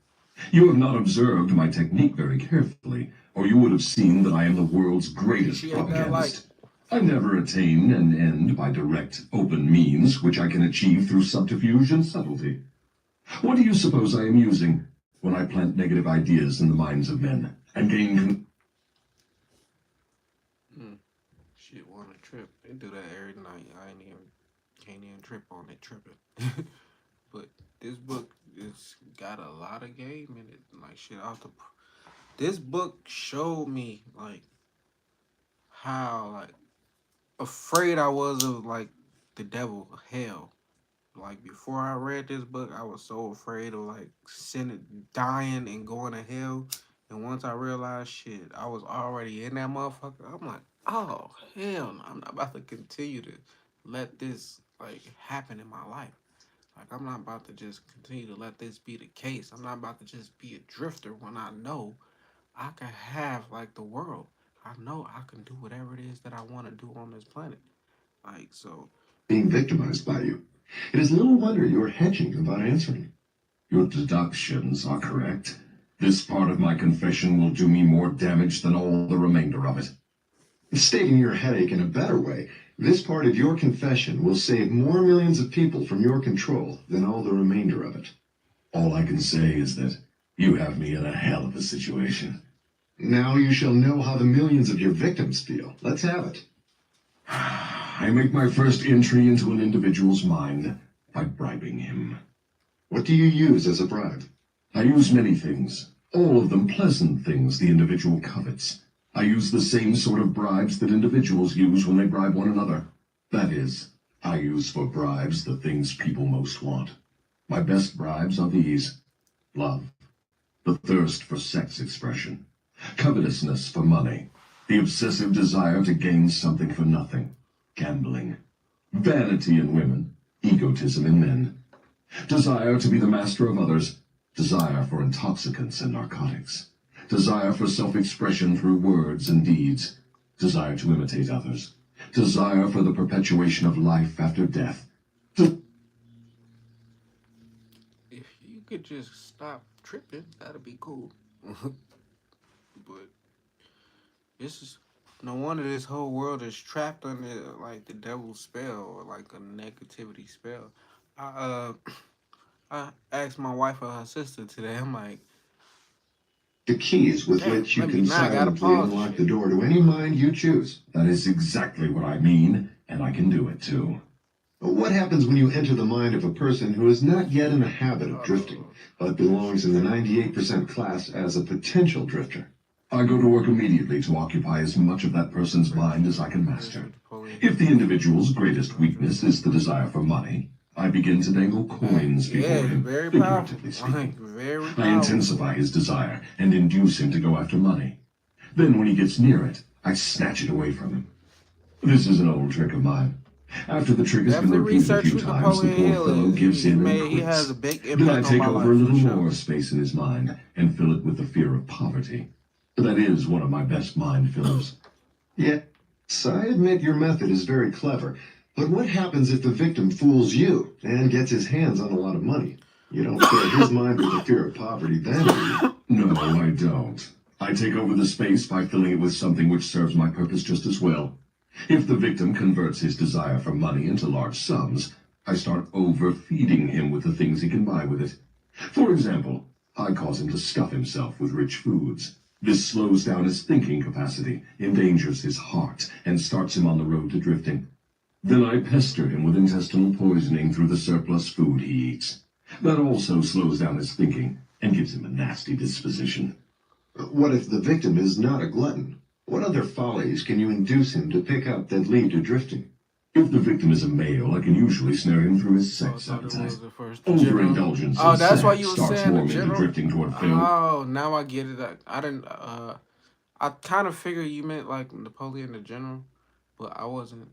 You have not observed my technique very carefully, or you would have seen that I am the world's greatest She ain't that like propagandist. I never attain an end by direct, open means, which I can achieve through subterfuge and subtlety. What do you suppose I am using when I plant negative ideas in the minds of men and gain Shit, wanna trip. They do that every night. Can't even trip on it tripping. But this book it's got a lot of game in it. Like shit off the. This book showed me like how like afraid I was of like the devil, hell. Like before I read this book, I was so afraid of like sinning, dying, and going to hell. And once I realized shit, I was already in that motherfucker. I'm like, oh hell, no. I'm not about to continue to let this like happen in my life. Like I'm not about to just continue to let this be the case. I'm not about to just be a drifter when I know I can have like the world. I know I can do whatever it is that I want to do on this planet. Like so, being victimized by you. It is little wonder you are hedging about answering. Your deductions are correct. This part of my confession will do me more damage than all the remainder of it. Stating your headache in a better way, this part of your confession will save more millions of people from your control than all the remainder of it. All I can say is that you have me in a hell of a situation. Now you shall know how the millions of your victims feel. Let's have it. I make my first entry into an individual's mind by bribing him. What do you use as a bribe? I use many things, all of them pleasant things the individual covets. I use the same sort of bribes that individuals use when they bribe one another. That is, I use for bribes the things people most want. My best bribes are these: love, the thirst for sex expression, covetousness for money, the obsessive desire to gain something for nothing, gambling, vanity in women, egotism in men, desire to be the master of others, desire for intoxicants and narcotics, desire for self-expression through words and deeds, desire to imitate others, desire for the perpetuation of life after death. if you could just stop tripping, that'd be cool. But this is no wonder this whole world is trapped under like the devil's spell or like a negativity spell. I I asked my wife or her sister today. I'm like, The keys with damn, which you maybe can now I gotta silently pause the unlock the shit. door to any mind you choose. That is exactly what I mean, and I can do it too. What happens when you enter the mind of a person who is not yet in the habit of drifting, but belongs in the 98% class as a potential drifter? I go to work immediately to occupy as much of that person's mind as I can master. If the individual's greatest weakness is the desire for money, I begin to dangle coins Yeah, before it's him, very powerful. figuratively Like speaking. very I powerful. intensify his desire and induce him to go after money. Then when he gets near it, I snatch it away from him. This is an old trick of mine. After the trick has been Definitely repeated a research few who times, the Napoleon poor Hill fellow is. gives in and He has quits. a big Then I impact on take my over a life for little sure. more space in his mind and fill it with the fear of poverty. That is one of my best mind fillers. Yes, I admit your method is very clever, but what happens if the victim fools you and gets his hands on a lot of money? You don't fill his mind with the fear of poverty then, do you? No, I don't. I take over the space by filling it with something which serves my purpose just as well. If the victim converts his desire for money into large sums, I start overfeeding him with the things he can buy with it. For example, I cause him to stuff himself with rich foods. This slows down his thinking capacity, endangers his heart, and starts him on the road to drifting. Then I pester him with intestinal poisoning through the surplus food he eats. That also slows down his thinking and gives him a nasty disposition. What if the victim is not a glutton? What other follies can you induce him to pick up that lead to drifting? If the victim is a male, I can usually snare him through his Oh, I sex thought it appetite. was the first general. Overindulgence Oh, in that's why sex you were starts saying the more men to general. drifting toward film. Oh, now I get it. I didn't. I kind of figured you meant like Napoleon the general, but I wasn't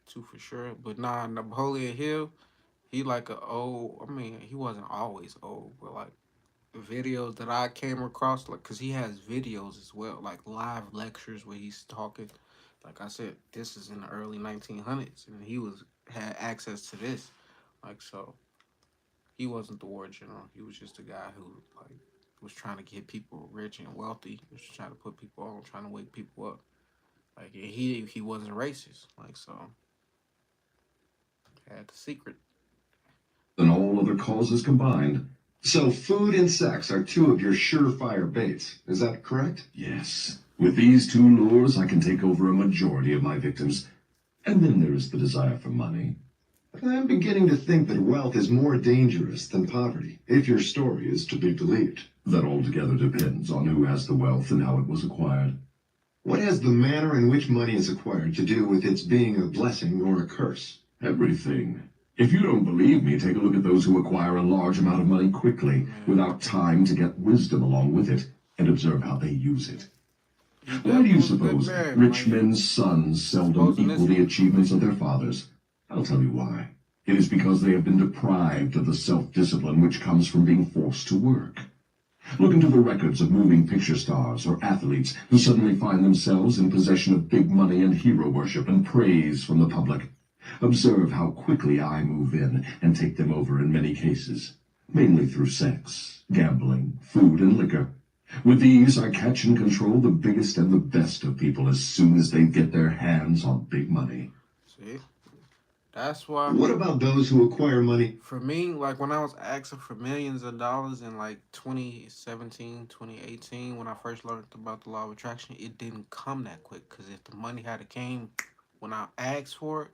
too for sure. But nah, Napoleon Hill, he like a old. I mean, he wasn't always old, but like videos that I came across, like, cause he has videos as well, like live lectures where he's talking. Like I said, this is in the early 1900s, and he was had access to this. Like so, he wasn't the war general. He was just a guy who like was trying to get people rich and wealthy. He was trying to put people on, trying to wake people up. Like he wasn't racist. Like so, had the secret. Than all all other causes combined. So food and sex are two of your surefire baits. Is that correct? Yes. With these two lures, I can take over a majority of my victims. And then there is the desire for money. I'm beginning to think that wealth is more dangerous than poverty, if your story is to be believed. That altogether depends on who has the wealth and how it was acquired. What has the manner in which money is acquired to do with its being a blessing or a curse? Everything. If you don't believe me, take a look at those who acquire a large amount of money quickly, without time to get wisdom along with it, and observe how they use it. Why do you suppose rich men's sons seldom equal the achievements of their fathers? I'll tell you why. It is because they have been deprived of the self-discipline which comes from being forced to work. Look into the records of moving picture stars or athletes who suddenly find themselves in possession of big money and hero worship and praise from the public. Observe how quickly I move in and take them over in many cases, mainly through sex, gambling, food, and liquor. With these, I catch and control the biggest and the best of people as soon as they get their hands on big money. See? That's why. What about those who acquire money? For me, like when I was asking for millions of dollars in like 2017, 2018, when I first learned about the law of attraction, it didn't come that quick. Because if the money had came when I asked for it,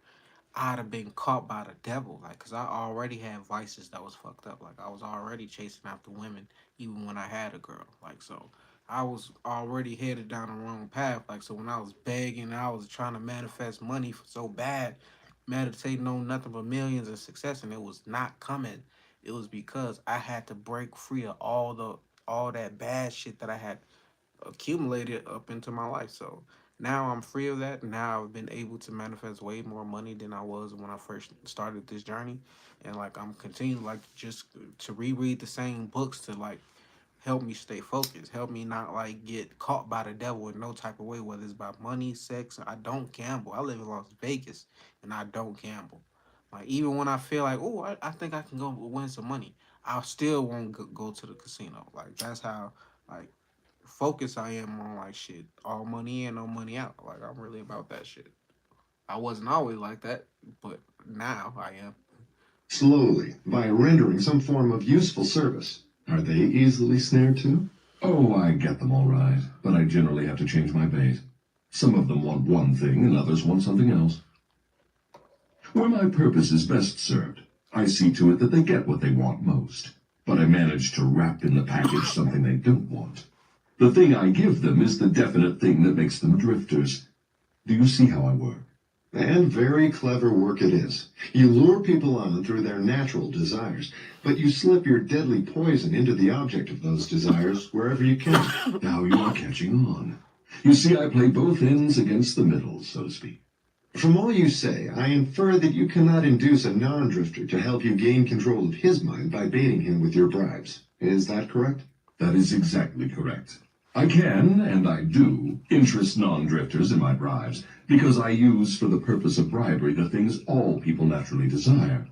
I'd have been caught by the devil. Like, because I already had vices that was fucked up. Like, I was already chasing after women, even when I had a girl. Like, so I was already headed down the wrong path. Like, so when I was begging, I was trying to manifest money for so bad, meditating on nothing but millions of success, and it was not coming. It was because I had to break free of all that bad shit that I had accumulated up into my life. So now I'm free of that. Now I've been able to manifest way more money than I was when I first started this journey. And like I'm continuing like just to reread the same books to like help me stay focused, help me not like get caught by the devil in no type of way, whether it's about money, sex. I don't gamble. I live in Las Vegas and I don't gamble. Like even when I feel like, oh, I think I can go win some money, I still won't go to the casino. Like that's how like focused I am on like shit. All money in, no money out. Like I'm really about that shit. I wasn't always like that, but now I am. Slowly, by rendering some form of useful service. Are they easily snared too? Oh, I get them all right, but I generally have to change my bait. Some of them want one thing and others want something else. Where my purpose is best served, I see to it that they get what they want most. But I manage to wrap in the package something they don't want. The thing I give them is the definite thing that makes them drifters. Do you see how I work? And very clever work it is. You lure people on through their natural desires, but you slip your deadly poison into the object of those desires wherever you can. Now you are catching on. You see, I play both ends against the middle, so to speak. From all you say, I infer that you cannot induce a non-drifter to help you gain control of his mind by baiting him with your bribes. Is that correct? That is exactly correct. I can, and I do, interest non-drifters in my bribes, because I use for the purpose of bribery the things all people naturally desire.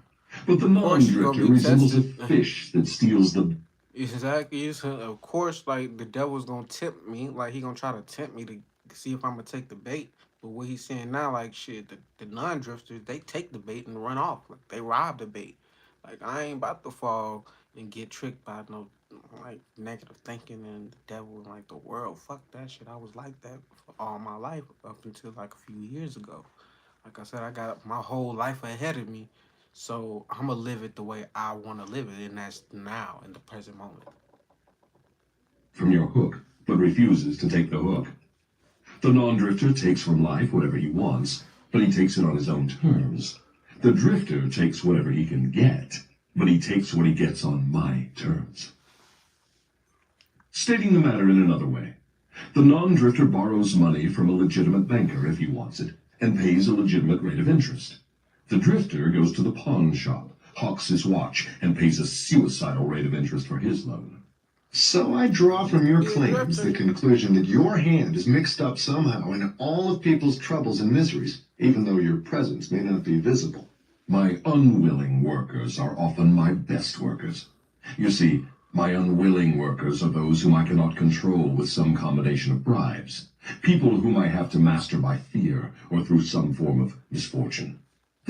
But the non-drifter resembles a fish that steals the... Exactly. Of course, like the devil's gonna tempt me. Like he gonna try to tempt me to see if I'm gonna take the bait. But what he's saying now, like shit, the non-drifters they take the bait and run off. Like they rob the bait. Like I ain't about to fall and get tricked by no like negative thinking and the devil and like the world. Fuck that shit. I was like that for all my life up until like a few years ago. Like I said, I got my whole life ahead of me. So I'm gonna live it the way I want to live it, and that's now in the present moment. from your hook, but refuses to take the hook. The non-drifter takes from life whatever he wants, but he takes it on his own terms. The drifter takes whatever he can get, but he takes what he gets on my terms. Stating the matter in another way, the non-drifter borrows money from a legitimate banker if he wants it, and pays a legitimate rate of interest. The drifter goes to the pawn shop, hawks his watch, and pays a suicidal rate of interest for his loan. So I draw from your claims the conclusion that your hand is mixed up somehow in all of people's troubles and miseries, even though your presence may not be visible. My unwilling workers are often my best workers. You see, my unwilling workers are those whom I cannot control with some combination of bribes, people whom I have to master by fear or through some form of misfortune.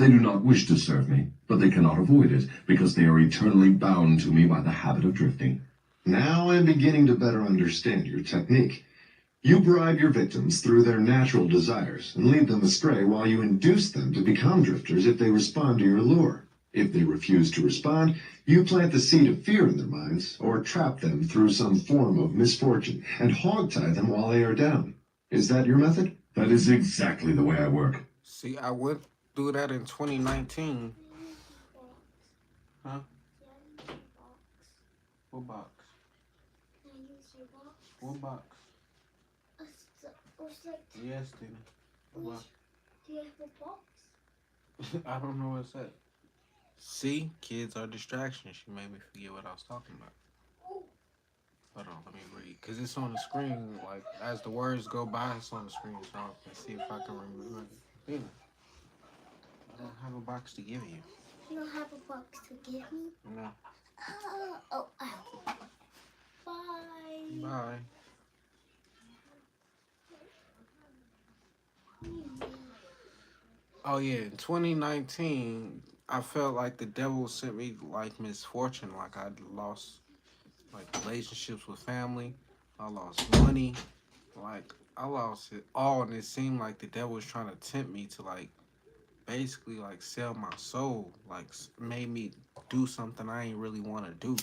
They do not wish to serve me, but they cannot avoid it because they are eternally bound to me by the habit of drifting. Now I'm beginning to better understand your technique. You bribe your victims through their natural desires and lead them astray while you induce them to become drifters if they respond to your lure. If they refuse to respond, you plant the seed of fear in their minds or trap them through some form of misfortune and hogtie them while they are down. Is that your method? That is exactly the way I work. See, I went through that in 2019. Huh? What box? Can I use your box? What box? What's like? Yes, Tina. What box? Do you have a box? I don't know what's that. See, kids are distractions. She made me forget what I was talking about. Hold on, let me read. Because it's on the screen. Like, as the words go by, it's on the screen. So I can see if I can remember. Tina, I don't have a box to give you. You don't have a box to give me? No. Oh, ow. Bye. Bye. Oh yeah, in 2019, I felt like the devil sent me like misfortune. Like I lost like relationships with family. I lost money. Like I lost it all, and it seemed like the devil was trying to tempt me to like basically like sell my soul. Like made me do something I ain't really want to do.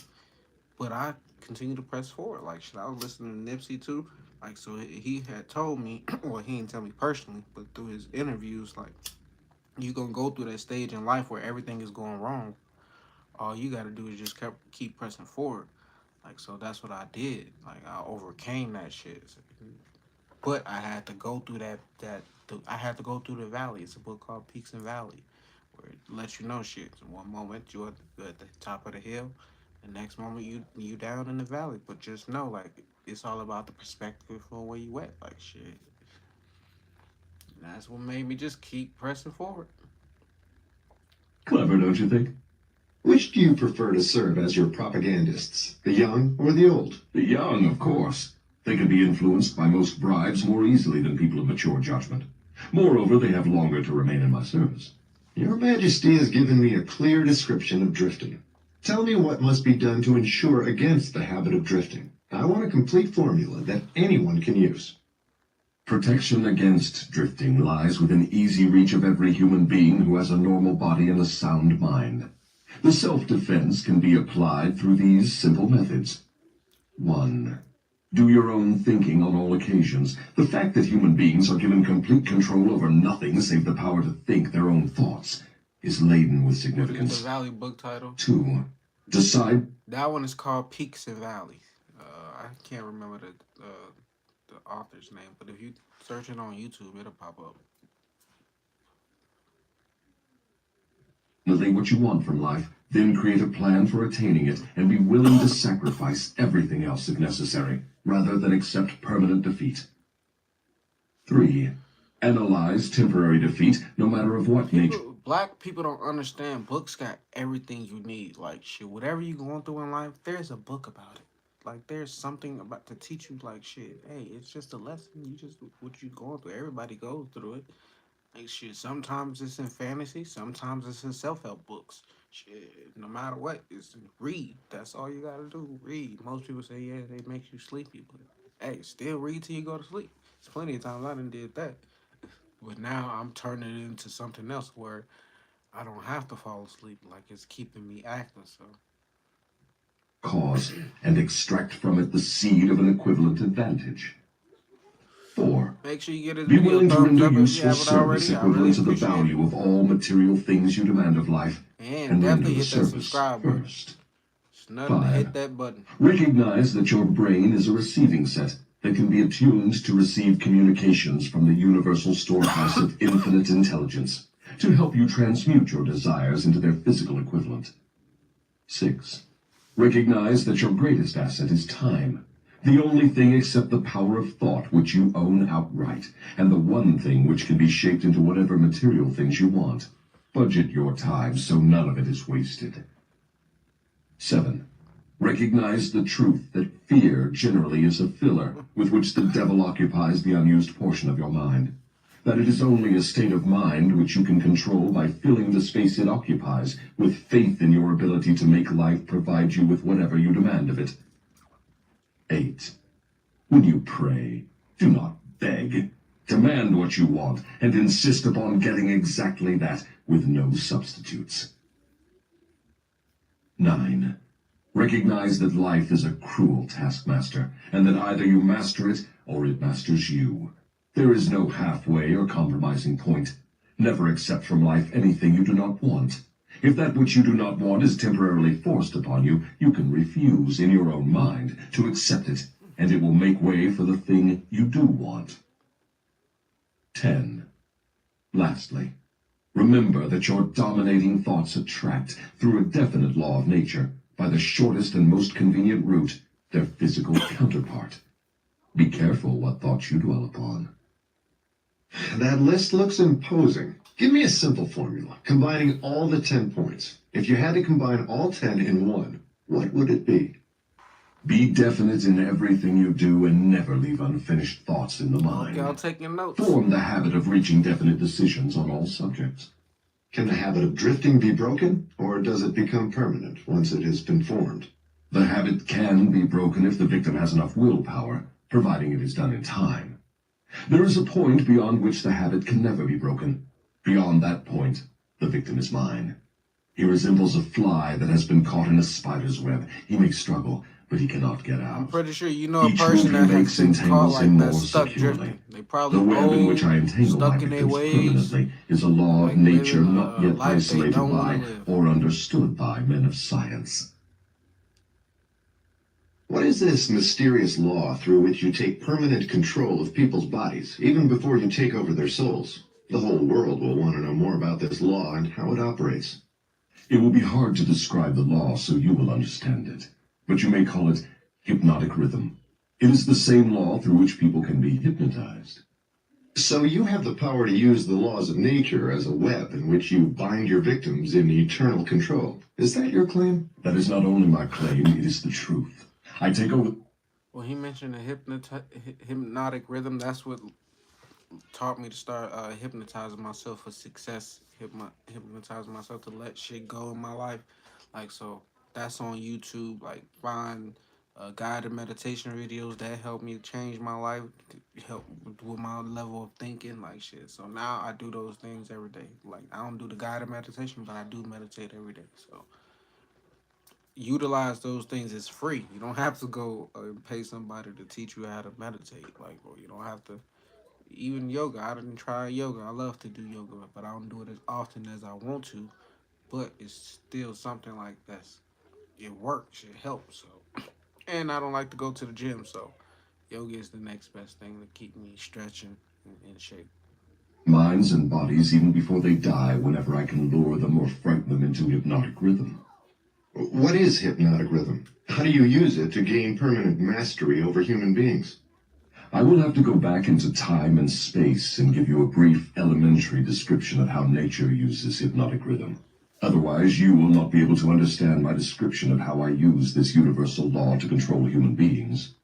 But I continue to press forward. Like shit, I was listening to Nipsey too. Like so, he had told me, well, he didn't tell me personally, but through his interviews, like you gonna go through that stage in life where everything is going wrong. All you gotta do is just keep pressing forward. Like so, that's what I did. Like I overcame that shit. But I had to go through I had to go through the valley. It's a book called Peaks and Valley, where it lets you know shit. So one moment you're at the top of the hill, the next moment you down in the valley. But just know, like it's all about the perspective from where you at. Like shit. And that's what made me just keep pressing forward. Clever, don't you think? Which do you prefer to serve as your propagandists, the young or the old? The young, of course. They can be influenced by most bribes more easily than people of mature judgment. Moreover, they have longer to remain in my service. Your Majesty has given me a clear description of drifting. Tell me what must be done to ensure against the habit of drifting. I want a complete formula that anyone can use. Protection against drifting lies within easy reach of every human being who has a normal body and a sound mind. The self-defense can be applied through these simple methods. 1. Do your own thinking on all occasions. The fact that human beings are given complete control over nothing save the power to think their own thoughts is laden with What is the significance. Valley book title? 2. Decide. That one is called Peaks and Valleys. I can't remember the author's name, but if you search it on YouTube, it'll pop up. What you want from life, then create a plan for attaining it, and be willing to sacrifice everything else if necessary, rather than accept permanent defeat. 3. Analyze temporary defeat, no matter of what nature. Black people don't understand. Books got everything you need. Like shit, whatever you going through in life, there's a book about it. Like there's something about to teach you. Like shit, hey, it's just a lesson. You just what you going through. Everybody goes through it. Like shit, sometimes it's in fantasy, sometimes it's in self-help books. Shit, no matter what, it's read. That's all you gotta do. Read. Most people say, yeah, they make you sleepy, but hey, still read till you go to sleep. There's plenty of times I done did that. But now I'm turning it into something else where I don't have to fall asleep. Like it's keeping me active, so. Cause and extract from it the seed of an equivalent advantage. 4. Make sure you get his Be video willing to thumbs render up if you useful haven't service already. I really equivalent to the appreciate value it. of all material things you demand of life, And and definitely render the hit that service subscribe button. first. It's nothing to 5. hit that button. Recognize that your brain is a receiving set that can be attuned to receive communications from the universal storehouse of infinite intelligence to help you transmute your desires into their physical equivalent. 6. Recognize that your greatest asset is time, the only thing except the power of thought which you own outright, and the one thing which can be shaped into whatever material things you want. Budget your time so none of it is wasted. 7. Recognize the truth that fear generally is a filler with which the devil occupies the unused portion of your mind. that it is only a state of mind which you can control by filling the space it occupies with faith in your ability to make life provide you with whatever you demand of it. 8. When you pray, do not beg. Demand what you want and insist upon getting exactly that with no substitutes. 9. Recognize that life is a cruel taskmaster, and that either you master it or it masters you. There is no halfway or compromising point. Never accept from life anything you do not want. If that which you do not want is temporarily forced upon you, you can refuse in your own mind to accept it, and it will make way for the thing you do want. 10. Lastly, remember that your dominating thoughts attract, through a definite law of nature, by the shortest and most convenient route, their physical counterpart. Be careful what thoughts you dwell upon. That list looks imposing. Give me a simple formula, combining all the 10 points. If you had to combine all 10 in one, what would it be? Be definite in everything you do and never leave unfinished thoughts in the mind. Okay, I'll take your notes. Form the habit of reaching definite decisions on all subjects. Can the habit of drifting be broken, or does it become permanent once it has been formed? The habit can be broken if the victim has enough willpower, providing it is done in time. There is a point beyond which the habit can never be broken. Beyond that point, the victim is mine. He resembles a fly that has been caught in a spider's web. He may struggle, but he cannot get out. I'm pretty sure you know a Each person move that he has makes been caught entangles like him that, more stuck securely. drifting. They probably The web in old, which I entangle my stuck in their victims ways. permanently is a law like of nature living not a yet life they isolated don't by wanna live. or understood by men of science. What is this mysterious law through which you take permanent control of people's bodies, even before you take over their souls? The whole world will want to know more about this law and how it operates. It will be hard to describe the law so you will understand it, but you may call it hypnotic rhythm. It is the same law through which people can be hypnotized. So you have the power to use the laws of nature as a web in which you bind your victims in eternal control. Is that your claim? That is not only my claim, it is the truth. I take over... Well, he mentioned a hypnotic rhythm. That's what taught me to start hypnotizing myself for success. Hypnotizing myself to let shit go in my life. Like, so that's on YouTube. Like, find guided meditation videos that help me change my life, help with my level of thinking, like shit. So now I do those things every day. Like, I don't do the guided meditation, but I do meditate every day. So utilize those things. It's free. You don't have to go and pay somebody to teach you how to meditate. Like, or you don't have to. Even yoga. I didn't try yoga. I love to do yoga, but I don't do it as often as I want to. But it's still something like that's. It works. It helps. So, and I don't like to go to the gym. So, yoga is the next best thing to keep me stretching and in shape. minds and bodies even before they die whenever I can lure them or frighten them into hypnotic rhythm. What is hypnotic rhythm? How do you use it to gain permanent mastery over human beings? I will have to go back into time and space and give you a brief elementary description of how nature uses hypnotic rhythm. Otherwise, you will not be able to understand my description of how I use this universal law to control human beings.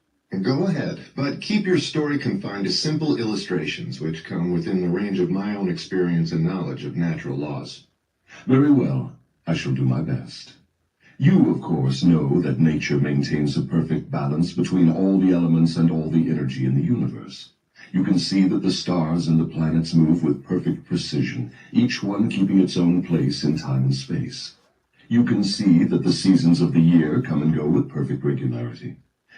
Go ahead, but keep your story confined to simple illustrations which come within the range of my own experience and knowledge of natural laws. Very well. I shall do my best. You, of course, know that nature maintains a perfect balance between all the elements and all the energy in the universe. You can see that the stars and the planets move with perfect precision, each one keeping its own place in time and space. You can see that the seasons of the year come and go with perfect regularity.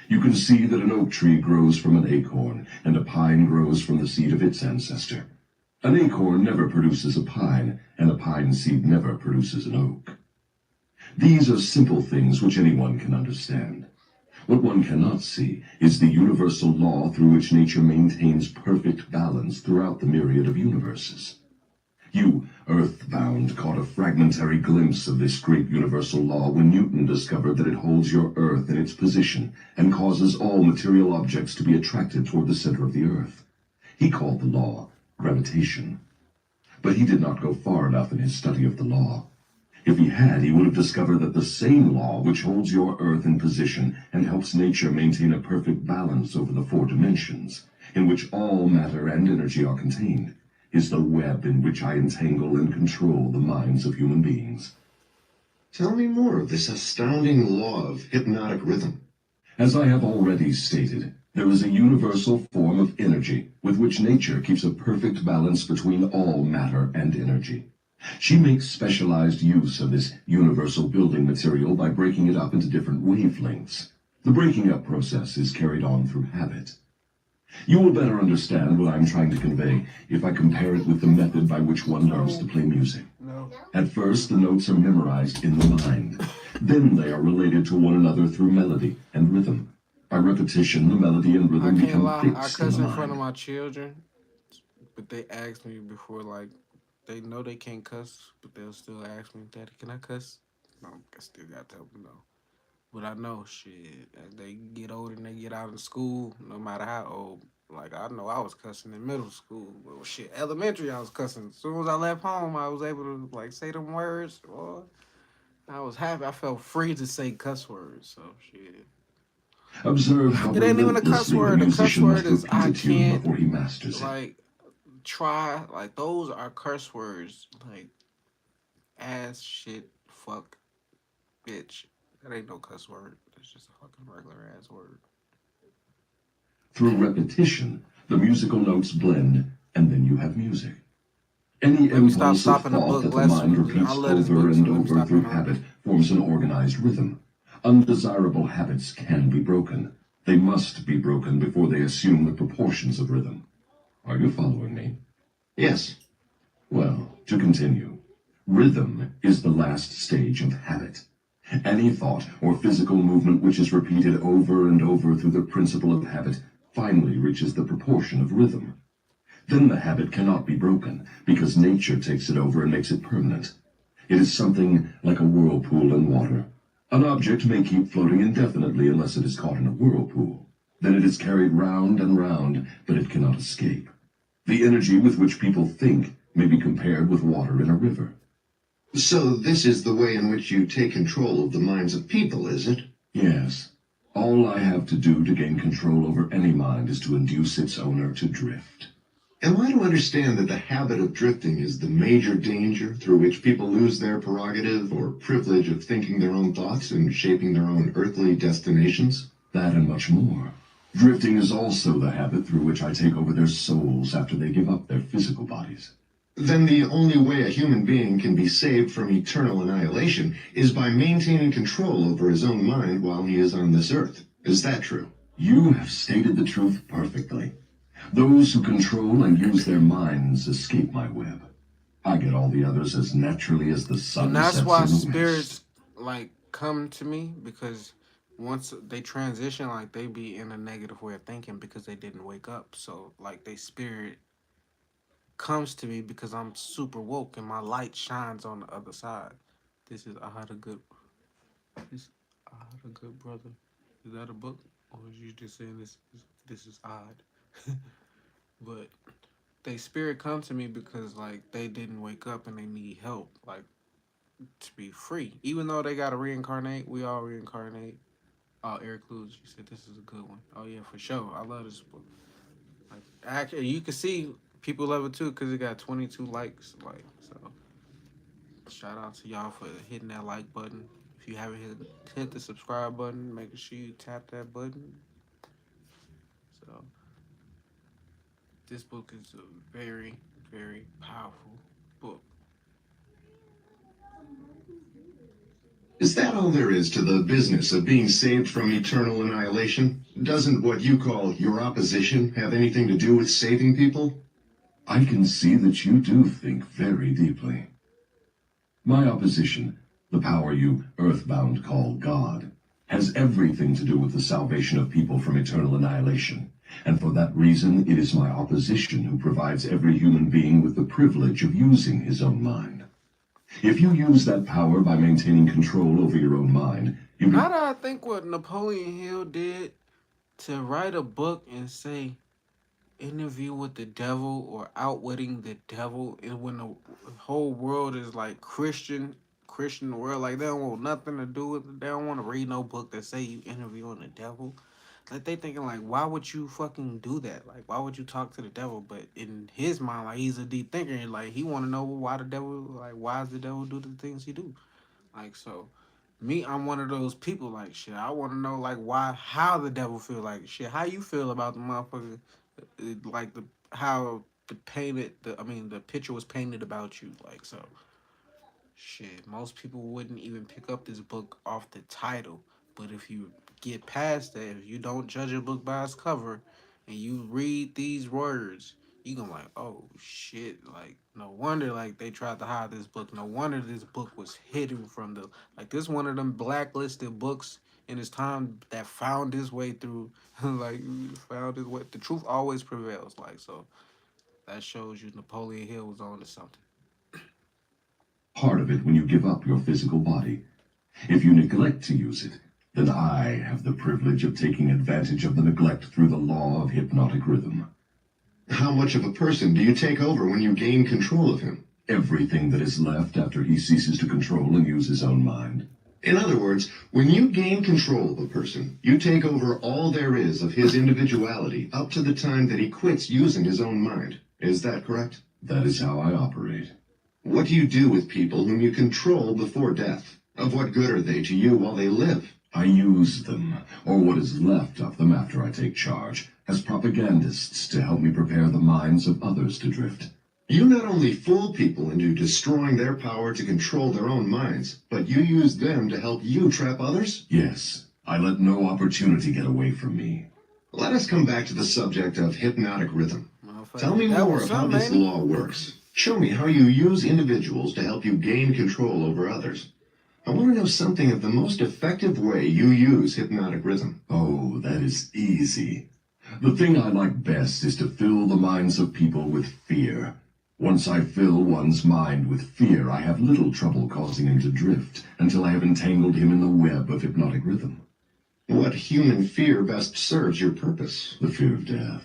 You can see that an oak tree grows from an acorn, and a pine grows from the seed of its ancestor. An acorn never produces a pine, and a pine seed never produces an oak. These are simple things which anyone can understand. What one cannot see is the universal law through which nature maintains perfect balance throughout the myriad of universes. You, earthbound, caught a fragmentary glimpse of this great universal law when Newton discovered that it holds your Earth in its position and causes all material objects to be attracted toward the center of the Earth. He called the law gravitation. But he did not go far enough in his study of the law. If he had, he would have discovered that the same law which holds your Earth in position and helps nature maintain a perfect balance over the 4 dimensions, in which all matter and energy are contained, is the web in which I entangle and control the minds of human beings. Tell me more of this astounding law of hypnotic rhythm. As I have already stated, there is a universal form of energy with which nature keeps a perfect balance between all matter and energy. She makes specialized use of this universal building material by breaking it up into different wavelengths. The breaking up process is carried on through habit. You will better understand what I'm trying to convey if I compare it with the method by which one learns to play music. No. At first, the notes are memorized in the mind. Then they are related to one another through melody and rhythm. By repetition, the melody and I rhythm can't become lie. I fixed in cuss the in front of mind. my children, but they ask me before, like, they know they can't cuss, but they'll still ask me, Daddy, can I cuss? No, I still got to tell them no. But I know, shit, as they get older and they get out of school, no matter how old, like, I know I was cussing in middle school. Well, shit, elementary, I was cussing. As soon as I left home, I was able to, like, say them words. Boy, I was happy. I felt free to say cuss words, so shit. Observe how It ain't even a cuss relentlessly the word. The cuss musician word must is repeat I a tune can't, before he masters it. like, try. Like, those are curse words. Like, ass, shit, fuck, bitch. That ain't no cuss word. That's just a fucking regular ass word. Through repetition, the musical notes blend, and then you have music. Any Let me stop impulse of stopping the thought book. that the mind I repeats love this over book, so and let me over stop through interrupting. habit forms an organized rhythm. Undesirable habits can be broken. They must be broken before they assume the proportions of rhythm. Are you following me? Yes. Well, to continue. Rhythm is the last stage of habit. Any thought or physical movement which is repeated over and over through the principle of habit finally reaches the proportion of rhythm. Then the habit cannot be broken, because nature takes it over and makes it permanent. It is something like a whirlpool in water. An object may keep floating indefinitely unless it is caught in a whirlpool. Then it is carried round and round, but it cannot escape. The energy with which people think may be compared with water in a river. So this is the way in which you take control of the minds of people, is it? Yes. All I have to do to gain control over any mind is to induce its owner to drift. Am I to understand that the habit of drifting is the major danger through which people lose their prerogative or privilege of thinking their own thoughts and shaping their own earthly destinations? That and much more. Drifting is also the habit through which I take over their souls after they give up their physical bodies. Then the only way a human being can be saved from eternal annihilation is by maintaining control over his own mind while he is on this earth. Is that true? You have stated the truth perfectly. Those who control and use their minds escape my web. I get all the others as naturally as the And sun that's sets why in the west. spirits, like, come to me, because once they transition, like, they be in a negative way of thinking because they didn't wake up. So, like, they spirit comes to me because I'm super woke and my light shines on the other side. This is I had a good this I had a good brother. Is that a book? Or is you just saying this is odd? But they spirit come to me because, like, they didn't wake up and they need help, like, to be free. Even though they gotta reincarnate, we all reincarnate. Oh, Eric Luz, you said this is a good one. Oh yeah, for sure. I love this book. Like, actually, you can see people love it too because it got 22 likes. Like, so shout out to y'all for hitting that like button. If you haven't hit the subscribe button, make sure you tap that button. So this book is a very, very powerful book. Is that all there is to the business of being saved from eternal annihilation? Doesn't what you call your opposition have anything to do with saving people? I can see that you do think very deeply. My opposition, the power you earthbound call God, has everything to do with the salvation of people from eternal annihilation. And for that reason, it is my opposition who provides every human being with the privilege of using his own mind. If you use that power by maintaining control over your own mind, you How can... do I think what Napoleon Hill did to write a book and say interview with the devil or outwitting the devil, and when the whole world is like Christian world, like they don't want nothing to do with it. They don't want to read no book that say you interviewing the devil. like they thinking like, why would you fucking do that? Like, why would you talk to the devil? But in his mind, like he's a deep thinker, and like he want to know why the devil, like why does the devil do the things he do? Like so, me, I'm one of those people. Like shit, I want to know like why, how the devil feel. Like shit, how you feel about the motherfucker? Like the how the painted, the I mean the picture was painted about you. Like so, shit, most people wouldn't even pick up this book off the title. But if you get past that, if you don't judge a book by its cover and you read these words, you gonna like, oh shit, like no wonder like they tried to hide this book. No wonder this book was hidden from the like this one of them blacklisted books in its time that found its way through like found its way. The truth always prevails. Like so that shows you Napoleon Hill was on to something. Part of it when you give up your physical body. If you neglect to use it, then I have the privilege of taking advantage of the neglect through the law of hypnotic rhythm. How much of a person do you take over when you gain control of him? Everything that is left after he ceases to control and use his own mind. In other words, when you gain control of a person, you take over all there is of his individuality up to the time that he quits using his own mind. Is that correct? That is how I operate. What do you do with people whom you control before death? Of what good are they to you while they live? I use them, or what is left of them after I take charge, as propagandists to help me prepare the minds of others to drift. You not only fool people into destroying their power to control their own minds, but you use them to help you trap others? Yes, I let no opportunity get away from me. Let us come back to the subject of hypnotic rhythm. Motherfucker, Tell me that more was of how something, this ain't it? law works. Show me how you use individuals to help you gain control over others. I want to know something of the most effective way you use hypnotic rhythm. Oh, that is easy. The thing I like best is to fill the minds of people with fear. Once I fill one's mind with fear, I have little trouble causing him to drift until I have entangled him in the web of hypnotic rhythm. What human fear best serves your purpose? The fear of death.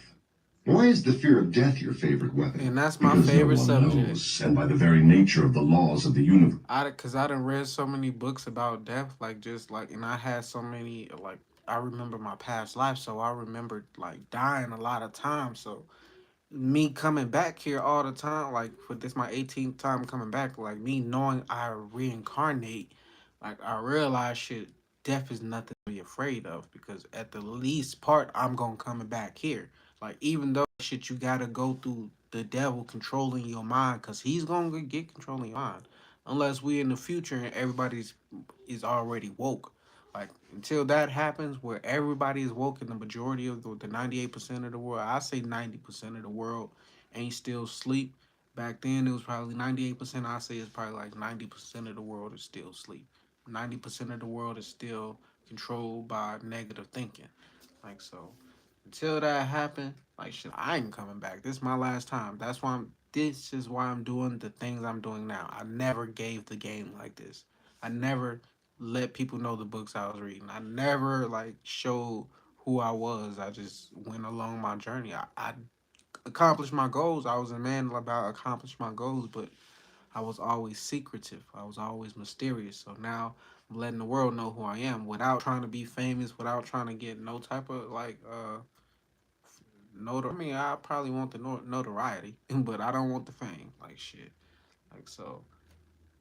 Why is the fear of death your favorite weapon? And that's my Because favorite no one subject. knows, and by the very nature of the laws of the universe. Cause I done read so many books about death, like just like, and I had so many like I remember my past life, so I remember like dying a lot of times. So me coming back here all the time, like for this my 18th time coming back, like me knowing I reincarnate, like I realize shit, death is nothing to be afraid of because at the least part I'm gonna coming back here. Like even though shit you gotta go through the devil controlling your mind, cause he's gonna get controlling your mind. Unless we in the future and everybody's is already woke. Like until that happens, where everybody is woke and the majority of the 98% of the world, I say 90% of the world ain't still sleep. Back then it was probably 98%. I say it's probably like 90% of the world is still sleep. 90% of the world is still controlled by negative thinking. Like so, until that happen, like shit, I ain't coming back. This is my last time. That's why I'm. This is why I'm doing the things I'm doing now. I never gave the game like this. I never let people know the books I was reading. I never like showed who I was. I just went along my journey. I accomplished my goals. I was a man about accomplish my goals, but I was always secretive. I was always mysterious. So now I'm letting the world know who I am without trying to be famous, without trying to get no type of like I mean, I probably want the notoriety, but I don't want the fame. Like shit. Like so,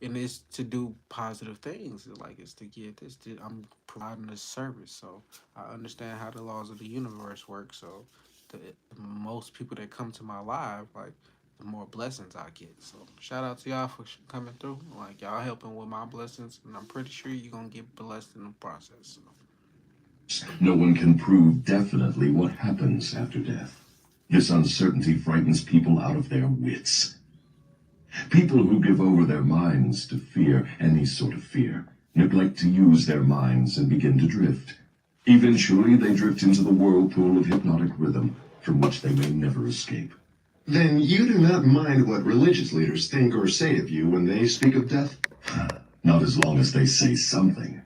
and it's to do positive things. Like it's to get this. I'm providing a service, so I understand how the laws of the universe work. So, the most people that come to my live, like the more blessings I get. So, shout out to y'all for coming through. Like y'all helping with my blessings, and I'm pretty sure you're gonna get blessed in the process. So. No one can prove definitely what happens after death. This uncertainty frightens people out of their wits. People who give over their minds to fear, any sort of fear, neglect to use their minds and begin to drift. Eventually, they drift into the whirlpool of hypnotic rhythm, from which they may never escape. Then you do not mind what religious leaders think or say of you when they speak of death? Not as long as they say something.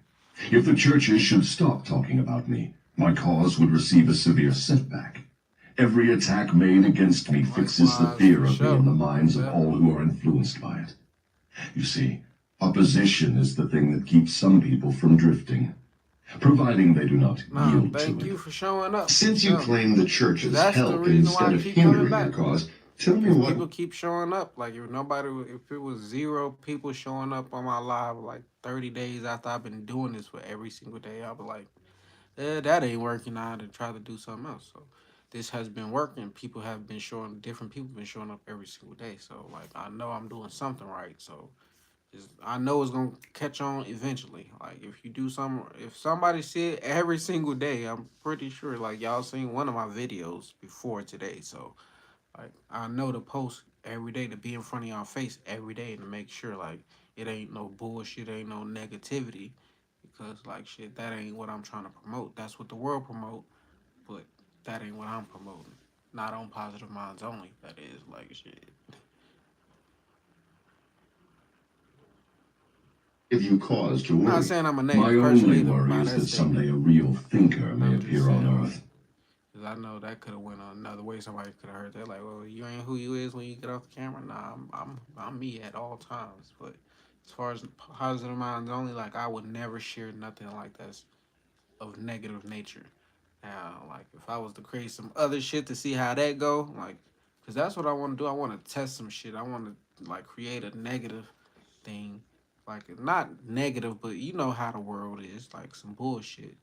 If the churches should stop talking about me, my cause would receive a severe setback. Every attack made against me fixes the fear of me in the minds of all who are influenced by it. You see, opposition is the thing that keeps some people from drifting. providing they do not Nah, yield to thank it. you for showing up. Since you No, claim the because church's that's the help reason why instead I of keep coming hindering your back. cause, tell me Because what. people keep showing up. Like if nobody, if it was zero people showing up on my live like 30 days after I've been doing this for every single day, I'll be like, that ain't working out and try to do something else. So this has been working. People have been showing, different people been showing up every single day. So like I know I'm doing something right. So I know it's gonna catch on eventually. Like if you do some, if somebody see it every single day, I'm pretty sure like y'all seen one of my videos before today. So like I know to post every day to be in front of y'all face every day to make sure like it ain't no bullshit, ain't no negativity, because like shit that ain't what I'm trying to promote. That's what the world promote, but that ain't what I'm promoting. Not on Positive Minds Only. That is like shit. Give you cause to I'm not worry. saying I'm a My negative person only either worry by is that that someday statement. a real thinker may I'm just appear on saying like. Earth. Cause I know that could have went on another way. Somebody could have heard that, like, "Well, you ain't who you is when you get off the camera." Nah, I'm me at all times. But as far as positive minds only, like, I would never share nothing like that's of negative nature. Now, like, if I was to create some other shit to see how that go, like, cause that's what I want to do. I want to test some shit. I want to like create a negative thing, like not negative, but you know how the world is, like some bullshit.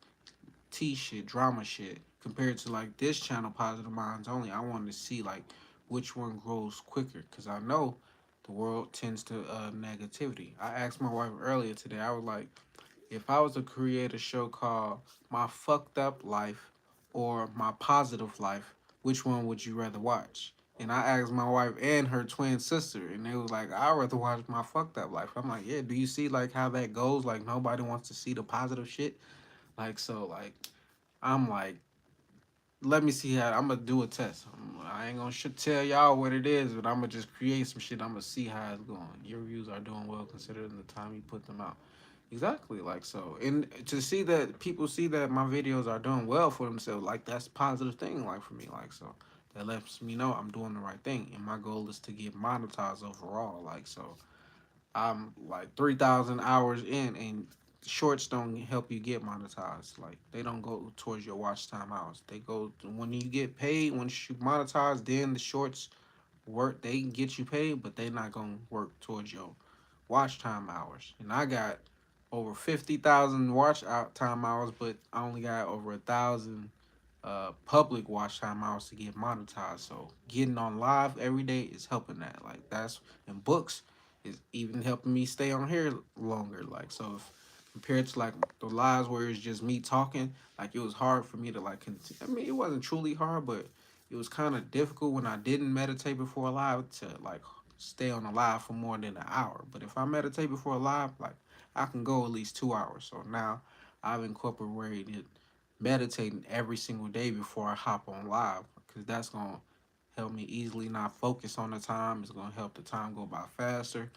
T shit, drama shit, compared to like this channel, Positive Minds Only. I wanted to see like which one grows quicker, because I know the world tends to negativity. I asked my wife earlier today. I was like, if I was to create a show called My Fucked Up Life or My Positive Life, which one would you rather watch? And I asked my wife and her twin sister, and they was like, I'd rather watch My Fucked Up Life. I'm like, yeah, do you see like how that goes? Like nobody wants to see the positive shit. Like so, like I'm like, let me see how I'm gonna do a test. I ain't gonna tell y'all what it is, but I'm gonna just create some shit. I'm gonna see how it's going. Your views are doing well considering the time you put them out. Exactly, like so, and to see that people see that my videos are doing well for themselves, like that's a positive thing, like for me, like so that lets me know I'm doing the right thing, and my goal is to get monetized overall, like so. I'm like 3,000 hours in, and shorts don't help you get monetized. Like they don't go towards your watch time hours. They go when you get paid. Once you monetize, then the shorts work. They can get you paid, but they not gonna work towards your watch time hours. And I got over 50,000 watch out time hours, but I only got over 1,000 public watch time hours to get monetized. So getting on live every day is helping that. Like that's and books is even helping me stay on here longer. Like so if compared to like the lives where it's just me talking, like it was hard for me to like continue. I mean, it wasn't truly hard, but it was kind of difficult when I didn't meditate before a live to like stay on a live for more than an hour. But if I meditate before a live, like I can go at least 2 hours. So now I've incorporated meditating every single day before I hop on live because that's gonna help me easily not focus on the time. It's gonna help the time go by faster.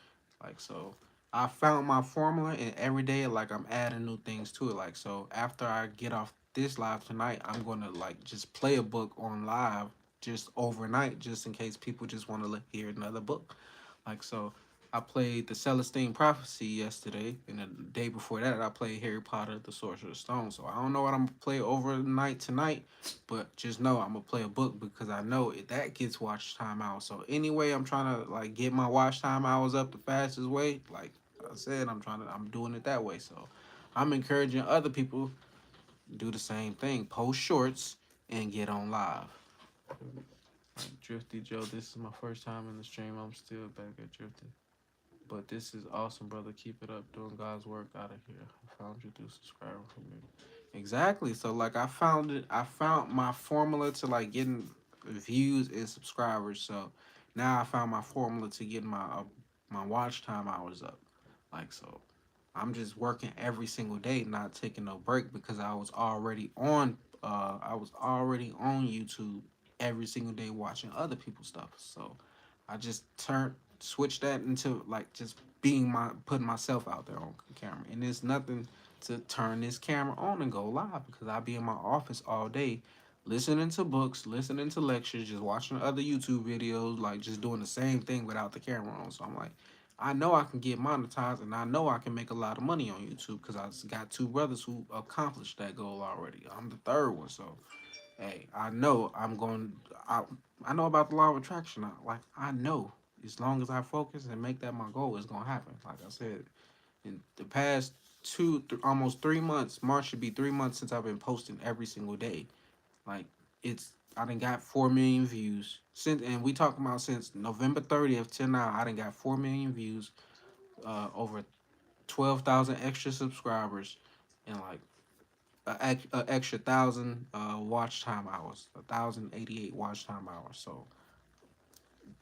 Like so I found my formula and every day like I'm adding new things to it. Like so after I get off this live tonight, I'm gonna like just play a book on live just overnight just in case people just want to hear another book. Like so I played the Celestine Prophecy yesterday, and the day before that, I played Harry Potter, the Sorcerer's Stone. So I don't know what I'm gonna play overnight tonight, but just know I'm gonna play a book because I know that gets watch time out. So anyway, I'm trying to like get my watch time hours up the fastest way. Like I said, I'm doing it that way. So I'm encouraging other people to do the same thing. Post shorts and get on live. Like Drifty Joe, this is my first time in the stream. I'm still back at Drifty. But this is awesome, brother. Keep it up, doing God's work out of here. I found you through subscribing from me. Exactly. So like I found it. I found my formula to like getting views and subscribers. So now I found my formula to getting my watch time hours up. Like so, I'm just working every single day, not taking no break because I was already on. I was already on YouTube every single day watching other people's stuff. So I just switch that into like just being putting myself out there on camera, and there's nothing to turn this camera on and go live because I be in my office all day listening to books, listening to lectures, just watching other YouTube videos, like just doing the same thing without the camera on. So I'm like, I know I can get monetized, and I know I can make a lot of money on YouTube because I got two brothers who accomplished that goal already. I'm the third one, so hey, I know I'm going. I know about the law of attraction. I know as long as I focus and make that my goal, it's gonna happen. Like I said, in the past almost 3 months, March should be 3 months since I've been posting every single day. Like it's I done got 4 million views since, and we talking about since November 30th till now. I done got 4 million views, over 12,000 extra subscribers, and like a extra 1,000 watch time hours, 1,088 watch time hours. So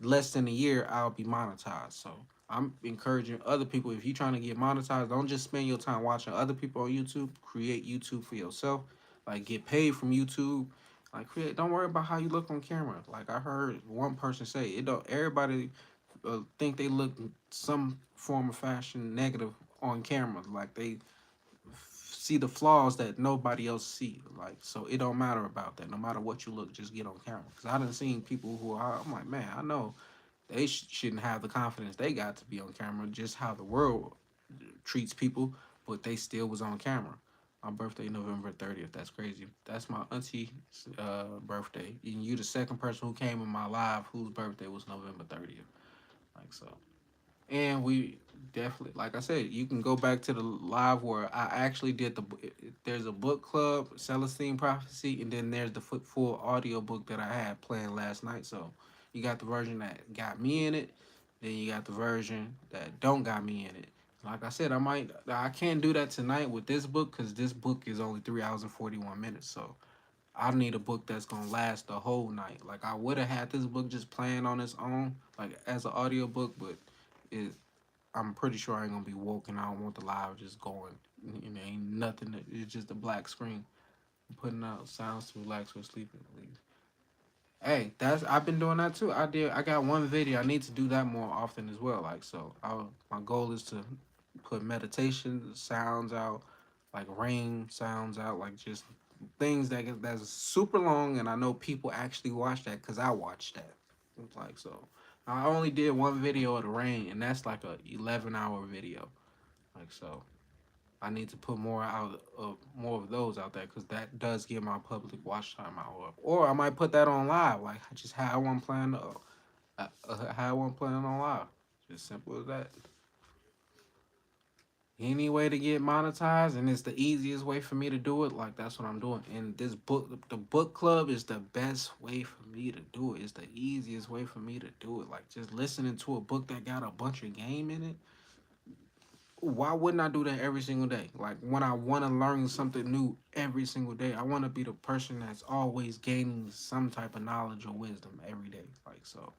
less than a year, I'll be monetized. So I'm encouraging other people, if you're trying to get monetized, don't just spend your time watching other people on YouTube. Create YouTube for yourself. Like get paid from YouTube. Like create. Don't worry about how you look on camera. Like I heard one person say, it don't. Everybody think they look some form of fashion negative on camera. Like they see the flaws that nobody else see. Like so, it don't matter about that. No matter what you look, just get on camera. Cause I done seen people who are. I'm like, man, I know they shouldn't have the confidence they got to be on camera. Just how the world treats people, but they still was on camera. My birthday November 30th. That's crazy. That's my auntie's birthday, and you the second person who came in my live whose birthday was November 30th. Like so. And we definitely, like I said, you can go back to the live where I actually did there's a book club, Celestine Prophecy, and then there's the full audio book that I had playing last night. So you got the version that got me in it, then you got the version that don't got me in it. Like I said, I can't do that tonight with this book because this book is only 3 hours and 41 minutes. So I need a book that's gonna last the whole night. Like I would have had this book just playing on its own, like as an audio book, but it I'm pretty sure I ain't gonna be woke and I don't want the live just going. You know, ain't nothing. It's just a black screen. I'm putting out sounds to relax or sleep at least. Hey, that's I've been doing that too. I got one video. I need to do that more often as well. Like so, my goal is to put meditation sounds out, like rain sounds out, like just things that's super long, and I know people actually watch that because I watched that. It's like so. I only did one video of the rain, and that's like a 11-hour video. Like so, I need to put more of those out there because that does give my public watch time out. Or I might put that on live, like just how I want playing, how I want playing on live. Just simple as that. Any way to get monetized, and it's the easiest way for me to do it. Like that's what I'm doing. And this book, the book club, is the best way for me to do it. It's the easiest way for me to do it. Like just listening to a book that got a bunch of game in it. Why wouldn't I do that every single day? Like when I want to learn something new every single day, I want to be the person that's always gaining some type of knowledge or wisdom every day. Like so,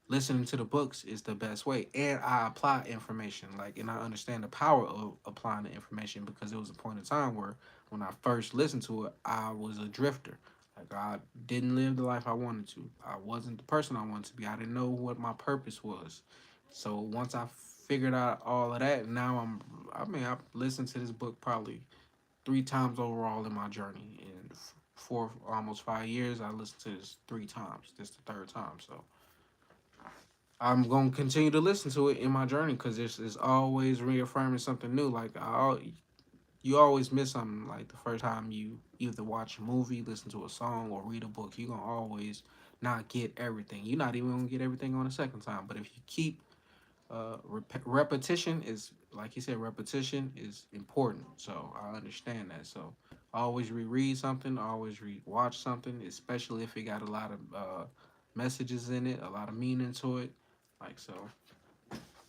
listening to the books is the best way, and I apply information. Like, and I understand the power of applying the information because it was a point in time where when I first listened to it, I was a drifter. Like I didn't live the life I wanted to. I wasn't the person I wanted to be. I didn't know what my purpose was. So once I figured out all of that, now I've listened to this book probably 3 times overall in my journey. In 4 almost 5 years, I listened to this 3 times. This the third time. So I'm gonna continue to listen to it in my journey because it's always reaffirming something new. You always miss something. Like the first time you either watch a movie, listen to a song, or read a book, you're gonna always not get everything. You're not even gonna get everything on the second time. But if you keep repetition is like you said, repetition is important. So I understand that. So I always reread something, I always watch something, especially if it got a lot of messages in it, a lot of meaning to it. Like so,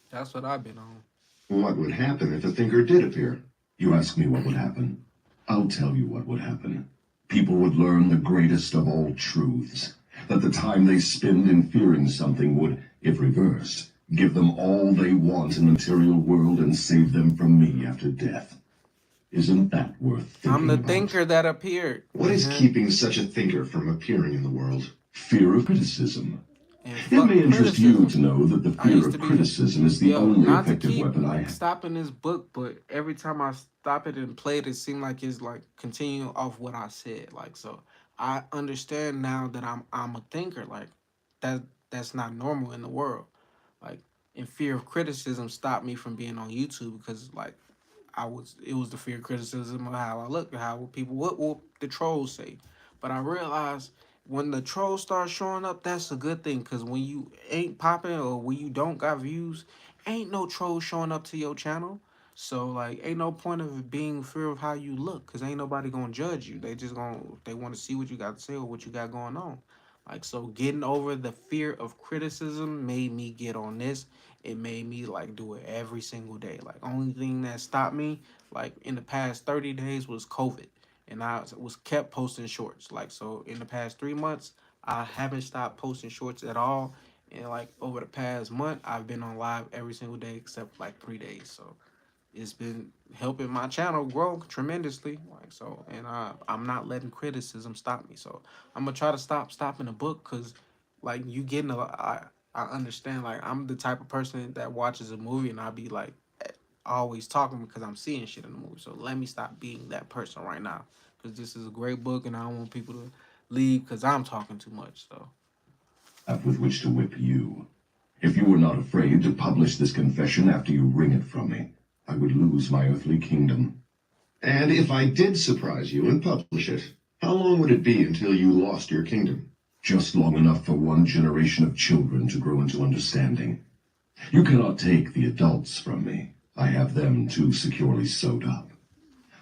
that's what I've been on. What would happen if a thinker did appear? You ask me what would happen. I'll tell you what would happen. People would learn the greatest of all truths, that the time they spend in fearing something would, if reversed, give them all they want in the material world and save them from me after death. Isn't that worth I'm thinking the about? thinker that appeared. What is keeping such a thinker from appearing in the world? Fear of criticism. And It fuck may interest you criticism. to know that the I fear used of to be, criticism is the yo, only not to effective keep weapon I have. stopping this book, but every time I stop it and play it, it seems like it's like continuing off what I said. Like so, I understand now that I'm a thinker. Like that that's not normal in the world. Like and fear of criticism stopped me from being on YouTube because like it was the fear of criticism of how I look, how people what will the trolls say. But I realized when the trolls start showing up, that's a good thing because when you ain't popping or when you don't got views, ain't no trolls showing up to your channel. So like ain't no point of being fear of how you look because ain't nobody gonna judge you. They just gonna they want to see what you got to say or what you got going on. Like so getting over the fear of criticism made me get on this. It made me like do it every single day. Like only thing that stopped me like in the past 30 days was COVID. And I was kept posting shorts. Like so in the past 3 months, I haven't stopped posting shorts at all. And like over the past month, I've been on live every single day except like 3 days. So it's been helping my channel grow tremendously. Like so, and I'm not letting criticism stop me. So I'm gonna try to stopping the book because, like, you getting a. I understand. Like, I'm the type of person that watches a movie and I'll be like always talking because I'm seeing shit in the movie. So let me stop being that person right now because this is a great book and I don't want people to leave because I'm talking too much. So. With which to whip you. If you were not afraid to publish this confession after you wring it from me, I would lose my earthly kingdom. And if I did surprise you and publish it, how long would it be until you lost your kingdom? Just long enough for one generation of children to grow into understanding. You cannot take the adults from me. I have them too securely sewed up.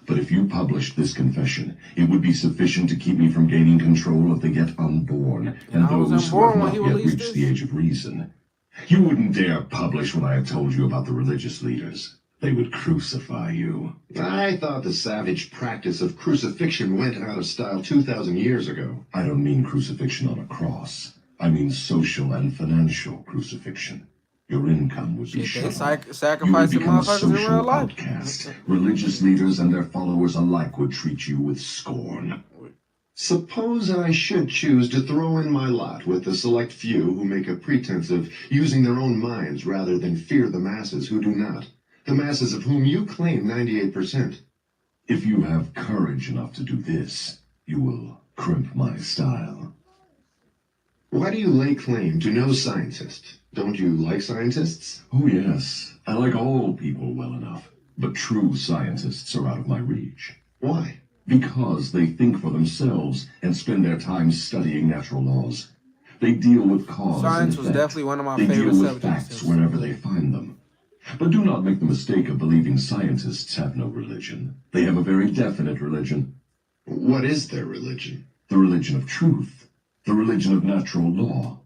But if you published this confession, it would be sufficient to keep me from gaining control of the yet unborn and I was those who have unborn when not he yet released reached this. the age of reason. You wouldn't dare publish what I have told you about the religious leaders. They would crucify you. I thought the savage practice of crucifixion went out of style 2,000 years ago. I don't mean crucifixion on a cross. I mean social and financial crucifixion. Your income would be Shit, they shut off. You would sacrificing become a motherfuckers in real social life. outcast. Religious leaders and their followers alike would treat you with scorn. Suppose I should choose to throw in my lot with the select few who make a pretense of using their own minds rather than fear the masses who do not. The masses of whom you claim 98%. If you have courage enough to do this, you will crimp my style. Why do you lay claim to no scientist? Don't you like scientists? Oh yes, I like all people well enough. But true scientists are out of my reach. Why? Because they think for themselves and spend their time studying natural laws. They deal with cause Science and was effect. definitely one of my They favorite deal with subjects. facts wherever they find them. But do not make the mistake of believing scientists have no religion. They have a very definite religion. What is their religion? The religion of truth. The religion of natural law.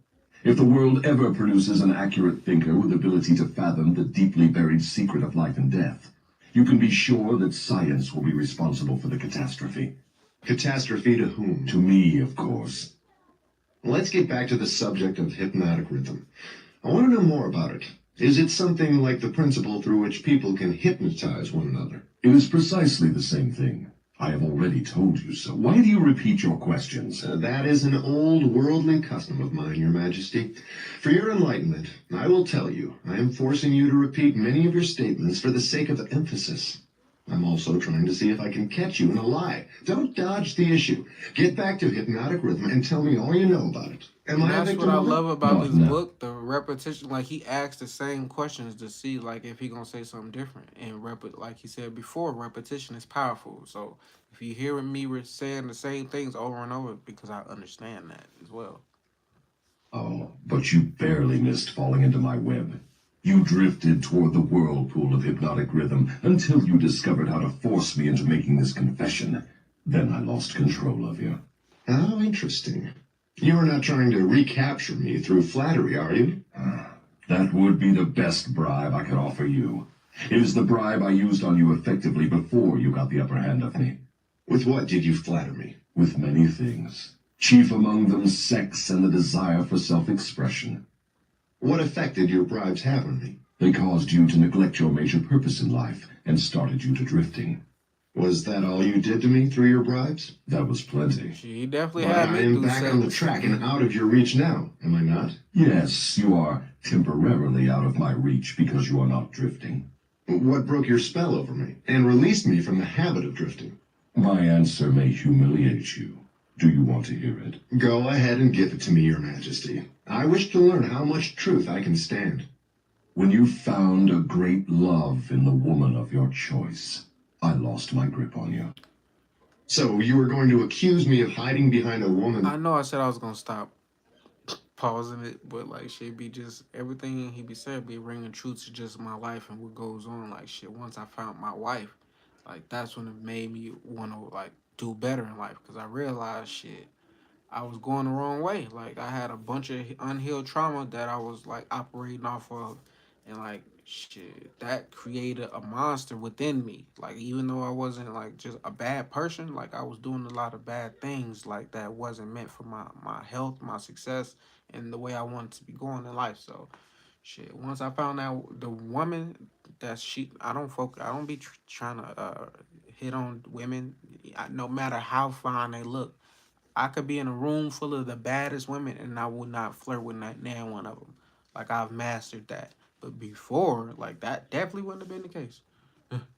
If the world ever produces an accurate thinker with ability to fathom the deeply buried secret of life and death, you can be sure that science will be responsible for the catastrophe. Catastrophe to whom? To me, of course. Let's get back to the subject of hypnotic rhythm. I want to know more about it. Is it something like the principle through which people can hypnotize one another? It is precisely the same thing. I have already told you so. Why do you repeat your questions? That is an old worldly custom of mine, Your Majesty. For your enlightenment, I will tell you, I am forcing you to repeat many of your statements for the sake of emphasis. I'm also trying to see if I can catch you in a lie. Don't dodge the issue. Get back to hypnotic rhythm and tell me all you know about it. Am I a That's victim what I of it? love about No, this no. book, the repetition. Like he asks the same questions to see like if he gonna say something different. And like he said before, repetition is powerful. So if you hearing me saying the same things over and over, because I understand that as well. Oh, but you barely missed falling into my web. You drifted toward the whirlpool of hypnotic rhythm until you discovered how to force me into making this confession. Then I lost control of you. How interesting. You are not trying to recapture me through flattery, are you? That would be the best bribe I could offer you. It is the bribe I used on you effectively before you got the upper hand of me. With what did you flatter me? With many things. Chief among them sex and the desire for self-expression. What effect did your bribes have on me? They caused you to neglect your major purpose in life and started you to drifting. Was that all you did to me through your bribes? That was plenty. He definitely But had I me am do back on the track and out of your reach now, am I not? Yes, you are temporarily out of my reach because you are not drifting. What broke your spell over me and released me from the habit of drifting? My answer may humiliate you. Do you want to hear it? Go ahead and give it to me, Your Majesty. I wish to learn how much truth I can stand. When you found a great love in the woman of your choice, I lost my grip on you. So you were going to accuse me of hiding behind a woman? I know I said I was gonna stop pausing it, but like shit be just everything he be said be ringing true to just my life and what goes on. Like shit, once I found my wife, like that's when it made me want to like do better in life because I realized shit. I was going the wrong way. Like I had a bunch of unhealed trauma that I was like operating off of, and like shit, that created a monster within me. Like even though I wasn't like just a bad person, like I was doing a lot of bad things like that wasn't meant for my health, my success, and the way I wanted to be going in life. So shit, once I found out the woman that I don't focus, I don't be trying to hit on women, no matter how fine they look. I could be in a room full of the baddest women and I would not flirt with not nan one of them. Like I've mastered that. But before, like that definitely wouldn't have been the case.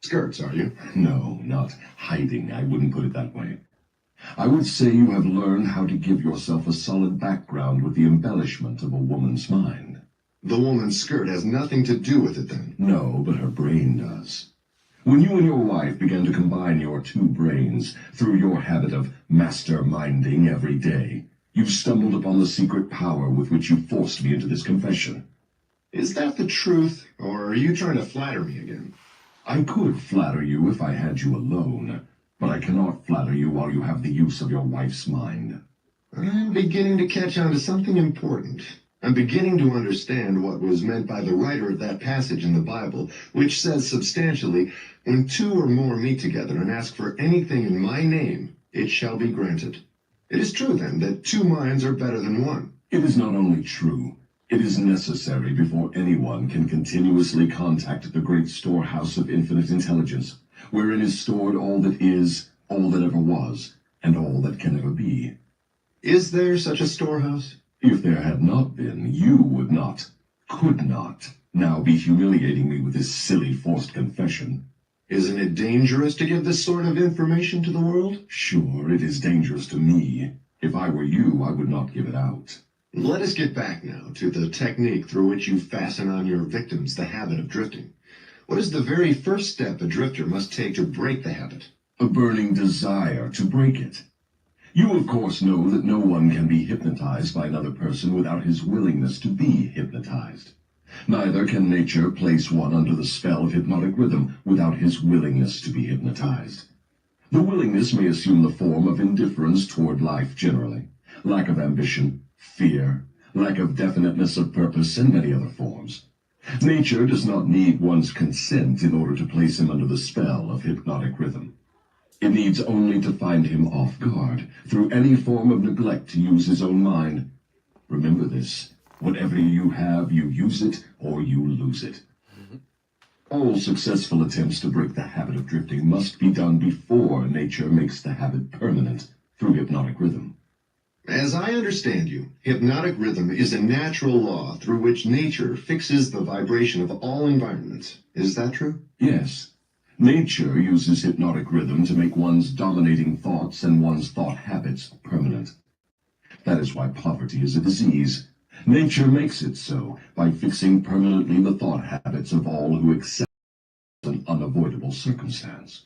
Skirts, are you? No, not hiding. I wouldn't put it that way. I would say you have learned how to give yourself a solid background with the embellishment of a woman's mind. The woman's skirt has nothing to do with it then. No, but her brain does. When you and your wife began to combine your two brains through your habit of masterminding every day, you've stumbled upon the secret power with which you forced me into this confession. Is that the truth, or are you trying to flatter me again? I could flatter you if I had you alone, but I cannot flatter you while you have the use of your wife's mind. I'm beginning to catch on to something important. I'm beginning to understand what was meant by the writer of that passage in the Bible, which says substantially, when two or more meet together and ask for anything in my name, it shall be granted. It is true, then, that two minds are better than one. It is not only true, it is necessary before anyone can continuously contact the great storehouse of infinite intelligence, wherein is stored all that is, all that ever was, and all that can ever be. Is there such a storehouse? If there had not been, you would not, could not, now be humiliating me with this silly forced confession. Isn't it dangerous to give this sort of information to the world? Sure, it is dangerous to me. If I were you, I would not give it out. Let us get back now to the technique through which you fasten on your victims the habit of drifting. What is the very first step a drifter must take to break the habit? A burning desire to break it. You, of course, know that no one can be hypnotized by another person without his willingness to be hypnotized. Neither can nature place one under the spell of hypnotic rhythm without his willingness to be hypnotized. The willingness may assume the form of indifference toward life generally, lack of ambition, fear, lack of definiteness of purpose, and many other forms. Nature does not need one's consent in order to place him under the spell of hypnotic rhythm. It needs only to find him off guard through any form of neglect to use his own mind. Remember this. Whatever you have, you use it or you lose it. All successful attempts to break the habit of drifting must be done before nature makes the habit permanent through hypnotic rhythm. As I understand you, hypnotic rhythm is a natural law through which nature fixes the vibration of all environments. Is that true? Yes. Nature uses hypnotic rhythm to make one's dominating thoughts and one's thought habits permanent. That is why poverty is a disease. Nature makes it so by fixing permanently the thought habits of all who accept an unavoidable circumstance.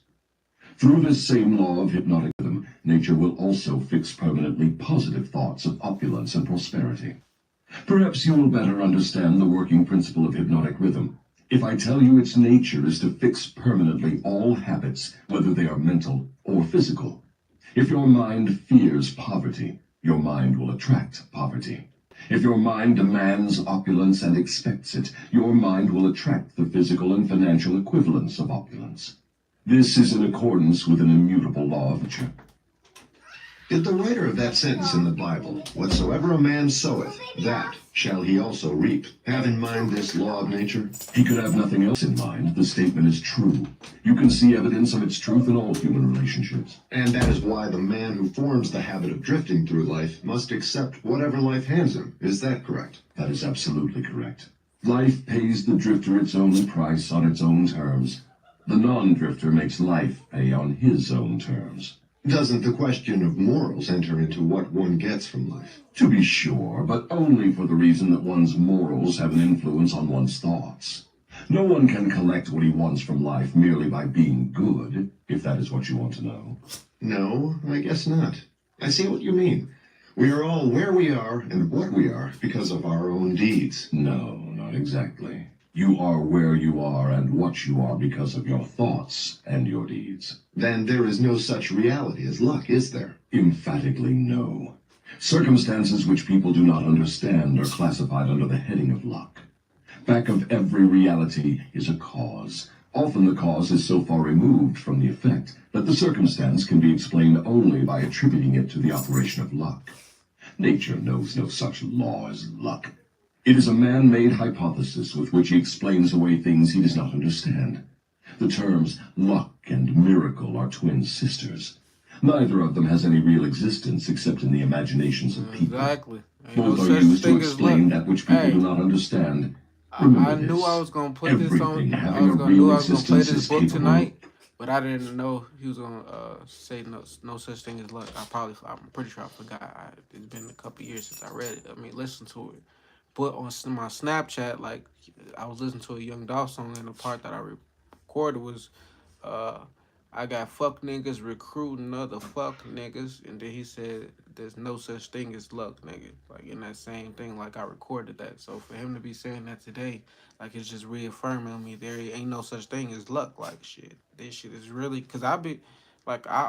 Through this same law of hypnotic rhythm, nature will also fix permanently positive thoughts of opulence and prosperity. Perhaps you will better understand the working principle of hypnotic rhythm if I tell you its nature is to fix permanently all habits, whether they are mental or physical. If your mind fears poverty, your mind will attract poverty. If your mind demands opulence and expects it, your mind will attract the physical and financial equivalents of opulence. This is in accordance with an immutable law of nature. Did the writer of that sentence in the Bible, whatsoever a man soweth, that shall he also reap, have in mind this law of nature? He could have nothing else in mind. The statement is true. You can see evidence of its truth in all human relationships. And that is why the man who forms the habit of drifting through life must accept whatever life hands him. Is that correct? That is absolutely correct. Life pays the drifter its own price on its own terms. The non-drifter makes life pay on his own terms. Doesn't the question of morals enter into what one gets from life? To be sure, but only for the reason that one's morals have an influence on one's thoughts. No one can collect what he wants from life merely by being good, if that is what you want to know. No, I guess not. I see what you mean. We are all where we are and what we are because of our own deeds. No, not exactly. You are where you are and what you are because of your thoughts and your deeds. Then there is no such reality as luck, is there? Emphatically no. Circumstances which people do not understand are classified under the heading of luck. Back of every reality is a cause. Often the cause is so far removed from the effect that the circumstance can be explained only by attributing it to the operation of luck. Nature knows no such law as luck. It is a man-made hypothesis with which he explains away things he does not understand. The terms luck and miracle are twin sisters. Neither of them has any real existence except in the imaginations of people. Exactly. Ain't Both no are such used to thing as explain luck. that which people Hey, do not understand. I Remember knew this. I was gonna put this on. Everything I having was a gonna knew real I was gonna play existence this is book capable. tonight, but I didn't know he was gonna say no such thing as luck. I'm pretty sure I forgot. It's been a couple years since I read it. I mean, listen to it. But on my Snapchat, like I was listening to a Young Dolph song, and the part that I recorded was, uh, I got fuck niggas recruiting other fuck niggas, and then he said, "There's no such thing as luck, nigga." Like in that same thing, like I recorded that. So for him to be saying that today, like it's just reaffirming me there ain't no such thing as luck. Like shit, this shit is really because I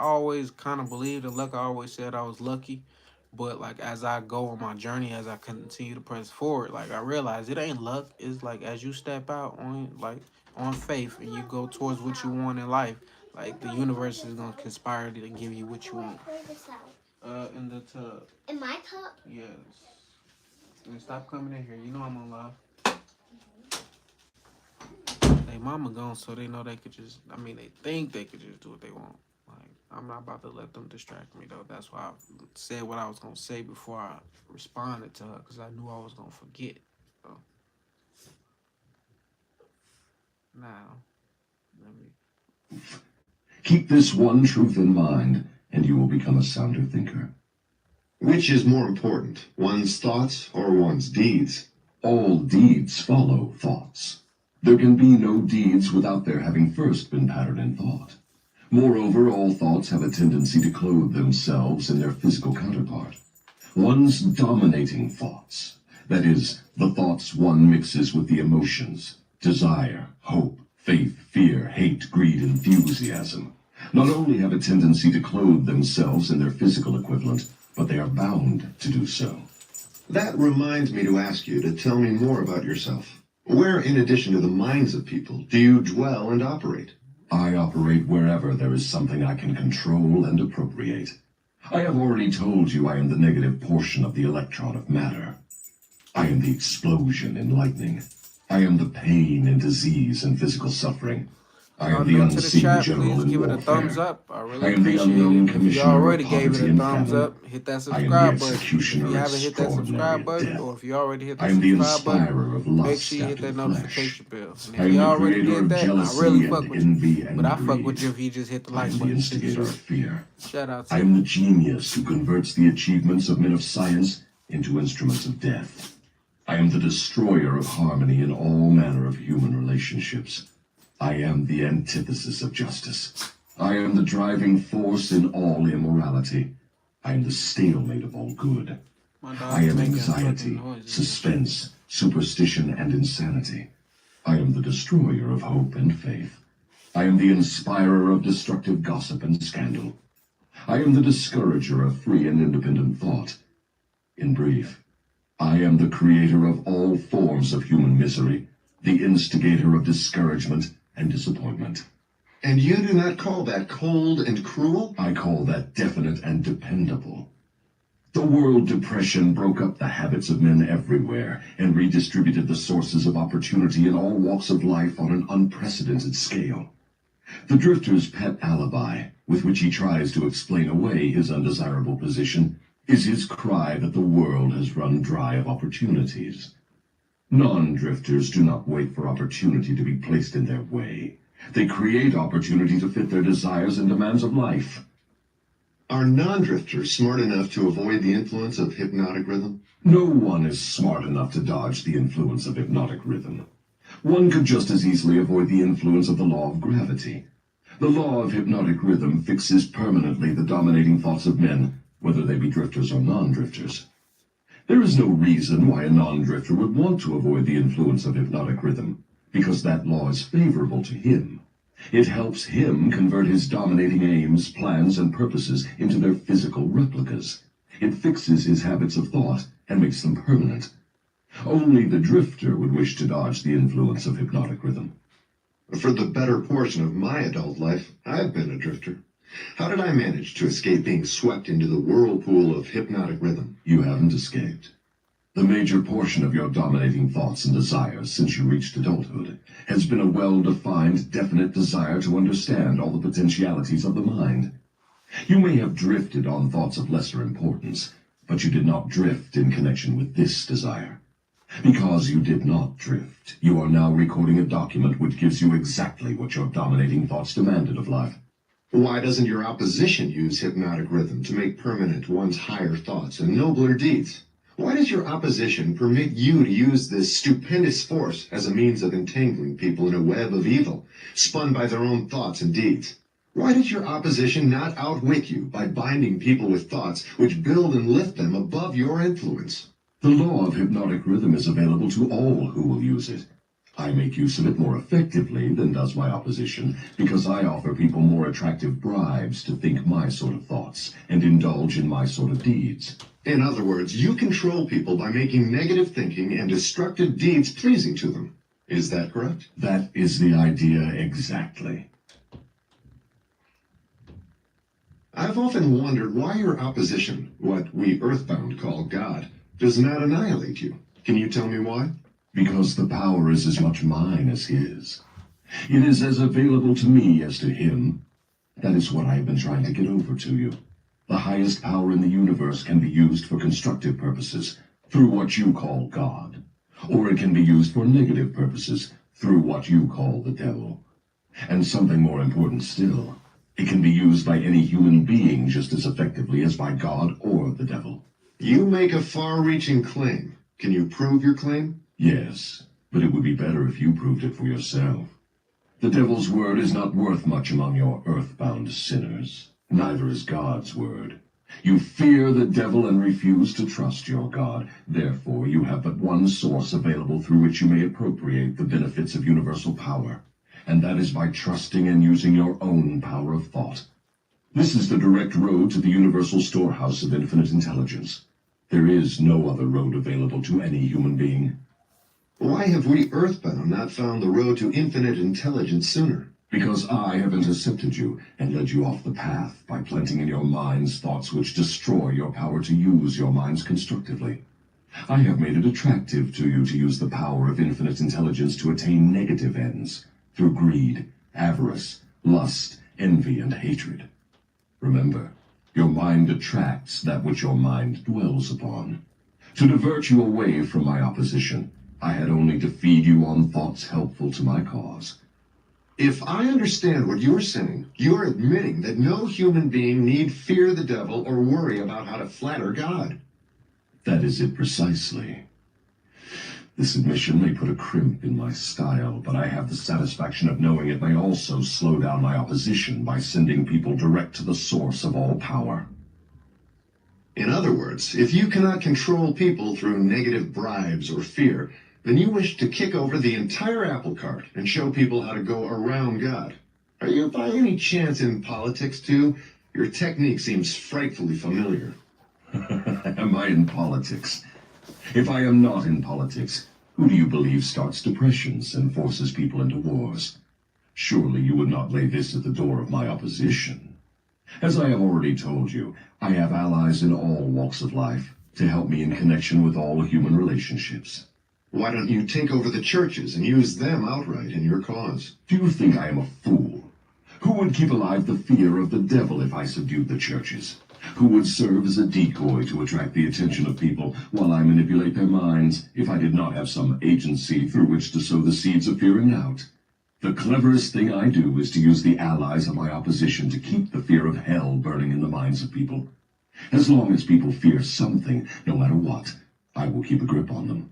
always kind of believed in luck. I always said I was lucky. But like as I go on my journey, as I continue to press forward, like I realize it ain't luck. It's like as you step out on faith and you go towards what you want in life, like the universe is gonna conspire to give you what you want. Where this out? In the tub. In my cup? Yes. And stop coming in here. You know I'm on live. They mama gone, so they know they could just. I mean, they think they could just do what they want. Like I'm not about to let them distract me though. That's why I said what I was gonna say before I responded to her, because I knew I was gonna forget. So now, let me. Keep this one truth in mind, and you will become a sounder thinker. Which is more important, one's thoughts or one's deeds? All deeds follow thoughts. There can be no deeds without their having first been patterned in thought. Moreover, all thoughts have a tendency to clothe themselves in their physical counterpart. One's dominating thoughts, that is, the thoughts one mixes with the emotions, desire, hope, faith, fear, hate, greed, enthusiasm, not only have a tendency to clothe themselves in their physical equivalent, but they are bound to do so. That reminds me to ask you to tell me more about yourself. Where, in addition to the minds of people, do you dwell and operate? I operate wherever there is something I can control and appropriate. I have already told you I am the negative portion of the electron of matter. I am the explosion in lightning. I am the pain and disease and physical suffering. I am the New to the unseen chat, general please in give it a warfare. thumbs up. I I really am the appreciate unknown it. If you commissioner already of gave it poverty a and thumbs famine. up, hit that I am the subscribe button. If executioner you of haven't hit that subscribe extraordinary button, death. or if you already hit I the am the subscribe button, inspirer of make lust sure you hit after that the flesh. notification bell. And I if am you the already creator did of that, I jealousy really and fuck with you. envy and But I fuck with greed. you if you just hit the I like am the button too. instigator So of fear. shout out I to am you. the genius who converts the achievements of men of science into instruments of death. I am the destroyer of harmony in all manner of human relationships. I am the antithesis of justice. I am the driving force in all immorality. I am the stalemate of all good. My I dog's am making anxiety, fucking noises. suspense, superstition, and insanity. I am the destroyer of hope and faith. I am the inspirer of destructive gossip and scandal. I am the discourager of free and independent thought. In brief, I am the creator of all forms of human misery, the instigator of discouragement and disappointment. And you do not call that cold and cruel? I call that definite and dependable. The world depression broke up the habits of men everywhere and redistributed the sources of opportunity in all walks of life on an unprecedented scale. The drifter's pet alibi, with which he tries to explain away his undesirable position, is his cry that the world has run dry of opportunities. Non-drifters do not wait for opportunity to be placed in their way. They create opportunity to fit their desires and demands of life. Are non-drifters smart enough to avoid the influence of hypnotic rhythm? No one is smart enough to dodge the influence of hypnotic rhythm. One could just as easily avoid the influence of the law of gravity. The law of hypnotic rhythm fixes permanently the dominating thoughts of men, whether they be drifters or non-drifters. There is no reason why a non-drifter would want to avoid the influence of hypnotic rhythm, because that law is favorable to him. It helps him convert his dominating aims, plans, and purposes into their physical replicas. It fixes his habits of thought and makes them permanent. Only the drifter would wish to dodge the influence of hypnotic rhythm. For the better portion of my adult life, I've been a drifter. How did I manage to escape being swept into the whirlpool of hypnotic rhythm? You haven't escaped. The major portion of your dominating thoughts and desires since you reached adulthood has been a well-defined, definite desire to understand all the potentialities of the mind. You may have drifted on thoughts of lesser importance, but you did not drift in connection with this desire. Because you did not drift, you are now recording a document which gives you exactly what your dominating thoughts demanded of life. Why doesn't your opposition use hypnotic rhythm to make permanent one's higher thoughts and nobler deeds? Why does your opposition permit you to use this stupendous force as a means of entangling people in a web of evil, spun by their own thoughts and deeds? Why does your opposition not outwit you by binding people with thoughts which build and lift them above your influence? The law of hypnotic rhythm is available to all who will use it. I make use of it more effectively than does my opposition, because I offer people more attractive bribes to think my sort of thoughts and indulge in my sort of deeds. In other words, you control people by making negative thinking and destructive deeds pleasing to them. Is that correct? That is the idea exactly. I've often wondered why your opposition, what we Earthbound call God, does not annihilate you. Can you tell me why? Because the power is as much mine as his. It is as available to me as to him. That is what I have been trying to get over to you. The highest power in the universe can be used for constructive purposes, through what you call God. Or it can be used for negative purposes, through what you call the devil. And something more important still, it can be used by any human being just as effectively as by God or the devil. You make a far-reaching claim. Can you prove your claim? Yes, but it would be better if you proved it for yourself. The devil's word is not worth much among your earthbound sinners. Neither is God's word. You fear the devil and refuse to trust your God. Therefore, you have but one source available through which you may appropriate the benefits of universal power, and that is by trusting and using your own power of thought. This is the direct road to the universal storehouse of infinite intelligence. There is no other road available to any human being. Why have we Earthbound not found the road to infinite intelligence sooner? Because I have intercepted you and led you off the path by planting in your minds thoughts which destroy your power to use your minds constructively. I have made it attractive to you to use the power of infinite intelligence to attain negative ends through greed, avarice, lust, envy, and hatred. Remember, your mind attracts that which your mind dwells upon. To divert you away from my opposition, I had only to feed you on thoughts helpful to my cause. If I understand what you're saying, you're admitting that no human being need fear the devil or worry about how to flatter God. That is it precisely. This admission may put a crimp in my style, but I have the satisfaction of knowing it may also slow down my opposition by sending people direct to the source of all power. In other words, if you cannot control people through negative bribes or fear, then you wish to kick over the entire apple cart and show people how to go around God. Are you by any chance in politics too? Your technique seems frightfully familiar. Am I in politics? If I am not in politics, who do you believe starts depressions and forces people into wars? Surely you would not lay this at the door of my opposition. As I have already told you, I have allies in all walks of life to help me in connection with all human relationships. Why don't you take over the churches and use them outright in your cause? Do you think I am a fool? Who would keep alive the fear of the devil if I subdued the churches? Who would serve as a decoy to attract the attention of people while I manipulate their minds if I did not have some agency through which to sow the seeds of fear and doubt? The cleverest thing I do is to use the allies of my opposition to keep the fear of hell burning in the minds of people. As long as people fear something, no matter what, I will keep a grip on them.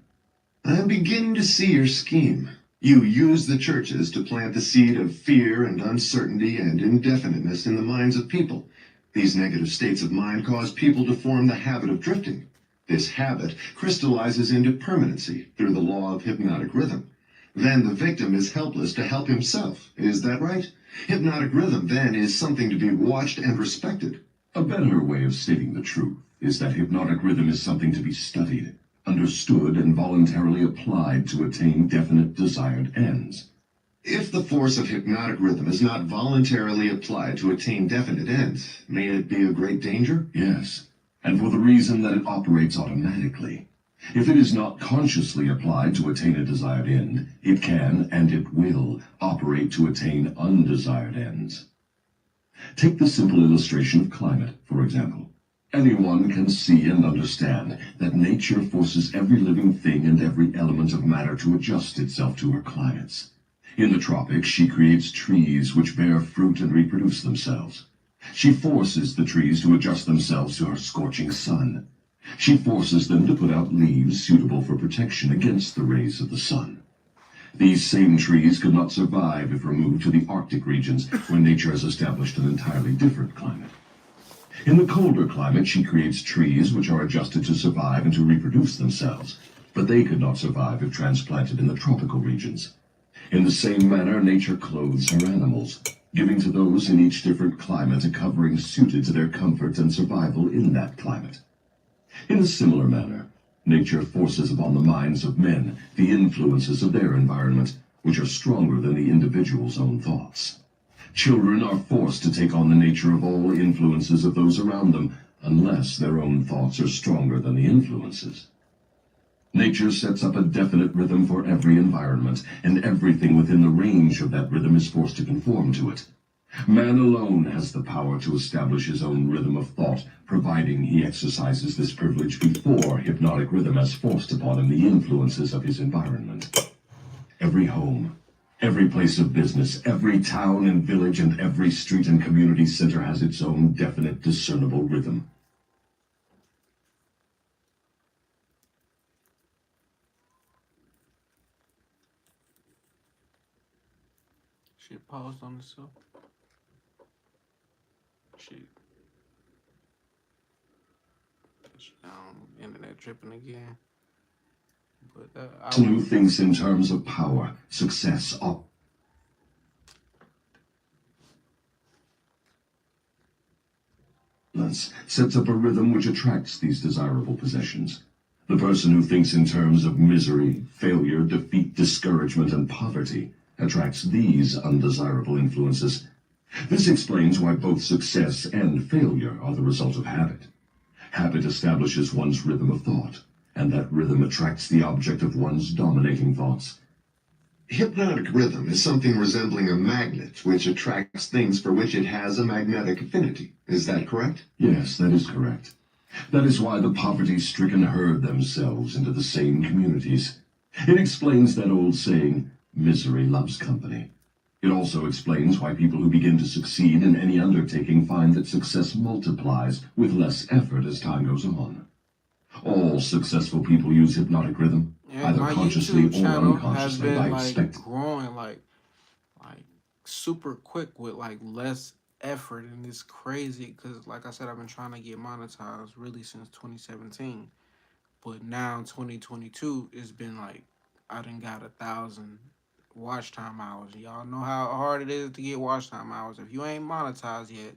I'm beginning to see your scheme. You use the churches to plant the seed of fear and uncertainty and indefiniteness in the minds of people. These negative states of mind cause people to form the habit of drifting. This habit crystallizes into permanency through the law of hypnotic rhythm. Then the victim is helpless to help himself. Is that right? Hypnotic rhythm, then, is something to be watched and respected. A better way of stating the truth is that hypnotic rhythm is something to be studied, understood, and voluntarily applied to attain definite desired ends. If the force of hypnotic rhythm is not voluntarily applied to attain definite ends, may it be a great danger? Yes, and for the reason that it operates automatically. If it is not consciously applied to attain a desired end, it can, and it will, operate to attain undesired ends. Take the simple illustration of climate, for example. Anyone can see and understand that nature forces every living thing and every element of matter to adjust itself to her climates. In the tropics, she creates trees which bear fruit and reproduce themselves. She forces the trees to adjust themselves to her scorching sun. She forces them to put out leaves suitable for protection against the rays of the sun. These same trees could not survive if removed to the Arctic regions, where nature has established an entirely different climate. In the colder climate, she creates trees which are adjusted to survive and to reproduce themselves, but they could not survive if transplanted in the tropical regions. In the same manner, nature clothes her animals, giving to those in each different climate a covering suited to their comfort and survival in that climate. In a similar manner, nature forces upon the minds of men the influences of their environment, which are stronger than the individual's own thoughts. Children are forced to take on the nature of all influences of those around them, unless their own thoughts are stronger than the influences. Nature sets up a definite rhythm for every environment, and everything within the range of that rhythm is forced to conform to it. Man alone has the power to establish his own rhythm of thought, providing he exercises this privilege before hypnotic rhythm has forced upon him the influences of his environment. Every home, every place of business, every town and village, and every street and community center has its own definite, discernible rhythm. Shit paused on itself. Shit. Internet tripping again. But Person who thinks in terms of power, success, opulence, sets up a rhythm which attracts these desirable possessions. The person who thinks in terms of misery, failure, defeat, discouragement, and poverty attracts these undesirable influences. This explains why both success and failure are the result of habit. Habit establishes one's rhythm of thought, and that rhythm attracts the object of one's dominating thoughts. Hypnotic rhythm is something resembling a magnet which attracts things for which it has a magnetic affinity. Is that correct? Yes, that is correct. That is why the poverty-stricken herd themselves into the same communities. It explains that old saying, misery loves company. It also explains why people who begin to succeed in any undertaking find that success multiplies with less effort as time goes on. All successful people use hypnotic rhythm, either my consciously YouTube or channel has unconsciously. been I like expect growing like super quick with like less effort, and it's crazy because like I said, I've been trying to get monetized really since 2017, but now 2022 it's been like I done got 1,000 watch time hours. Y'all know how hard it is to get watch time hours. If you ain't monetized yet,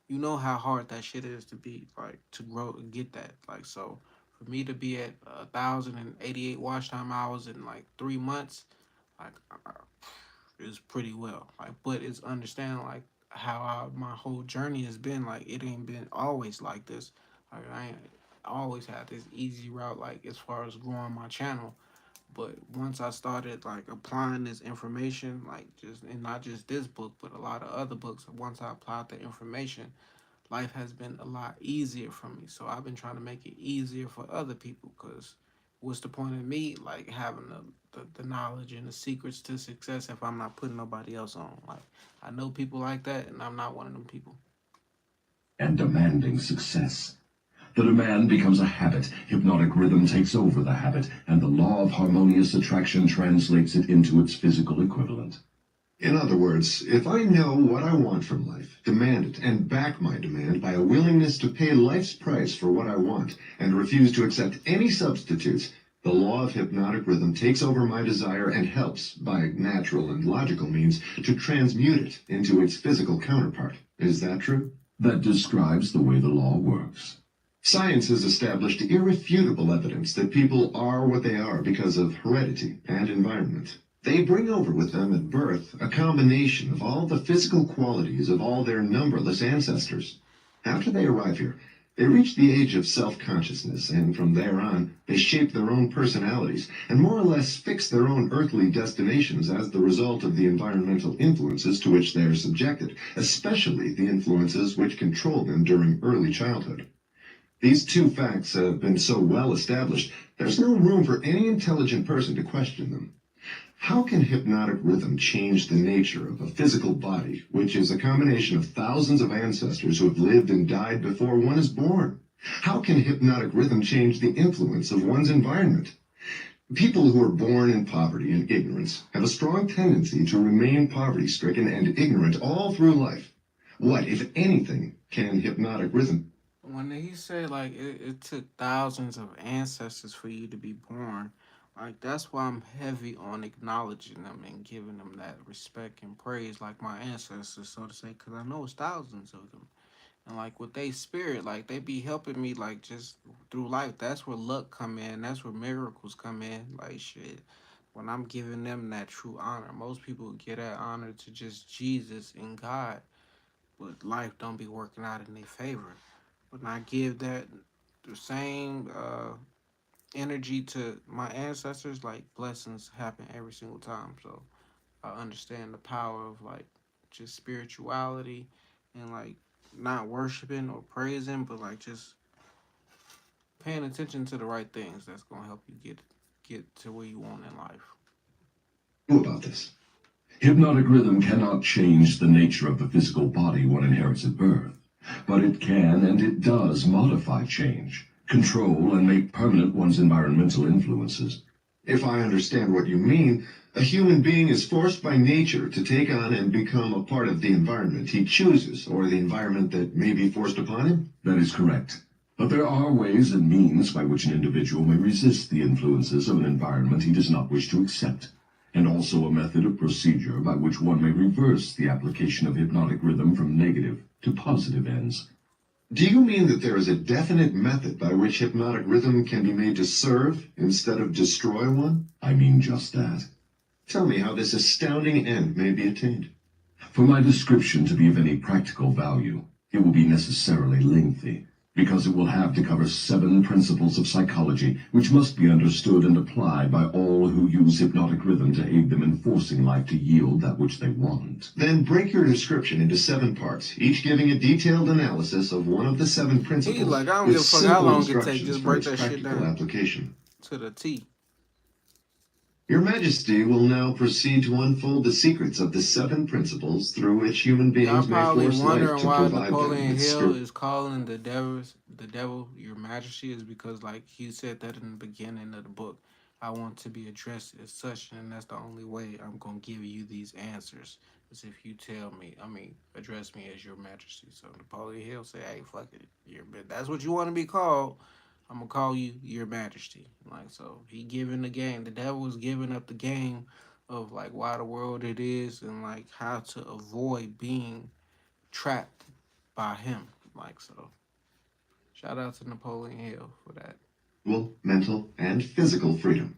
you know how hard that shit is to be like to grow and get that. Like so, for me to be at 1,088 watch time hours in like 3 months, like is pretty well. Like, but it's understand like how my whole journey has been. Like, it ain't been always like this. Like, I ain't always had this easy route. Like, as far as growing my channel. But once I started like applying this information, like just and not just this book, but a lot of other books. Once I applied the information, life has been a lot easier for me. So I've been trying to make it easier for other people because what's the point of me like having the knowledge and the secrets to success if I'm not putting nobody else on? Like I know people like that, and I'm not one of them people. And demanding success. The demand becomes a habit. Hypnotic rhythm takes over the habit, and the law of harmonious attraction translates it into its physical equivalent. In other words, if I know what I want from life, demand it, and back my demand by a willingness to pay life's price for what I want, and refuse to accept any substitutes, the law of hypnotic rhythm takes over my desire and helps, by natural and logical means, to transmute it into its physical counterpart. Is that true? That describes the way the law works. Science has established irrefutable evidence that people are what they are because of heredity and environment. They bring over with them at birth a combination of all the physical qualities of all their numberless ancestors. After they arrive here, they reach the age of self-consciousness, and from there on, they shape their own personalities and more or less fix their own earthly destinations as the result of the environmental influences to which they are subjected, especially the influences which control them during early childhood. These two facts have been so well established, there's no room for any intelligent person to question them. How can hypnotic rhythm change the nature of a physical body, which is a combination of thousands of ancestors who have lived and died before one is born? How can hypnotic rhythm change the influence of one's environment? People who are born in poverty and ignorance have a strong tendency to remain poverty-stricken and ignorant all through life. What, if anything, can hypnotic rhythm? When he said like it took thousands of ancestors for you to be born, like that's why I'm heavy on acknowledging them and giving them that respect and praise, like my ancestors, so to say, because I know it's thousands of them, and like with they spirit, like they be helping me like just through life. That's where luck come in. That's where miracles come in. Like shit, when I'm giving them that true honor, most people get that honor to just Jesus and God, but life don't be working out in their favor. When I give that the same energy to my ancestors, like blessings happen every single time. So I understand the power of like just spirituality and like not worshiping or praising, but like just paying attention to the right things that's gonna help you get to where you want in life. About this? Hypnotic rhythm cannot change the nature of the physical body one inherits at birth, but it can and it does modify change, control and make permanent one's environmental influences. If I understand what you mean, a human being is forced by nature to take on and become a part of the environment he chooses, or the environment that may be forced upon him? That is correct. But there are ways and means by which an individual may resist the influences of an environment he does not wish to accept, and also a method of procedure by which one may reverse the application of hypnotic rhythm from negative to positive ends. Do you mean that there is a definite method by which hypnotic rhythm can be made to serve instead of destroy one? I mean just that. Tell me how this astounding end may be attained. For my description to be of any practical value, it will be necessarily lengthy, because it will have to cover 7 principles of psychology, which must be understood and applied by all who use hypnotic rhythm to aid them in forcing life to yield that which they want. Then break your description into 7 parts, each giving a detailed analysis of one of the 7 principles. He's like, I don't with give a fuck how simple long it take, instructions just for break its that shit practical down application. to the T. Your Majesty will now proceed to unfold the secrets of the 7 principles through which human Y'all beings may probably force life wondering to why provide them Napoleon with Hill spirit. is calling the devil, Your Majesty, is because like he said that in the beginning of the book. I want to be addressed as such, and that's the only way I'm gonna give you these answers. Is if you tell me, address me as Your Majesty. So Napoleon Hill say, hey, fuck it, that's what you want to be called. I'm gonna call you Your Majesty. Like so, he giving the game. The devil is giving up the game of like why the world it is and like how to avoid being trapped by him. Like so, shout out to Napoleon Hill for that. Mental, and physical freedom.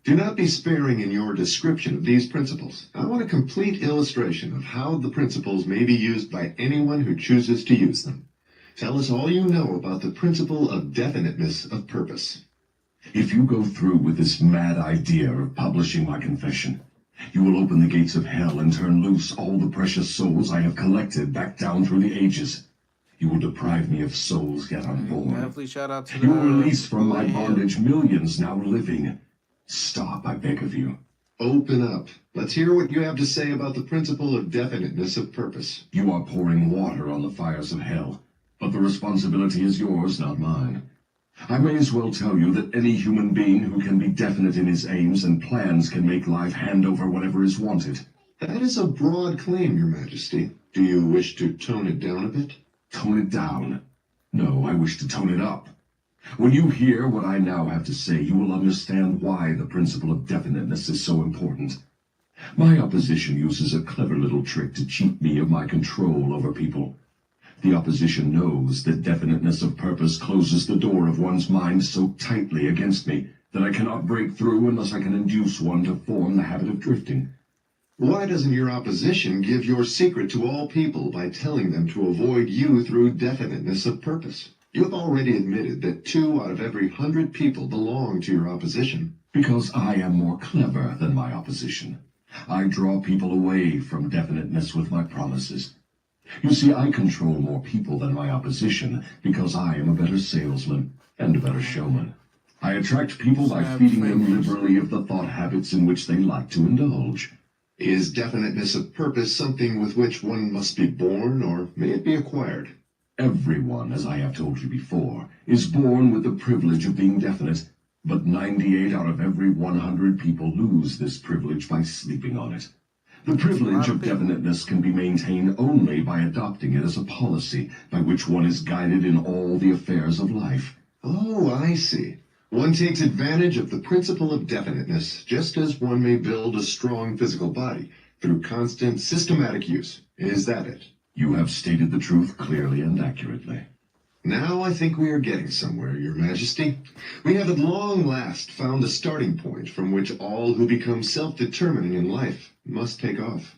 Do not be sparing in your description of these principles. I want a complete illustration of how the principles may be used by anyone who chooses to use them. Tell us all you know about the principle of definiteness of purpose. If you go through with this mad idea of publishing my confession, you will open the gates of hell and turn loose all the precious souls I have collected back down through the ages. You will deprive me of souls yet unborn. Definitely shout out to the You will release from my Napoleon. bondage millions now living. Stop, I beg of you. Open up. Let's hear what you have to say about the principle of definiteness of purpose. You are pouring water on the fires of hell, but the responsibility is yours, not mine. I may as well tell you that any human being who can be definite in his aims and plans can make life hand over whatever is wanted. That is a broad claim, Your Majesty. Do you wish to tone it down a bit? Tone it down? No, I wish to tone it up. When you hear what I now have to say, you will understand why the principle of definiteness is so important. My opposition uses a clever little trick to cheat me of my control over people. The opposition knows that definiteness of purpose closes the door of one's mind so tightly against me that I cannot break through unless I can induce one to form the habit of drifting. Why doesn't your opposition give your secret to all people by telling them to avoid you through definiteness of purpose? You have already admitted that 2 out of every 100 people belong to your opposition. Because I am more clever than my opposition. I draw people away from definiteness with my promises. You see, I control more people than my opposition because I am a better salesman and a better showman. I attract people by feeding them liberally of the thought habits in which they like to indulge. Is definiteness of purpose something with which one must be born, or may it be acquired? Everyone, as I have told you before, is born with the privilege of being definite, but 98 out of every 100 people lose this privilege by sleeping on it. The privilege of definiteness can be maintained only by adopting it as a policy by which one is guided in all the affairs of life. Oh, I see. One takes advantage of the principle of definiteness, just as one may build a strong physical body through constant, systematic use. Is that it? You have stated the truth clearly and accurately. Now I think we are getting somewhere, Your Majesty. We have at long last found a starting point from which all who become self-determining in life must take off.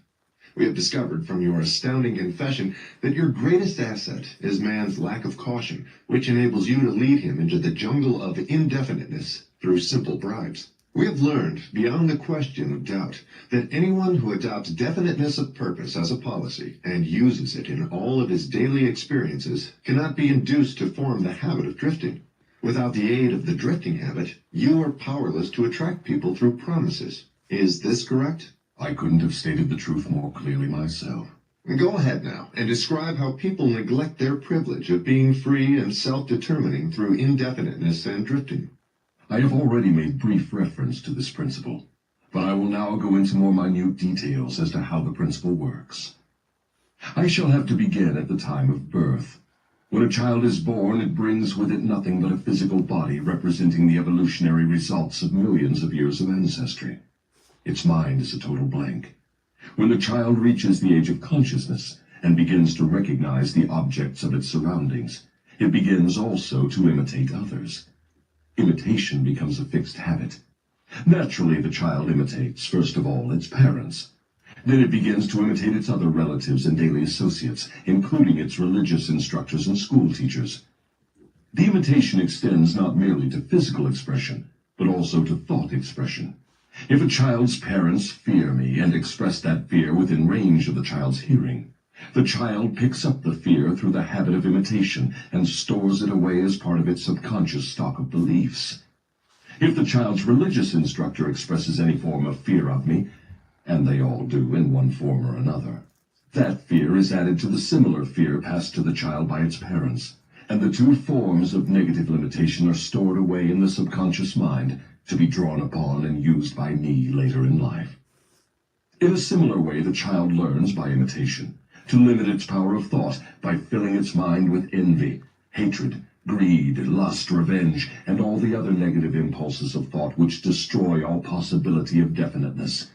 We have discovered from your astounding confession that your greatest asset is man's lack of caution, which enables you to lead him into the jungle of indefiniteness through simple bribes. We have learned, beyond the question of doubt, that anyone who adopts definiteness of purpose as a policy and uses it in all of his daily experiences cannot be induced to form the habit of drifting. Without the aid of the drifting habit, you are powerless to attract people through promises. Is this correct? I couldn't have stated the truth more clearly myself. Go ahead now and describe how people neglect their privilege of being free and self-determining through indefiniteness and drifting. I have already made brief reference to this principle, but I will now go into more minute details as to how the principle works. I shall have to begin at the time of birth. When a child is born, it brings with it nothing but a physical body representing the evolutionary results of millions of years of ancestry. Its mind is a total blank. When the child reaches the age of consciousness and begins to recognize the objects of its surroundings, it begins also to imitate others. Imitation becomes a fixed habit. Naturally, the child imitates, first of all, its parents. Then it begins to imitate its other relatives and daily associates, including its religious instructors and school teachers. The imitation extends not merely to physical expression, but also to thought expression. If a child's parents fear me and express that fear within range of the child's hearing, the child picks up the fear through the habit of imitation and stores it away as part of its subconscious stock of beliefs. If the child's religious instructor expresses any form of fear of me, and they all do in one form or another, that fear is added to the similar fear passed to the child by its parents, and the two forms of negative limitation are stored away in the subconscious mind to be drawn upon and used by me later in life. In a similar way, the child learns by imitation to limit its power of thought by filling its mind with envy, hatred, greed, lust, revenge, and all the other negative impulses of thought which destroy all possibility of definiteness.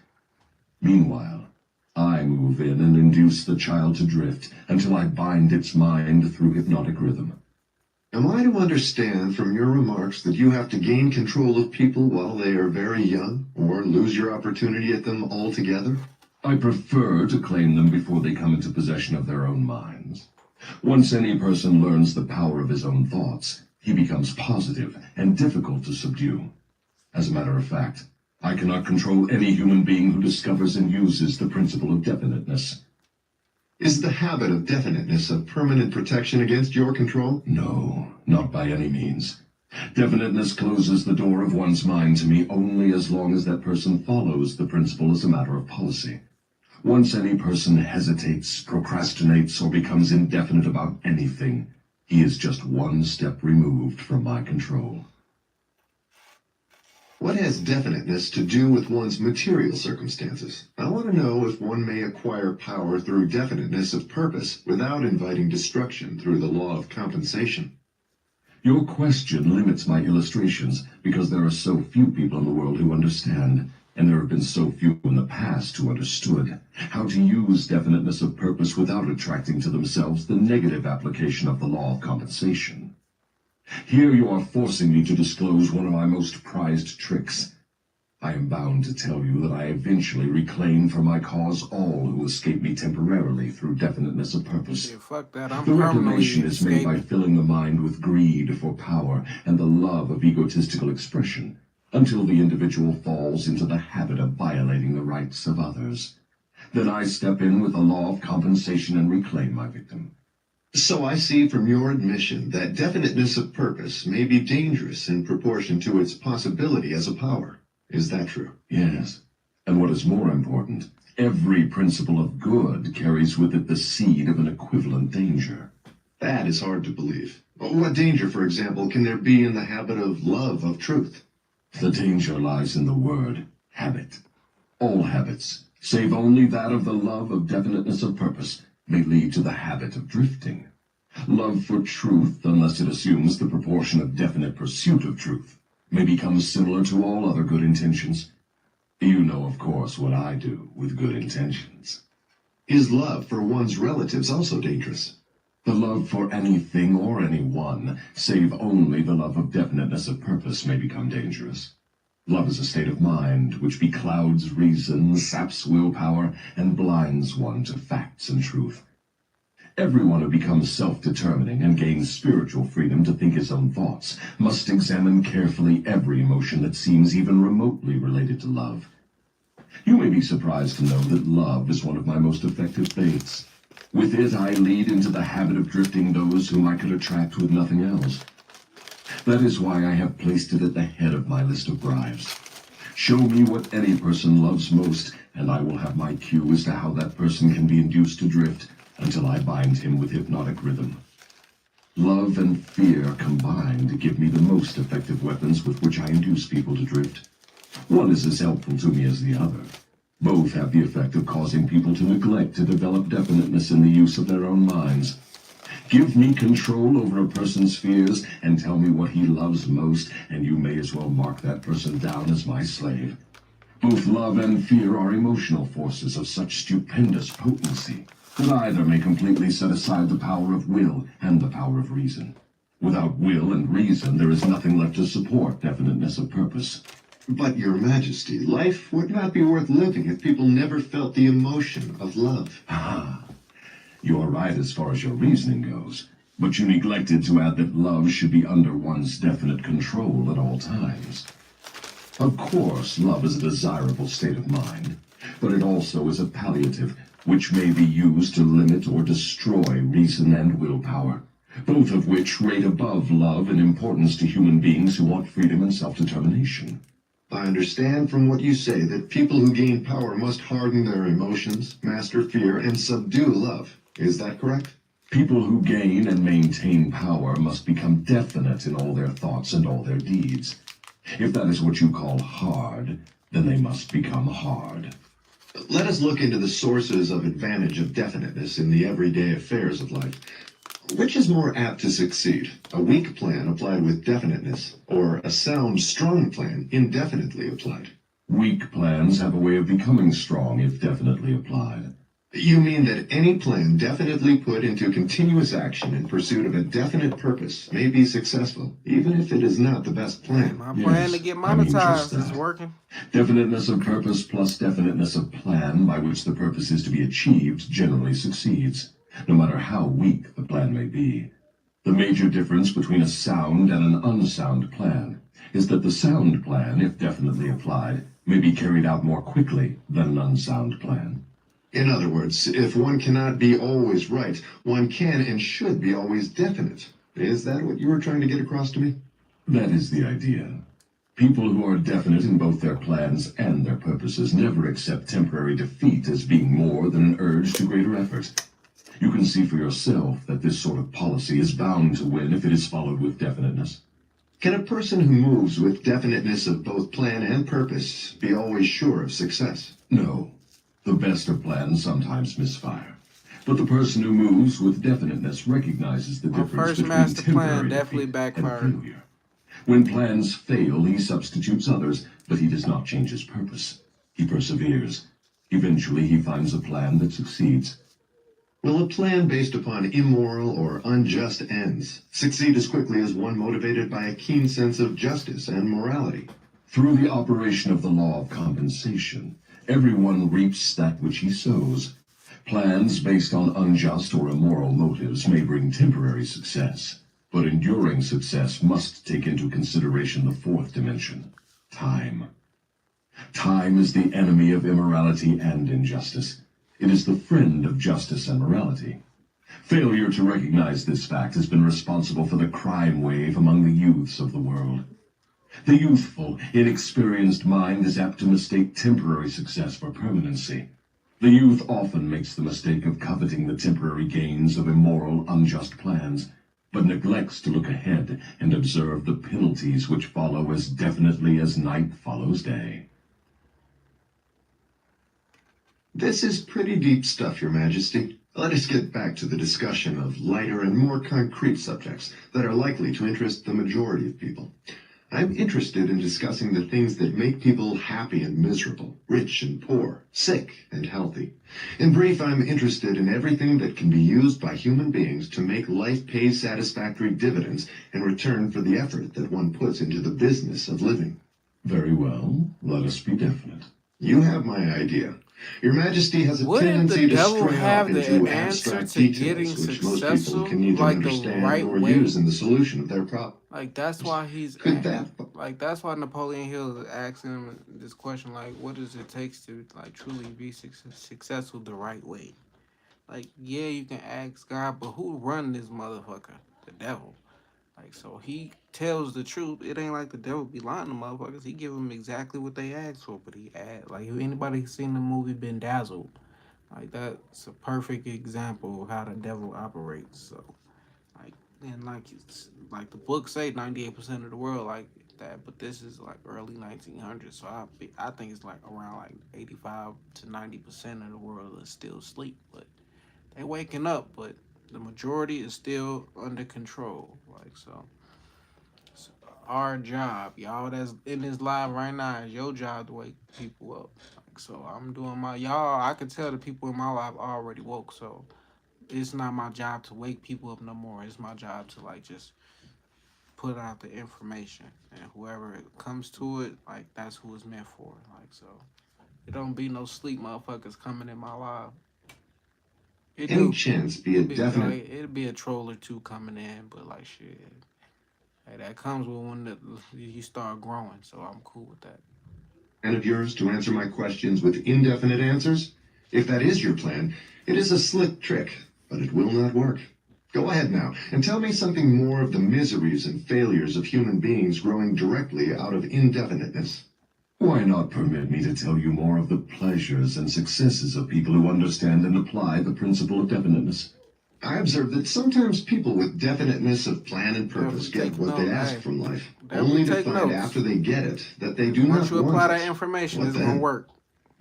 Meanwhile, I move in and induce the child to drift until I bind its mind through hypnotic rhythm. Am I to understand from your remarks that you have to gain control of people while they are very young, or lose your opportunity at them altogether? I prefer to claim them before they come into possession of their own minds. Once any person learns the power of his own thoughts, he becomes positive and difficult to subdue. As a matter of fact, I cannot control any human being who discovers and uses the principle of definiteness. Is the habit of definiteness a permanent protection against your control? No, not by any means. Definiteness closes the door of one's mind to me only as long as that person follows the principle as a matter of policy. Once any person hesitates, procrastinates, or becomes indefinite about anything, he is just one step removed from my control. What has definiteness to do with one's material circumstances? I want to know if one may acquire power through definiteness of purpose without inviting destruction through the law of compensation. Your question limits my illustrations because there are so few people in the world who understand, and there have been so few in the past who understood, how to use definiteness of purpose without attracting to themselves the negative application of the law of compensation. Here you are forcing me to disclose one of my most prized tricks. I am bound to tell you that I eventually reclaim for my cause all who escape me temporarily through definiteness of purpose. Yeah, fuck that. I'm The reclamation permanently is made by escaping. filling the mind with greed for power and the love of egotistical expression, until the individual falls into the habit of violating the rights of others. Then I step in with the law of compensation and reclaim my victim. So I see from your admission that definiteness of purpose may be dangerous in proportion to its possibility as a power. Is that true? Yes. And what is more important, every principle of good carries with it the seed of an equivalent danger. That is hard to believe. What danger, for example, can there be in the habit of love of truth? The danger lies in the word habit. All habits, save only that of the love of definiteness of purpose, may lead to the habit of drifting. Love for truth, unless it assumes the proportion of definite pursuit of truth, may become similar to all other good intentions. You know, of course, what I do with good intentions. Is love for one's relatives also dangerous? The love for anything or anyone, save only the love of definiteness of purpose, may become dangerous. Love is a state of mind which beclouds reason, saps willpower, and blinds one to facts and truth. Everyone who becomes self-determining and gains spiritual freedom to think his own thoughts must examine carefully every emotion that seems even remotely related to love. You may be surprised to know that love is one of my most effective baits. With it, I lead into the habit of drifting those whom I could attract with nothing else. That is why I have placed it at the head of my list of bribes. Show me what any person loves most, and I will have my cue as to how that person can be induced to drift, until I bind him with hypnotic rhythm. Love and fear combined give me the most effective weapons with which I induce people to drift. One is as helpful to me as the other. Both have the effect of causing people to neglect to develop definiteness in the use of their own minds. Give me control over a person's fears and tell me what he loves most, and you may as well mark that person down as my slave. Both love and fear are emotional forces of such stupendous potency that either may completely set aside the power of will and the power of reason. Without will and reason, there is nothing left to support definiteness of purpose. But, Your Majesty, life would not be worth living if people never felt the emotion of love. Ah, you are right as far as your reasoning goes, but you neglected to add that love should be under one's definite control at all times. Of course, love is a desirable state of mind, but it also is a palliative, which may be used to limit or destroy reason and willpower, both of which rate above love in importance to human beings who want freedom and self-determination. I understand from what you say that people who gain power must harden their emotions, master fear, and subdue love. Is that correct? People who gain and maintain power must become definite in all their thoughts and all their deeds. If that is what you call hard, then they must become hard. Let us look into the sources of advantage of definiteness in the everyday affairs of life. Which is more apt to succeed, a weak plan applied with definiteness, or a sound, strong plan indefinitely applied? Weak plans have a way of becoming strong if definitely applied. You mean that any plan definitely put into continuous action in pursuit of a definite purpose may be successful, even if it is not the best plan? My Yes, plan to get I mean just monetized is that. working. Definiteness of purpose plus definiteness of plan by which the purpose is to be achieved generally succeeds, no matter how weak the plan may be. The major difference between a sound and an unsound plan is that the sound plan, if definitely applied, may be carried out more quickly than an unsound plan. In other words, if one cannot be always right, one can and should be always definite. Is that what you were trying to get across to me? That is the idea. People who are definite in both their plans and their purposes never accept temporary defeat as being more than an urge to greater effort. You can see for yourself that this sort of policy is bound to win if it is followed with definiteness. Can a person who moves with definiteness of both plan and purpose be always sure of success? No. The best of plans sometimes misfire. But the person who moves with definiteness recognizes the My difference first between master plan temporary definitely defeat backfired. and failure. When plans fail, he substitutes others, but he does not change his purpose. He perseveres. Eventually, he finds a plan that succeeds. Will a plan based upon immoral or unjust ends succeed as quickly as one motivated by a keen sense of justice and morality? Through the operation of the law of compensation, everyone reaps that which he sows. Plans based on unjust or immoral motives may bring temporary success, but enduring success must take into consideration the fourth dimension, time. Time is the enemy of immorality and injustice. It is the friend of justice and morality. Failure to recognize this fact has been responsible for the crime wave among the youths of the world. The youthful, inexperienced mind is apt to mistake temporary success for permanency. The youth often makes the mistake of coveting the temporary gains of immoral, unjust plans, but neglects to look ahead and observe the penalties which follow as definitely as night follows day. This is pretty deep stuff, Your Majesty. Let us get back to the discussion of lighter and more concrete subjects that are likely to interest the majority of people. I'm interested in discussing the things that make people happy and miserable, rich and poor, sick and healthy. In brief, I'm interested in everything that can be used by human beings to make life pay satisfactory dividends in return for the effort that one puts into the business of living. Very well, let us be definite. You have my idea. Your Majesty has a Wouldn't the tendency to devil stray have off the into answer abstract to getting details, which most people successful can neither like the understand right nor way? use in the solution of their problem. Like that's why he's Could that? like that's why Napoleon Hill is asking him this question, like, what does it take to like truly be successful the right way? Like, yeah, you can ask God, but who run this motherfucker? The devil. Like, so he tells the truth. It ain't like the devil be lying to motherfuckers. He give them exactly what they asked for, but he add like if anybody seen the movie Been Dazzled, like that's a perfect example of how the devil operates. So like and like it's like the book say 98% of the world like that, but this is like early 1900s. So I think it's like around like 85 to 90% of the world is still asleep, but they waking up, but the majority is still under control. Like so, it's our job, y'all that's in this live right now, is your job to wake people up. Like so, I'm doing my y'all. I can tell the people in my life already woke. So it's not my job to wake people up no more. It's my job to like just put out the information, and whoever it comes to it, like that's who it's meant for. Like so, it don't be no sleep motherfuckers coming in my life. It Any do. chance be a It'd be definite? like it'd be a troll or two coming in, but like shit, hey, that comes with when you start growing. So I'm cool with that. Plan of yours to answer my questions with indefinite answers? If that is your plan, it is a slick trick, but it will not work. Go ahead now and tell me something more of the miseries and failures of human beings growing directly out of indefiniteness. Why not permit me to tell you more of the pleasures and successes of people who understand and apply the principle of definiteness? I observe that sometimes people with definiteness of plan and purpose Definitely get take what they notes. ask Hey, from life, definitely only to take find notes. after they get it that they do Once not you want apply it. that information, What it's then? gonna work.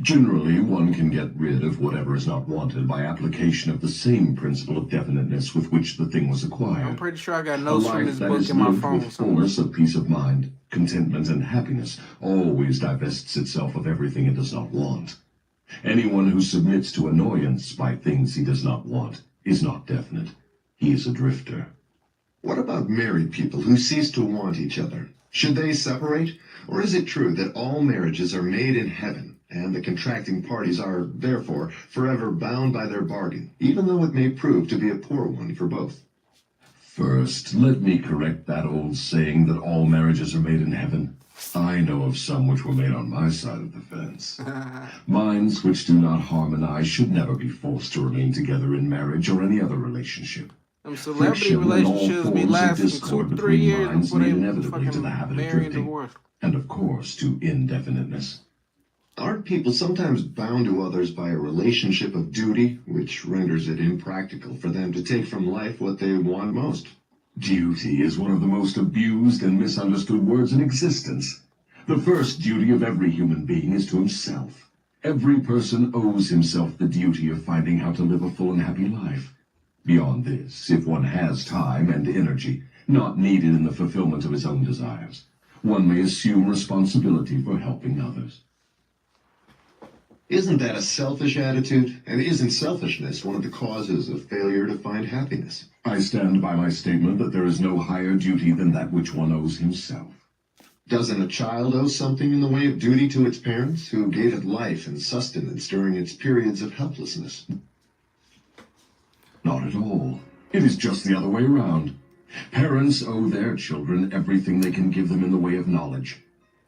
Generally, one can get rid of whatever is not wanted by application of the same principle of definiteness with which the thing was acquired. I'm pretty sure I got A notes from life this that book is in my lived phone with somewhere. fullness of peace of mind, contentment, and happiness always divests itself of everything it does not want. Anyone who submits to annoyance by things he does not want is not definite. He is a drifter. What about married people who cease to want each other? Should they separate? Or is it true that all marriages are made in heaven, and the contracting parties are, therefore, forever bound by their bargain, even though it may prove to be a poor one for both? First, let me correct that old saying that all marriages are made in heaven. I know of some which were made on my side of the fence. Minds which do not harmonize should never be forced to remain together in marriage or any other relationship. Them celebrity Friction and all relationships be forms of lasting discord 2-3 between years minds before lead they inevitably to the fucking habit of marry and drifting, divorce. and of course to indefiniteness. Aren't people sometimes bound to others by a relationship of duty, which renders it impractical for them to take from life what they want most? Duty is one of the most abused and misunderstood words in existence. The first duty of every human being is to himself. Every person owes himself the duty of finding how to live a full and happy life. Beyond this, if one has time and energy, not needed in the fulfillment of his own desires, one may assume responsibility for helping others. Isn't that a selfish attitude? And isn't selfishness one of the causes of failure to find happiness? I stand by my statement that there is no higher duty than that which one owes himself. Doesn't a child owe something in the way of duty to its parents, who gave it life and sustenance during its periods of helplessness? Not at all. It is just the other way around. Parents owe their children everything they can give them in the way of knowledge.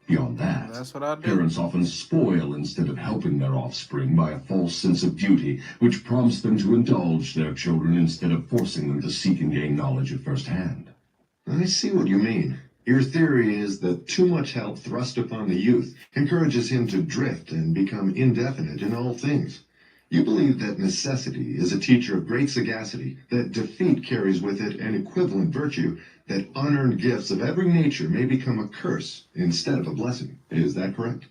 Beyond that, That's what I do. parents often spoil instead of helping their offspring by a false sense of duty, which prompts them to indulge their children instead of forcing them to seek and gain knowledge at first hand. I see what you mean. Your theory is that too much help thrust upon the youth encourages him to drift and become indefinite in all things. You believe that necessity is a teacher of great sagacity, that defeat carries with it an equivalent virtue, that unearned gifts of every nature may become a curse instead of a blessing. Is that correct?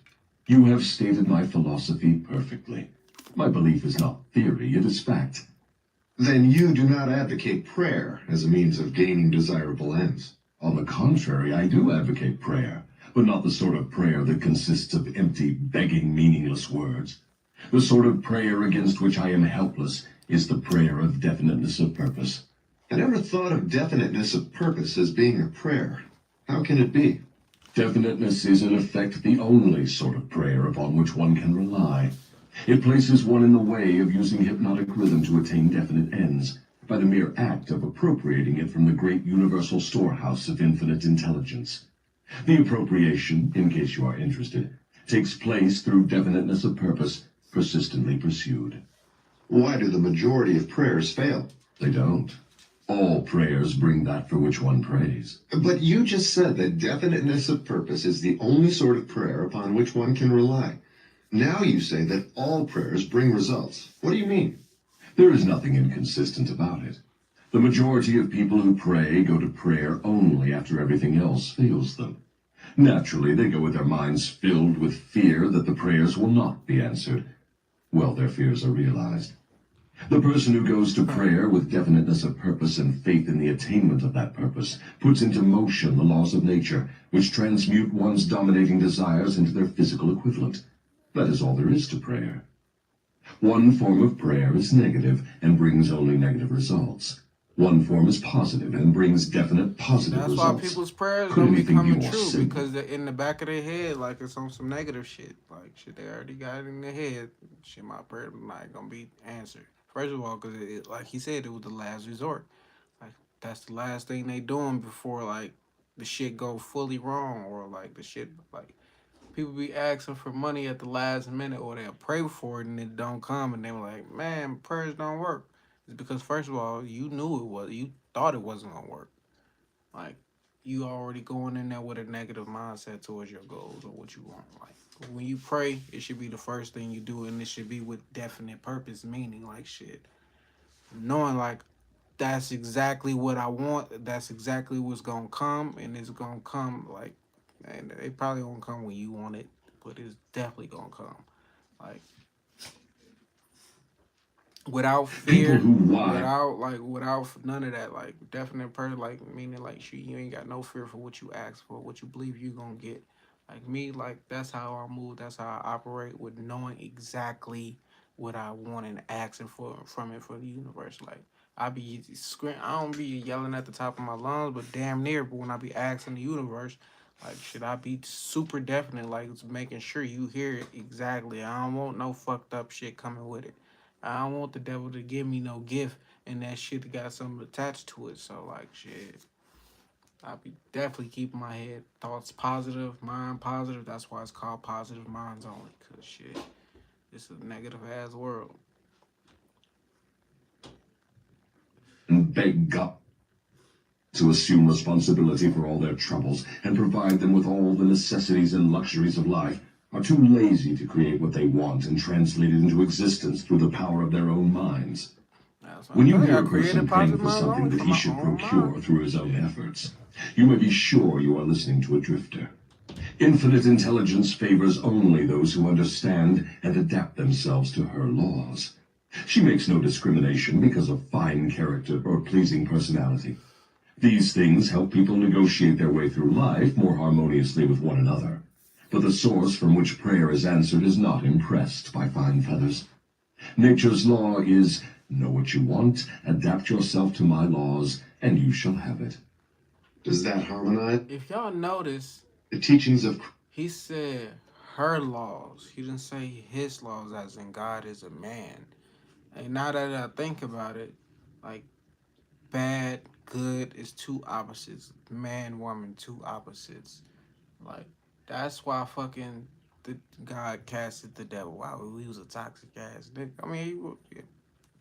You have stated my philosophy perfectly. My belief is not theory, it is fact. Then you do not advocate prayer as a means of gaining desirable ends. On the contrary, I do advocate prayer, but not the sort of prayer that consists of empty, begging, meaningless words. The sort of prayer against which I am helpless is the prayer of definiteness of purpose. I never thought of definiteness of purpose as being a prayer. How can it be? Definiteness is in effect the only sort of prayer upon which one can rely. It places one in the way of using hypnotic rhythm to attain definite ends, by the mere act of appropriating it from the great universal storehouse of infinite intelligence. The appropriation, in case you are interested, takes place through definiteness of purpose, persistently pursued. Why do the majority of prayers fail? They don't. All prayers bring that for which one prays. But you just said that definiteness of purpose is the only sort of prayer upon which one can rely. Now you say that all prayers bring results. What do you mean? There is nothing inconsistent about it. The majority of people who pray go to prayer only after everything else fails them. Naturally, they go with their minds filled with fear that the prayers will not be answered. Well, their fears are realized. The person who goes to prayer with definiteness of purpose and faith in the attainment of that purpose puts into motion the laws of nature, which transmute one's dominating desires into their physical equivalent. That is all there is to prayer. One form of prayer is negative and brings only negative results. One form is positive and brings definite positive That's results. why people's prayers Could don't be anything be coming more true simple? because they're in the back of their head, like it's on some negative shit. Like shit, they already got it in their head. Shit, my prayer not gonna be answered. First of all, because like he said, it was the last resort. Like that's the last thing they doing before like the shit go fully wrong or like the shit like people be asking for money at the last minute or they'll pray for it and it don't come and they're like, man, prayers don't work. It's because first of all, you knew it was you thought it wasn't gonna work. Like you already going in there with a negative mindset towards your goals or what you want. Like when you pray, it should be the first thing you do, and it should be with definite purpose, meaning like shit, knowing like that's exactly what I want. That's exactly what's gonna come, and it's gonna come like, and it probably won't come when you want it, but it's definitely gonna come. Like without People fear, who lie. without none of that, like definite person, like meaning like you ain't got no fear for what you ask for, what you believe you gonna get. Like me, like that's how I move, that's how I operate with knowing exactly what I want and asking for from it for the universe. Like I be scream, I don't be yelling at the top of my lungs, but damn near. But when I be asking the universe, like should I be super definite, like it's making sure you hear it exactly. I don't want no fucked up shit coming with it. I don't want the devil to give me no gift and that shit got something attached to it. So like shit, I be definitely keeping my head thoughts positive, mind positive. That's why it's called positive minds only. Cause shit, it's a negative ass world. And beg God to assume responsibility for all their troubles and provide them with all the necessities and luxuries of life, are too lazy to create what they want and translate it into existence through the power of their own minds. That's what When I'm you telling you. hear I a person created praying positive for minds something only that for he my should own mind. procure through his own efforts, you may be sure you are listening to a drifter. Infinite intelligence favors only those who understand and adapt themselves to her laws. She makes no discrimination because of fine character or pleasing personality. These things help people negotiate their way through life more harmoniously with one another. But the source from which prayer is answered is not impressed by fine feathers. Nature's law is, know what you want, adapt yourself to my laws, and you shall have it. Does that harmonize If y'all notice, the teachings of he said her laws. He didn't say his laws, as in God is a man. And now that I think about it, like bad, good is two opposites. Man, woman, two opposites. Like that's why fucking the God casted the devil. Wow, he was a toxic ass nigga. I mean, he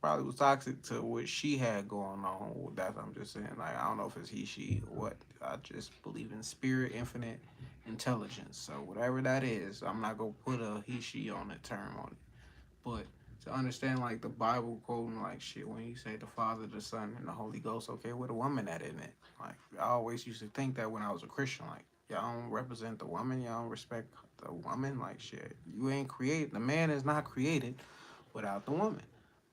probably was toxic to what she had going on. That's I'm just saying. Like I don't know if it's he, she, or what. I just believe in spirit, infinite intelligence. So whatever that is, I'm not gonna put a he, she on the term on it. But to understand like the Bible quoting like shit when you say the Father, the Son, and the Holy Ghost, okay, with a woman at in it. Like I always used to think that when I was a Christian, like y'all don't represent the woman, y'all don't respect the woman, like shit. You ain't created. The man is not created without the woman.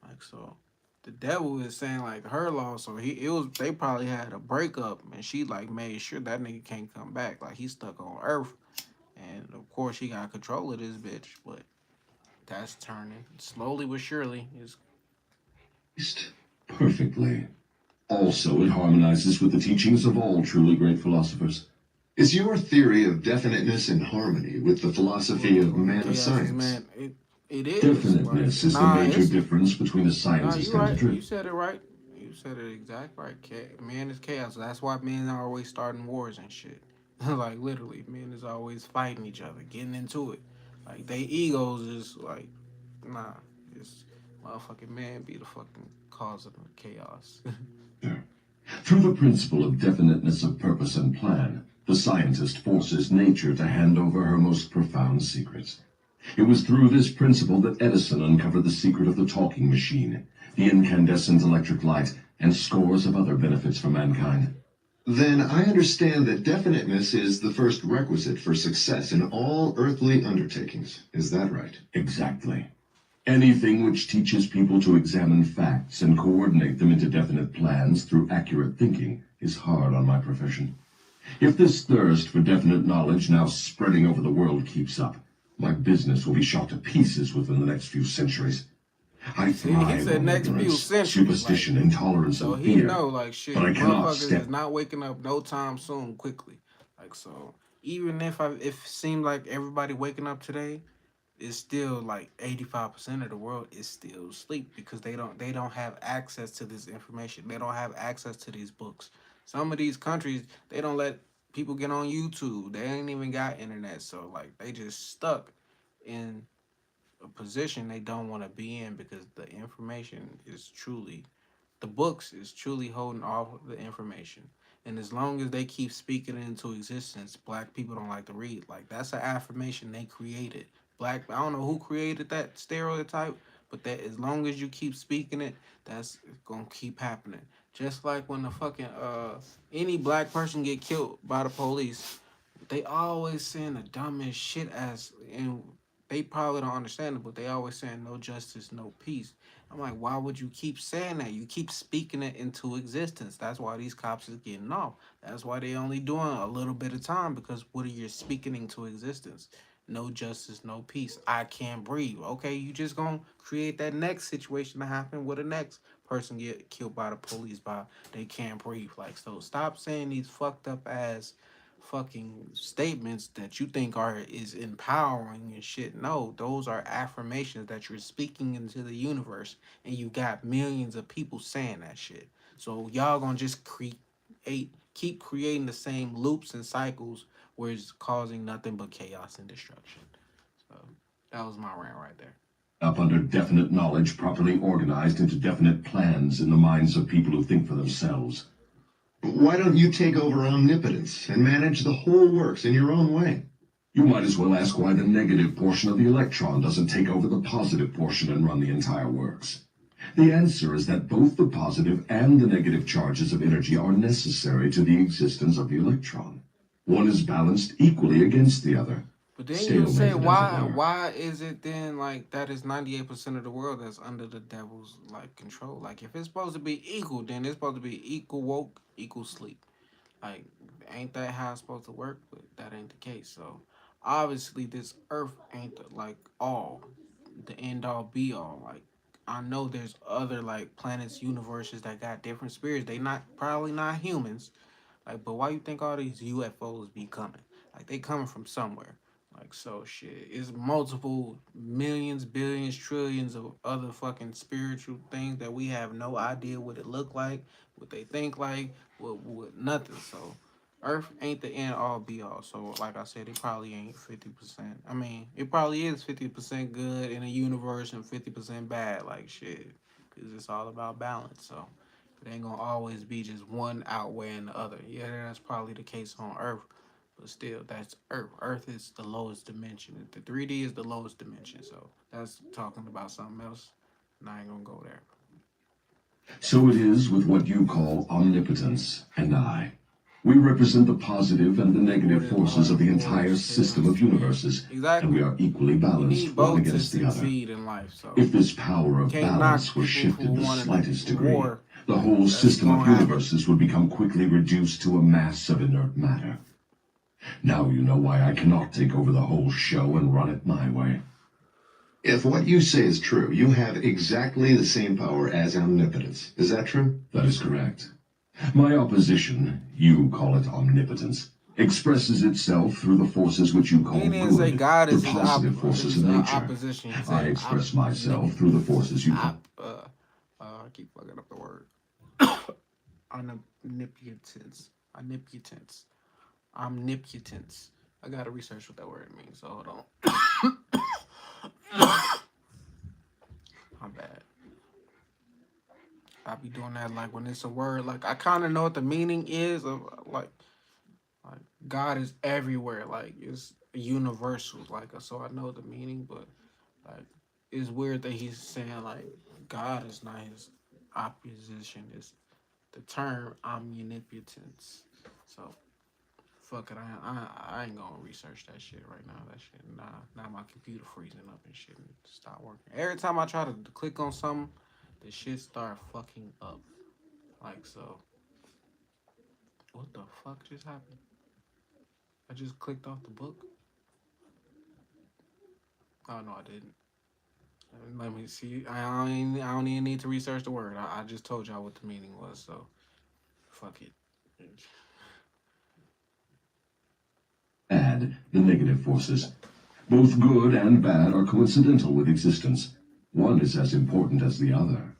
Like so, the devil is saying like her law. So it was they probably had a breakup, and she like made sure that nigga can't come back. Like he's stuck on Earth, and of course he got control of this bitch. But that's turning slowly but surely. Is Christ perfectly. Also, it harmonizes with the teachings of all truly great philosophers. is your theory of definiteness in harmony with the philosophy of man of chaos is science? man. It is like Definiteness is the nah. major It's difference between a nah. scientist You and a right. You drift. said it right. You said it exact right. Man is chaos. That's why men are always starting wars and shit. Like literally, men is always fighting each other, getting into it. Like they egos is like nah. It's motherfucking man be the fucking cause of the chaos. Through the principle of definiteness of purpose and plan, the scientist forces nature to hand over her most profound secrets. It was through this principle that Edison uncovered the secret of the talking machine, the incandescent electric light, and scores of other benefits for mankind. Then I understand that definiteness is the first requisite for success in all earthly undertakings. Is that right? Exactly. Anything which teaches people to examine facts and coordinate them into definite plans through accurate thinking is hard on my profession. If this thirst for definite knowledge now spreading over the world keeps up, my business will be shot to pieces within the next few centuries. I See, he thrive said on next few ignorance, centuries, like superstition, intolerance, so and he fear, know like but I shit, cannot motherfuckers is step. not waking up no time soon, quickly. Like so, even if it seemed like everybody waking up today, it's still like 85% of the world is still asleep because they don't have access to this information. They don't have access to these books. Some of these countries they don't let people get on YouTube. They ain't even got internet, so like they just stuck in a position they don't want to be in because the information is truly the books is truly holding all of the information. And as long as they keep speaking it into existence, black people don't like to read. Like that's an affirmation they created. Black I don't know who created that stereotype, but that as long as you keep speaking it, that's gonna keep happening. Just like when the fucking any black person get killed by the police, they always saying the dumbest shit as and they probably don't understand it, but they always saying no justice, no peace. I'm like, why would you keep saying that? You keep speaking it into existence. That's why these cops is getting off. That's why they only doing a little bit of time because what are you speaking into existence? No justice, no peace. I can't breathe. Okay, you just gonna create that next situation to happen where the next person get killed by the police by they can't breathe. Like so stop saying these fucked up ass fucking statements that you think are is empowering and shit. No, those are affirmations that you're speaking into the universe and you got millions of people saying that shit. So y'all gonna just create keep creating the same loops and cycles where it's causing nothing but chaos and destruction. So that was my rant right there. Up under definite knowledge properly organized into definite plans in the minds of people who think for themselves. Why don't you take over omnipotence and manage the whole works in your own way? You might as well ask why the negative portion of the electron doesn't take over the positive portion and run the entire works. The answer is that both the positive and the negative charges of energy are necessary to the existence of the electron. One is balanced equally against the other. But then you say, Stalemated, as it why were. why is it then like that is 98% of the world that's under the devil's like control? Like if it's supposed to be equal, then it's supposed to be equal woke, equal sleep. Like ain't that how it's supposed to work? But that ain't the case. So obviously this earth ain't the, like all the end all be all. Like I know there's other like planets, universes that got different spirits. They not probably not humans. Like, but why you think all these UFOs be coming? Like they coming from somewhere. Like so shit. It's multiple millions, billions, trillions of other fucking spiritual things that we have no idea what it look like, what they think like, what nothing. So Earth ain't the end all be all. So like I said, it probably ain't 50%. I mean, it probably is 50% good in a universe and 50% bad, like shit. Cause it's all about balance. So it ain't gonna always be just one outweighing the other. Yeah, that's probably the case on Earth, but still, that's Earth. Earth is the lowest dimension. The 3D is the lowest dimension. So that's talking about something else. And I ain't gonna go there. So it is with what you call omnipotence and I. We represent the positive and the negative forces of the entire system of universes, and Exactly. we are equally You balanced need one both to against the other. succeed in life. So If this power of can't knock balance were people shifted the wanting slightest a degree, war. the whole That's system of gonna happen. universes would become quickly reduced to a mass of inert matter. Now you know why I cannot take over the whole show and run it my way. If what you say is true, you have exactly the same power as omnipotence. Is that true? That is correct. My opposition, you call it omnipotence, expresses itself through the forces which you call He didn't say good, God the is his, positive forces of nature. opposition. He I said express myself through the forces you call... I keep fucking up the word. Omnipotence. Omnipotence. Omnipotence. I gotta research what that word means, so hold on. I'm bad. I be doing that like when it's a word, like I kinda know what the meaning is of like God is everywhere, like it's universal, like so I know the meaning, but like it's weird that he's saying like God is not his opposition. It's the term omnipotence. So fuck it, I ain't gonna research that shit right now. That shit, now my computer freezing up and shit and stop working. Every time I try to click on something, the shit start fucking up. Like so. What the fuck just happened? I just clicked off the book. Oh no, I didn't. Let me see. I don't even need to research the word. I just told y'all what the meaning was. So, fuck it. Add the negative forces. Both good and bad are coincidental with existence. One is as important as the other.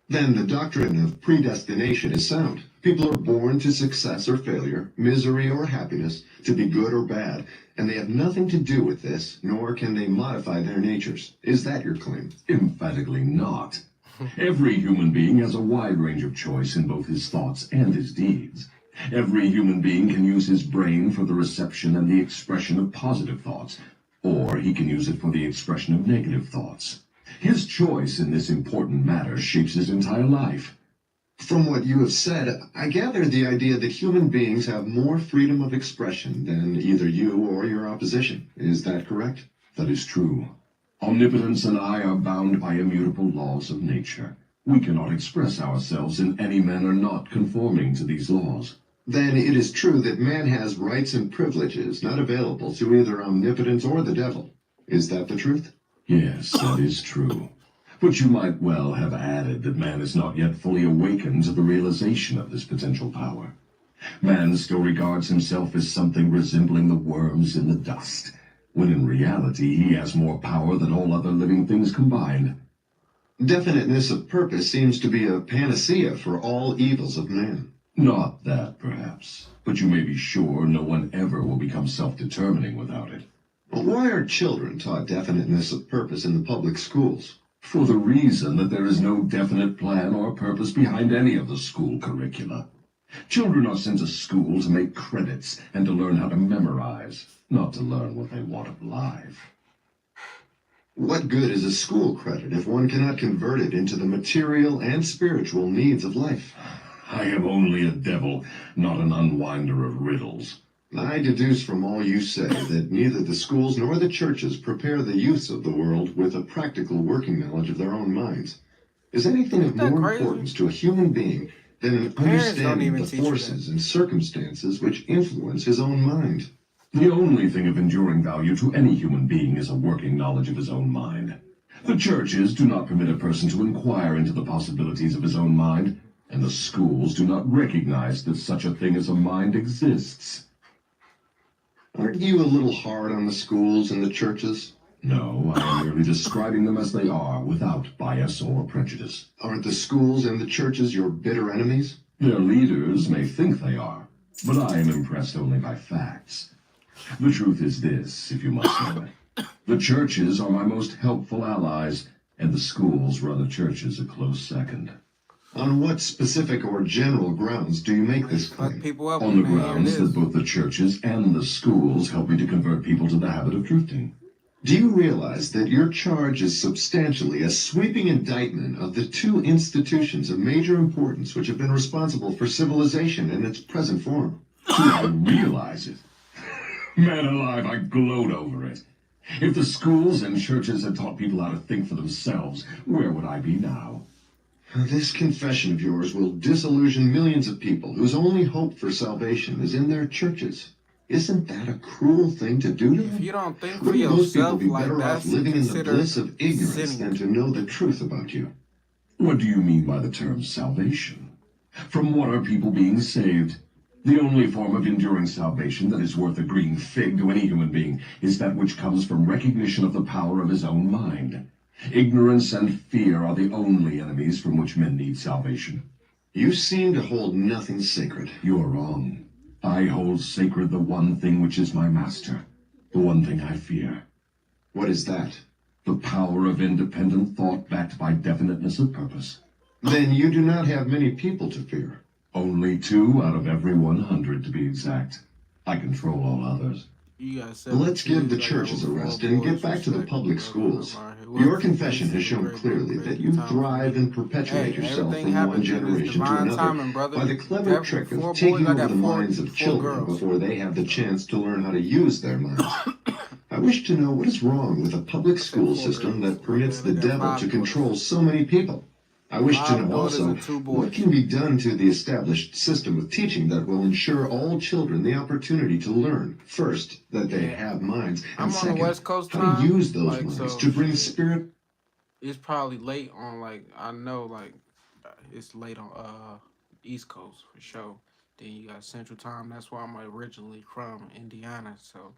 Then the doctrine of predestination is sound. People are born to success or failure, misery or happiness, to be good or bad, and they have nothing to do with this, nor can they modify their natures. Is that your claim? Emphatically not. Every human being has a wide range of choice in both his thoughts and his deeds. Every human being can use his brain for the reception and the expression of positive thoughts, or he can use it for the expression of negative thoughts. His choice in this important matter shapes his entire life. From what you have said, I gather the idea that human beings have more freedom of expression than either you or your opposition. Is that correct? That is true. Omnipotence and I are bound by immutable laws of nature. We cannot express ourselves in any manner not conforming to these laws. Then it is true that man has rights and privileges not available to either omnipotence or the devil. Is that the truth? Yes, that is true. But you might well have added that man is not yet fully awakened to the realization of this potential power. Man still regards himself as something resembling the worms in the dust, when in reality he has more power than all other living things combined. Definiteness of purpose seems to be a panacea for all evils of man. Not that, perhaps. But you may be sure no one ever will become self-determining without it. Well, why are children taught definiteness of purpose in the public schools? For the reason that there is no definite plan or purpose behind any of the school curricula. Children are sent to school to make credits and to learn how to memorize, not to learn what they want of life. What good is a school credit if one cannot convert it into the material and spiritual needs of life? I am only a devil, not an unwinder of riddles. I deduce from all you say that neither the schools nor the churches prepare the youths of the world with a practical working knowledge of their own minds. Is anything of Isn't that more crazy? importance to a human being than an Parents don't understanding even of the teach you forces and circumstances which influence his own mind? The only thing of enduring value to any human being is a working knowledge of his own mind. The churches do not permit a person to inquire into the possibilities of his own mind, and the schools do not recognize that such a thing as a mind exists. Aren't you a little hard on the schools and the churches? No, I am merely describing them as they are, without bias or prejudice. Aren't the schools and the churches your bitter enemies? Their leaders may think they are, but I am impressed only by facts. The truth is this, if you must know it. The churches are my most helpful allies, and the schools run the churches a close second. On what specific or general grounds do you make this Fuck claim? people up On the when they hear grounds this. that both the churches and the schools help me to convert people to the habit of drifting. Do you realize that your charge is substantially a sweeping indictment of the two institutions of major importance which have been responsible for civilization in its present form? Do I realize it? Man alive, I gloat over it. If the schools and churches had taught people how to think for themselves, where would I be now? This confession of yours will disillusion millions of people whose only hope for salvation is in their churches. Isn't that a cruel thing to do to If them? you don't think for Wouldn't those people yourself, be like better off that's living in the considered bliss of ignorance sinning. than to know the truth about you? What do you mean by the term salvation? From what are people being saved? The only form of enduring salvation that is worth a green fig to any human being is that which comes from recognition of the power of his own mind. Ignorance and fear are the only enemies from which men need salvation. You seem to hold nothing sacred. You are wrong. I hold sacred the one thing which is my master, the one thing I fear. What is that? The power of independent thought backed by definiteness of purpose. Then you do not have many people to fear. Only 2 out of every 100 to be exact. I control all others. You got Well, let's give the churches a rest and get back to the public schools. Your confession has shown clearly that you thrive and perpetuate yourself from one generation to another by the clever trick of taking over the minds of children before they have the chance to learn how to use their minds. I wish to know what is wrong with a public school system that permits the devil to control so many people. I wish to know also what can be done to the established system of teaching that will ensure all children the opportunity to learn, first, that they have minds, I'm and on the second, West Coast how time, to use those like, minds so to bring shit. spirit. It's probably late on, like, I know, like, it's late on East Coast for sure. Then you got Central Time. That's where I'm originally from, Indiana. So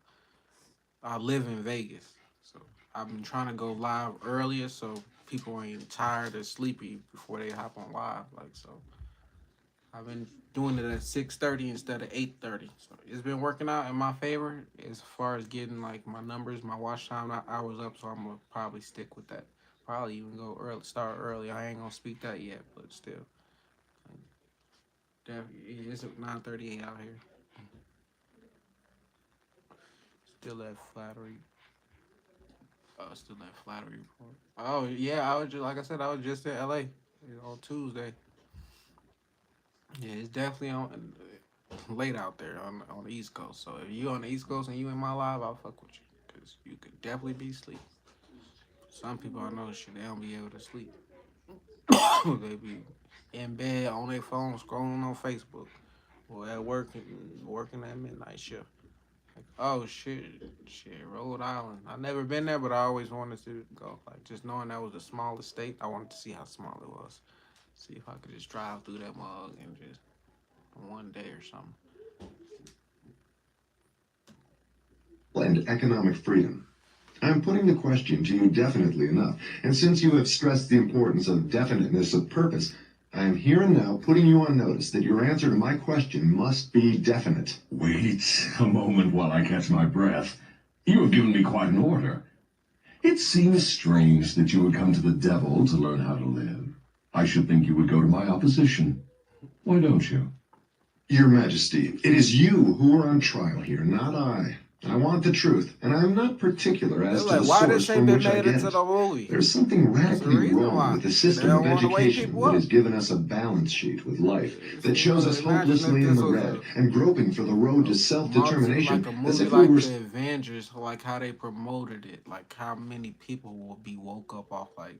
I live in Vegas. So I've been trying to go live earlier so people ain't tired or sleepy before they hop on live. Like, so I've been doing it at 6:30 instead of 8:30. So it's been working out in my favor as far as getting like my numbers, my watch time hours up. So I'm gonna probably stick with that. Probably even go early, start early. I ain't gonna speak that yet, but still, definitely it's 9:38 out here. Still that flattery. Still that flattery report. Oh yeah, I was just like I said, I was just in LA on Tuesday. Yeah, it's definitely on late out there on the East Coast. So if you on the East Coast and you in my live, I'll fuck with you because you could definitely be asleep. Some people I know shit they don't be able to sleep. They be in bed on their phone scrolling on Facebook or at work working that midnight shift. Like, oh shit, Rhode Island. I've never been there, but I always wanted to go. Like just knowing that was the smallest state, I wanted to see how small it was. See if I could just drive through that mug and just one day or something. And economic freedom. I'm putting the question to you definitely enough, and since you have stressed the importance of definiteness of purpose, I am here and now putting you on notice that your answer to my question must be definite. Wait a moment while I catch my breath. You have given me quite an order. It seems strange that you would come to the devil to learn how to live. I should think you would go to my opposition. Why don't you? Your Majesty, it is you who are on trial here, not I. I want the truth, and I am not particular as They're to like, the why source this ain't from been which I made get into it. the movie? There's something There's a radically reason wrong why. with the They system don't of want to wake education people that up. has given us a balance sheet with life, that shows us Imagine if hopelessly in this the was red and groping for the road to self-determination like a as movie if we like were... The Avengers, like how they promoted it, like how many people will be woke up off like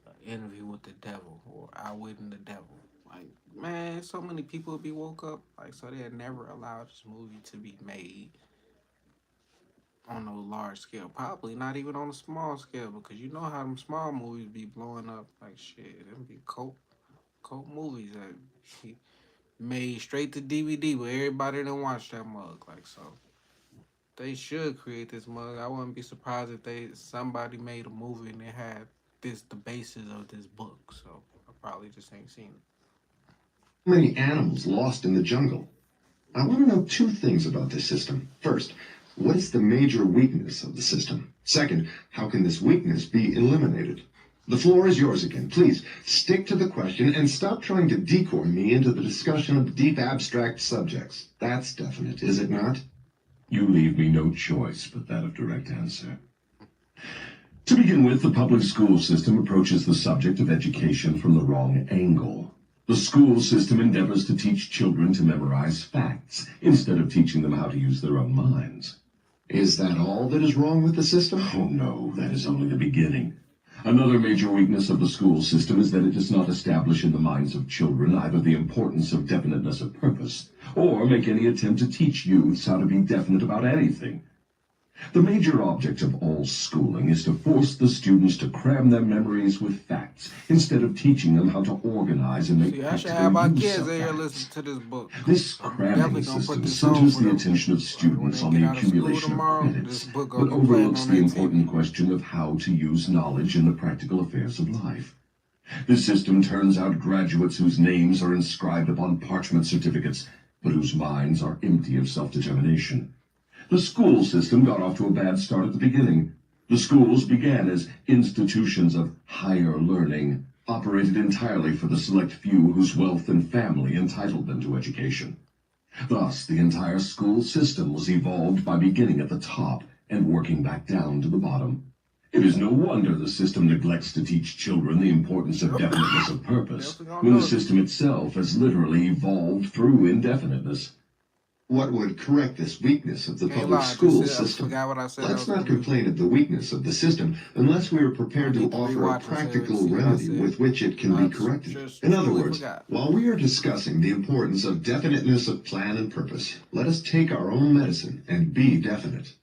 an Interview with the Devil or Outwitting the Devil. Like, man, so many people would be woke up, like, so they had never allowed this movie to be made on a large scale. Probably not even on a small scale, because you know how them small movies be blowing up like shit. Them be cult movies that he made straight to DVD, but everybody didn't watch that mug. Like, so they should create this mug. I wouldn't be surprised if somebody made a movie and it had the basis of this book. So I probably just ain't seen it. many animals lost in the jungle. I want to know two things about this system. First, what is the major weakness of the system? Second, how can this weakness be eliminated? The floor is yours again. Please, stick to the question and stop trying to decoy me into the discussion of deep abstract subjects. That's definite, is it not? You leave me no choice but that of direct answer. To begin with, the public school system approaches the subject of education from the wrong angle. The school system endeavors to teach children to memorize facts instead of teaching them how to use their own minds. Is that all that is wrong with the system? Oh no, that is only the beginning. Another major weakness of the school system is that it does not establish in the minds of children either the importance of definiteness of purpose, or make any attempt to teach youths how to be definite about anything. The major object of all schooling is to force the students to cram their memories with facts, instead of teaching them how to organize and make See, I should have practical my use kids of in here facts. listening to this book. This I'm cramming definitely gonna put system this on centers for the them. attention of Like, when students they on get the out of school accumulation of tomorrow, credits, this book but gonna be playing overlooks on the their important TV. question of how to use knowledge in the practical affairs of life. This system turns out graduates whose names are inscribed upon parchment certificates, but whose minds are empty of self-determination. The school system got off to a bad start at the beginning. The schools began as institutions of higher learning, operated entirely for the select few whose wealth and family entitled them to education. Thus, the entire school system was evolved by beginning at the top and working back down to the bottom. It is no wonder the system neglects to teach children the importance of definiteness of purpose, when the system itself has literally evolved through indefiniteness. What would correct this weakness of the Can't public lie, I school just said, I system? forgot what I said. Let's not complain of the weakness of the system unless we are prepared to need to offer a rewatch it so practical see what I remedy said. with which it can I be corrected. just In other truly words, forgot. while we are discussing the importance of definiteness of plan and purpose, let us take our own medicine and be definite.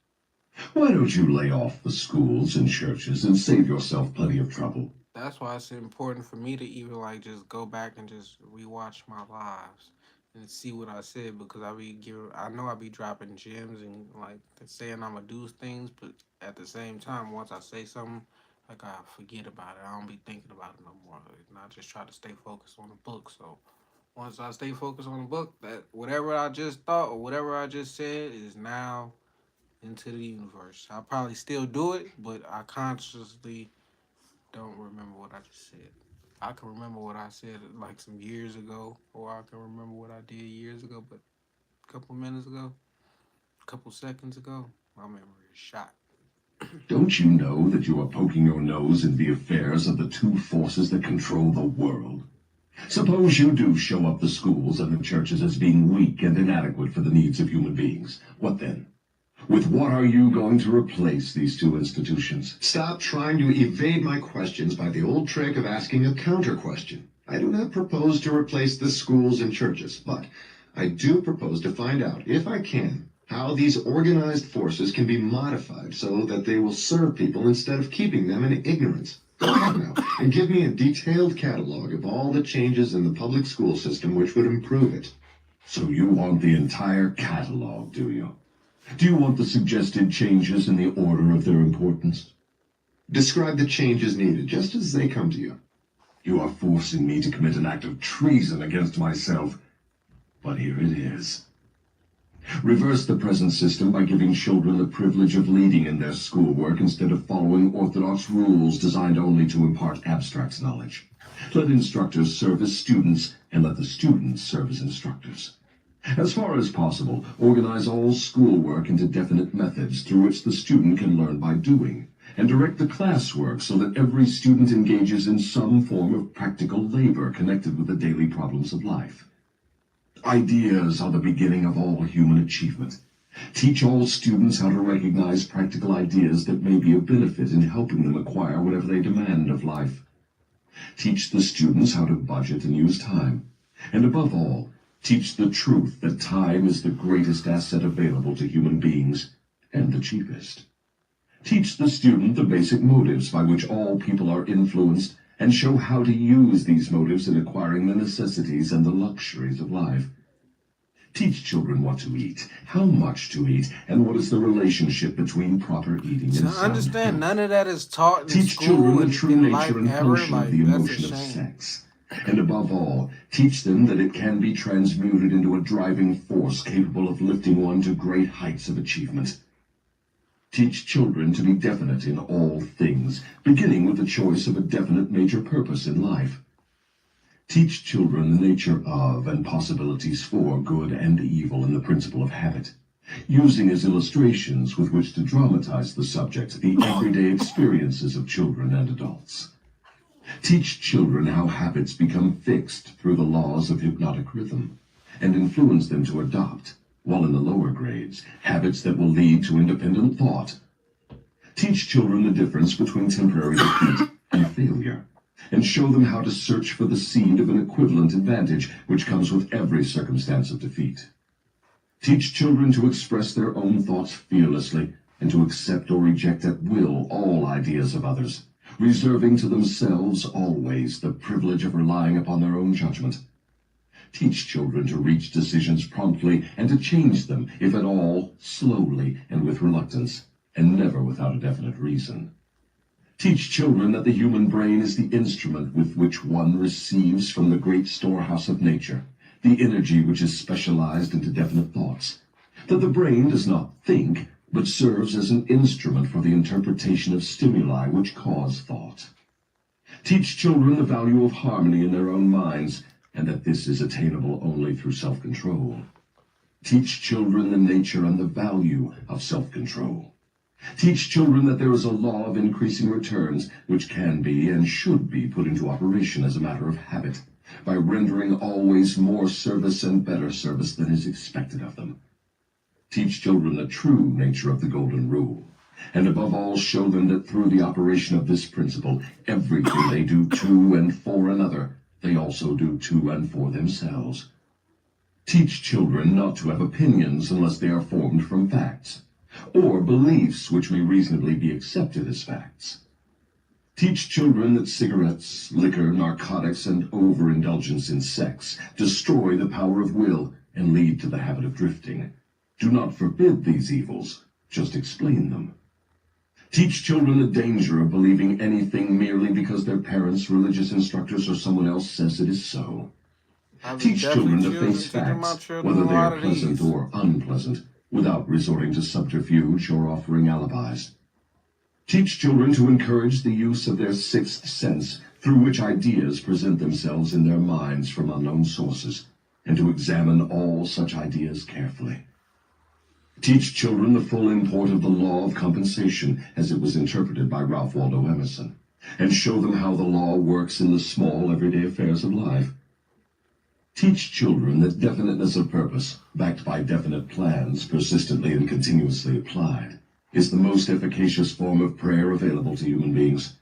Why don't you lay off the schools and churches and save yourself plenty of trouble? That's why it's important for me to even like just go back and just rewatch my lives and see what I said, because I know I be dropping gems and like saying I'm gonna do things, but at the same time, once I say something, like I forget about it. I don't be thinking about it no more. And I just try to stay focused on the book. So once I stay focused on the book, that whatever I just thought or whatever I just said is now into the universe. I'll probably still do it, but I consciously don't remember what I just said. I can remember what I said like some years ago, or I can remember what I did years ago, but a couple minutes ago, a couple seconds ago, my memory is shot. Don't you know that you are poking your nose in the affairs of the two forces that control the world? Suppose you do show up the schools and the churches as being weak and inadequate for the needs of human beings. What then? With what are you going to replace these two institutions? Stop trying to evade my questions by the old trick of asking a counter-question. I do not propose to replace the schools and churches, but I do propose to find out, if I can, how these organized forces can be modified so that they will serve people instead of keeping them in ignorance. Go ahead now and give me a detailed catalog of all the changes in the public school system which would improve it. So you want the entire catalog, do you? Do you want the suggested changes in the order of their importance? Describe the changes needed, just as they come to you. You are forcing me to commit an act of treason against myself. But here it is. Reverse the present system by giving children the privilege of leading in their schoolwork instead of following orthodox rules designed only to impart abstract knowledge. Let instructors serve as students, and let the students serve as instructors. As far as possible, organize all schoolwork into definite methods through which the student can learn by doing, and direct the classwork so that every student engages in some form of practical labor connected with the daily problems of life. Ideas are the beginning of all human achievement. Teach all students how to recognize practical ideas that may be of benefit in helping them acquire whatever they demand of life. Teach the students how to budget and use time. And above all, teach the truth that time is the greatest asset available to human beings, and the cheapest. Teach the student the basic motives by which all people are influenced, and show how to use these motives in acquiring the necessities and the luxuries of life. Teach children what to eat, how much to eat, and what is the relationship between proper eating and So sound understand, health. none of that is taught in Teach school children the and true in life nature and ever. function of Like, the that's a emotion of shame. sex. And above all, teach them that it can be transmuted into a driving force capable of lifting one to great heights of achievement. Teach children to be definite in all things, beginning with the choice of a definite major purpose in life. Teach children the nature of and possibilities for good and evil in the principle of habit, using as illustrations with which to dramatize the subject the everyday experiences of children and adults. Teach children how habits become fixed through the laws of hypnotic rhythm, and influence them to adopt, while in the lower grades, habits that will lead to independent thought. Teach children the difference between temporary defeat and failure, and show them how to search for the seed of an equivalent advantage which comes with every circumstance of defeat. Teach children to express their own thoughts fearlessly, and to accept or reject at will all ideas of others, reserving to themselves always the privilege of relying upon their own judgment. Teach children to reach decisions promptly and to change them, if at all, slowly and with reluctance, and never without a definite reason. Teach children that the human brain is the instrument with which one receives from the great storehouse of nature the energy which is specialized into definite thoughts, that the brain does not think, but serves as an instrument for the interpretation of stimuli which cause thought. Teach children the value of harmony in their own minds, and that this is attainable only through self-control. Teach children the nature and the value of self-control. Teach children that there is a law of increasing returns which can be and should be put into operation as a matter of habit, by rendering always more service and better service than is expected of them. Teach children the true nature of the golden rule, and above all show them that through the operation of this principle, everything they do to and for another, they also do to and for themselves. Teach children not to have opinions unless they are formed from facts, or beliefs which may reasonably be accepted as facts. Teach children that cigarettes, liquor, narcotics, and overindulgence in sex destroy the power of will and lead to the habit of drifting. Do not forbid these evils, just explain them. Teach children the danger of believing anything merely because their parents, religious instructors, or someone else says it is so. I've Teach children to definitely face teaching my facts, children whether a they lot are of pleasant these. or unpleasant, without resorting to subterfuge or offering alibis. Teach children to encourage the use of their sixth sense, through which ideas present themselves in their minds from unknown sources, and to examine all such ideas carefully. Teach children the full import of the law of compensation, as it was interpreted by Ralph Waldo Emerson, and show them how the law works in the small, everyday affairs of life. Teach children that definiteness of purpose, backed by definite plans, persistently and continuously applied, is the most efficacious form of prayer available to human beings.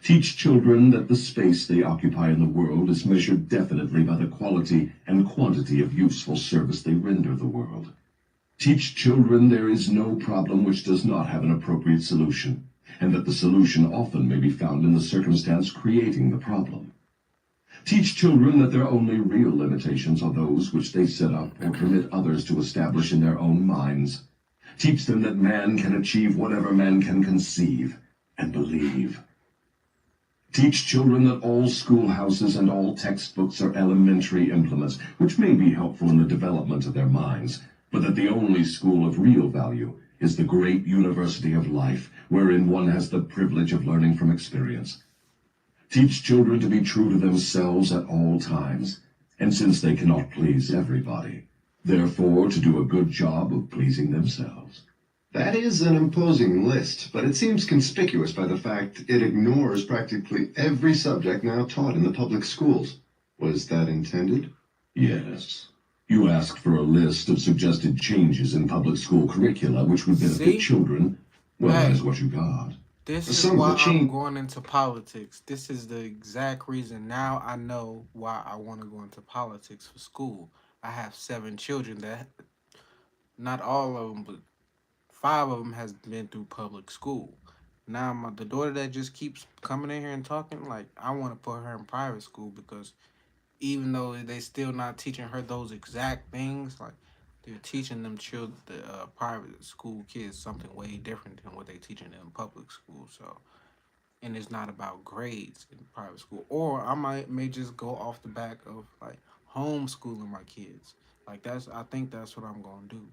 Teach children that the space they occupy in the world is measured definitely by the quality and quantity of useful service they render the world. Teach children there is no problem which does not have an appropriate solution, and that the solution often may be found in the circumstance creating the problem. Teach children that their only real limitations are those which they set up or permit others to establish in their own minds. Teach them that man can achieve whatever man can conceive and believe. Teach children that all schoolhouses and all textbooks are elementary implements, which may be helpful in the development of their minds, but that the only school of real value is the great university of life, wherein one has the privilege of learning from experience. Teach children to be true to themselves at all times, and since they cannot please everybody, therefore to do a good job of pleasing themselves. That is an imposing list, but it seems conspicuous by the fact it ignores practically every subject now taught in the public schools. Was that intended? Yes. You asked for a list of suggested changes in public school curricula which would benefit See? children. Well, that Hey. is what you got. This is Some of why the I'm change. going into politics. This is the exact reason. Now I know why I want to go into politics for school. I have 7 children that, not all of them, but 5 of them has been through public school. Now the daughter that just keeps coming in here and talking, like I want to put her in private school because even though they still not teaching her those exact things, like they're teaching them children, the private school kids, something way different than what they teaching them in public school. So, and it's not about grades in private school. Or I may just go off the back of like homeschooling my kids. Like I think that's what I'm gonna do.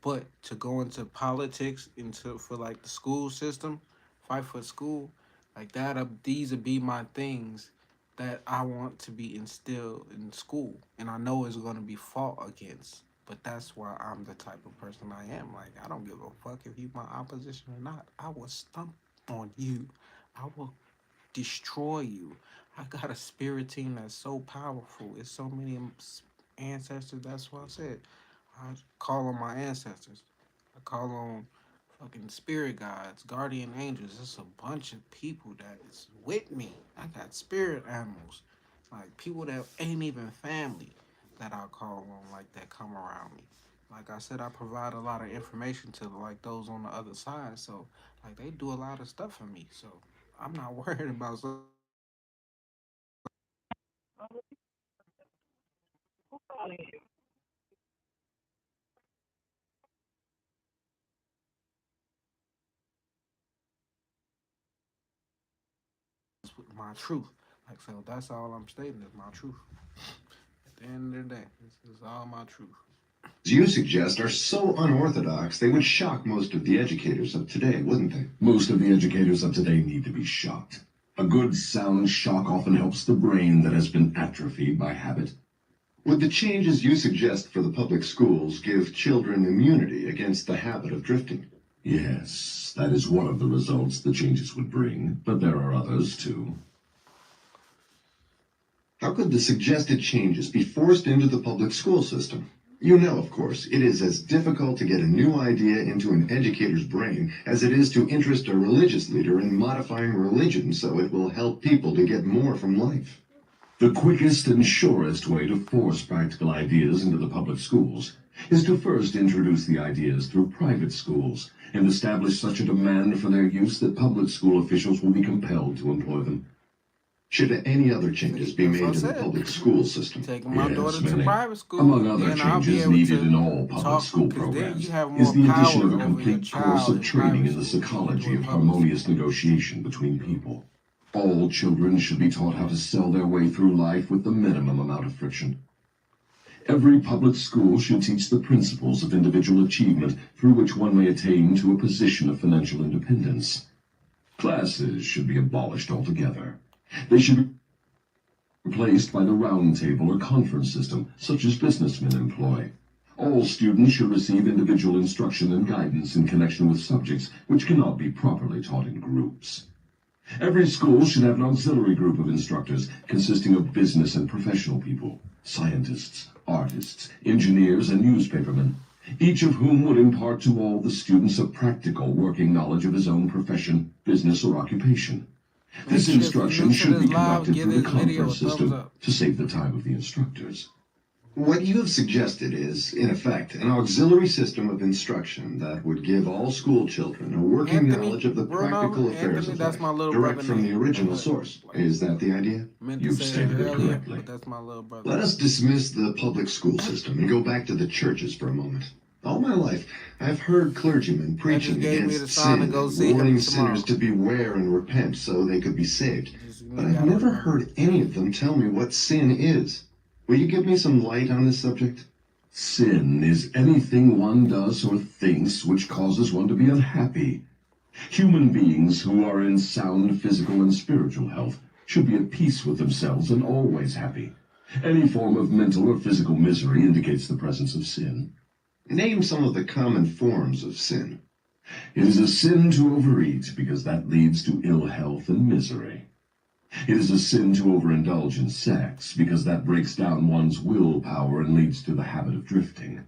But to go into politics, into for like the school system, fight for school, like that, these would be my things that I want to be instilled in school, and I know it's going to be fought against. But that's why I'm the type of person I am. Like I don't give a fuck if you my opposition or not. I will stomp on you. I will destroy you. I got a spirit team that's so powerful. It's so many ancestors. That's what I said. I call on my ancestors. I call on fucking spirit guides, guardian angels. It's a bunch of people that is with me. I got spirit animals, like people that ain't even family that I call on, like that come around me. Like I said, I provide a lot of information to like those on the other side. So like they do a lot of stuff for me. So I'm not worried about my truth. Like so, that's all I'm stating is my truth. At the end of the day, this is all my truth. You suggest are so unorthodox they would shock most of the educators of today, wouldn't they? Most of the educators of today need to be shocked. A good sound shock often helps the brain that has been atrophied by habit. Would the changes you suggest for the public schools give children immunity against the habit of drifting? Yes, that is one of the results the changes would bring, but there are others too. How could the suggested changes be forced into the public school system? You know, of course, it is as difficult to get a new idea into an educator's brain as it is to interest a religious leader in modifying religion so it will help people to get more from life. The quickest and surest way to force practical ideas into the public schools is to first introduce the ideas through private schools and establish such a demand for their use that public school officials will be compelled to employ them. Should any other changes be That's what made I in the said. public school system? Taking my Yes, daughter to many. private school, Among other then I'll be changes able needed to in all public talk school because then programs you have more is the addition power of a over your complete course child of in training private in the school than you do psychology in of public harmonious school. negotiation between people. All children should be taught how to sell their way through life with the minimum amount of friction. Every public school should teach the principles of individual achievement through which one may attain to a position of financial independence. Classes should be abolished altogether. They should be replaced by the round table or conference system, such as businessmen employ. All students should receive individual instruction and guidance in connection with subjects which cannot be properly taught in groups. Every school should have an auxiliary group of instructors consisting of business and professional people, scientists, artists, engineers, and newspapermen, each of whom would impart to all the students a practical working knowledge of his own profession, business, or occupation. Make This sure if you're instruction new to should be this live, conducted give through the this video a conference thumbs system up. to save the time of the instructors. What you have suggested is, in effect, an auxiliary system of instruction that would give all school children a working Anthony, knowledge of the practical affairs Anthony, of that's life, my little direct brother from the name. original Like, source. Is that the idea? I meant to You've say stated that it earlier, correctly. but that's my little brother. Let us dismiss the public school system and go back to the churches for a moment. All my life, I've heard clergymen preaching gave me against the sign to sin go and see him warning tomorrow. sinners to beware and repent so they could be saved. but I've never heard any of them tell me what sin is. Will you give me some light on this subject? Sin is anything one does or thinks which causes one to be unhappy. Human beings who are in sound physical and spiritual health should be at peace with themselves and always happy. Any form of mental or physical misery indicates the presence of sin. Name some of the common forms of sin. It is a sin to overeat because that leads to ill health and misery. It is a sin to overindulge in sex because that breaks down one's willpower and leads to the habit of drifting.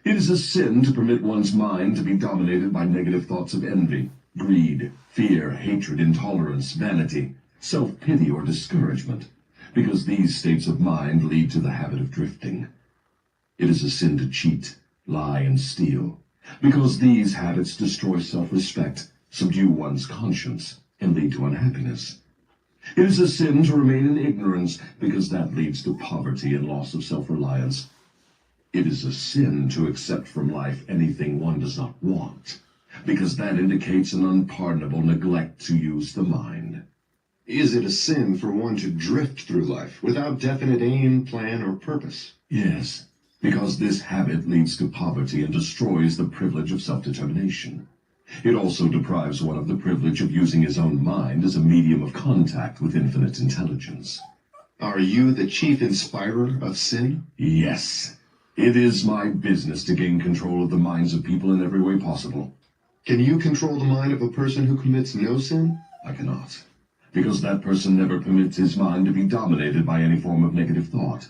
It is a sin to permit one's mind to be dominated by negative thoughts of envy, greed, fear, hatred, intolerance, vanity, self-pity, or discouragement, because these states of mind lead to the habit of drifting. It is a sin to cheat, lie, and steal, because these habits destroy self-respect, subdue one's conscience, and lead to unhappiness. It is a sin to remain in ignorance, because that leads to poverty and loss of self-reliance. It is a sin to accept from life anything one does not want, because that indicates an unpardonable neglect to use the mind. Is it a sin for one to drift through life without definite aim, plan, or purpose? Yes, because this habit leads to poverty and destroys the privilege of self-determination. It also deprives one of the privilege of using his own mind as a medium of contact with infinite intelligence. Are you the chief inspirer of sin? Yes. It is my business to gain control of the minds of people in every way possible. Can you control the mind of a person who commits no sin? I cannot, because that person never permits his mind to be dominated by any form of negative thought.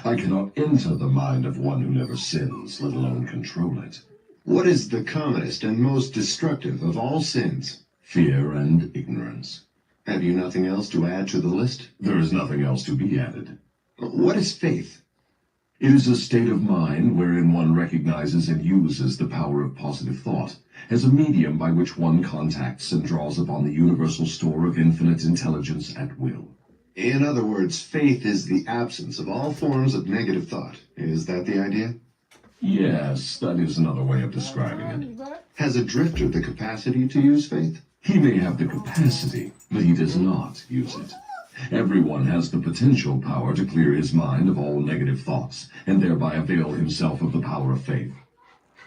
I cannot enter the mind of one who never sins, let alone control it. What is the commonest and most destructive of all sins? Fear and ignorance. Have you nothing else to add to the list? There is nothing else to be added. What is faith? It is a state of mind wherein one recognizes and uses the power of positive thought as a medium by which one contacts and draws upon the universal store of infinite intelligence at will. In other words, faith is the absence of all forms of negative thought. Is that the idea? Yes, that is another way of describing it. Has a drifter the capacity to use faith? He may have the capacity, but he does not use it. Everyone has the potential power to clear his mind of all negative thoughts, and thereby avail himself of the power of faith.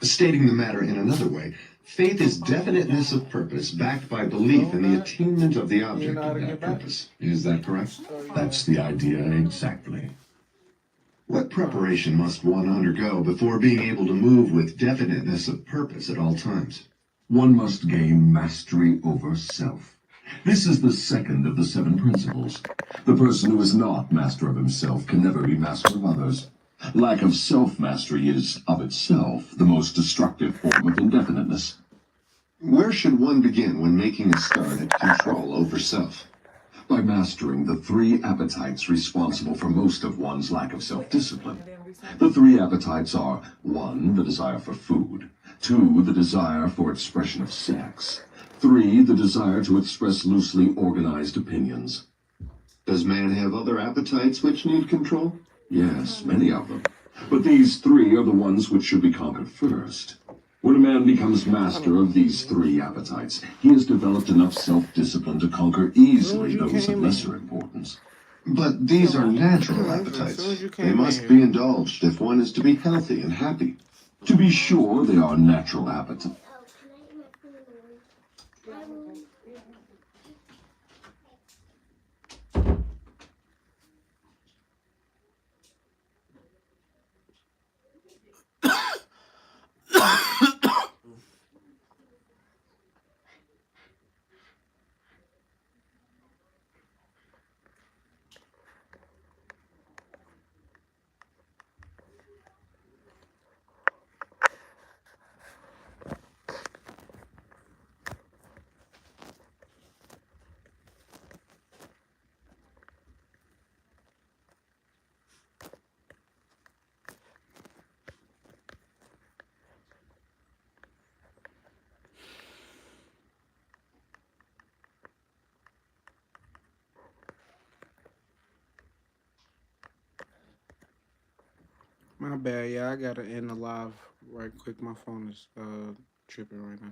Stating the matter in another way, faith is definiteness of purpose backed by belief in the attainment of the object of that purpose. Is that correct? That's the idea exactly. What preparation must one undergo before being able to move with definiteness of purpose at all times? One must gain mastery over self. This is the second of the 7 principles. The person who is not master of himself can never be master of others. Lack of self-mastery is, of itself, the most destructive form of indefiniteness. Where should one begin when making a start at control over self? By mastering the 3 appetites responsible for most of one's lack of self-discipline. The 3 appetites are 1, the desire for food, 2, the desire for expression of sex, 3, the desire to express loosely organized opinions. Does man have other appetites which need control? Yes, many of them. But these 3 are the ones which should be conquered first. When a man becomes master of these 3 appetites, he has developed enough self-discipline to conquer easily those of lesser importance. But these are natural appetites. They must be indulged if one is to be healthy and happy. To be sure, they are natural appetites. My bad, yeah. I gotta end the live right quick. My phone is tripping right now.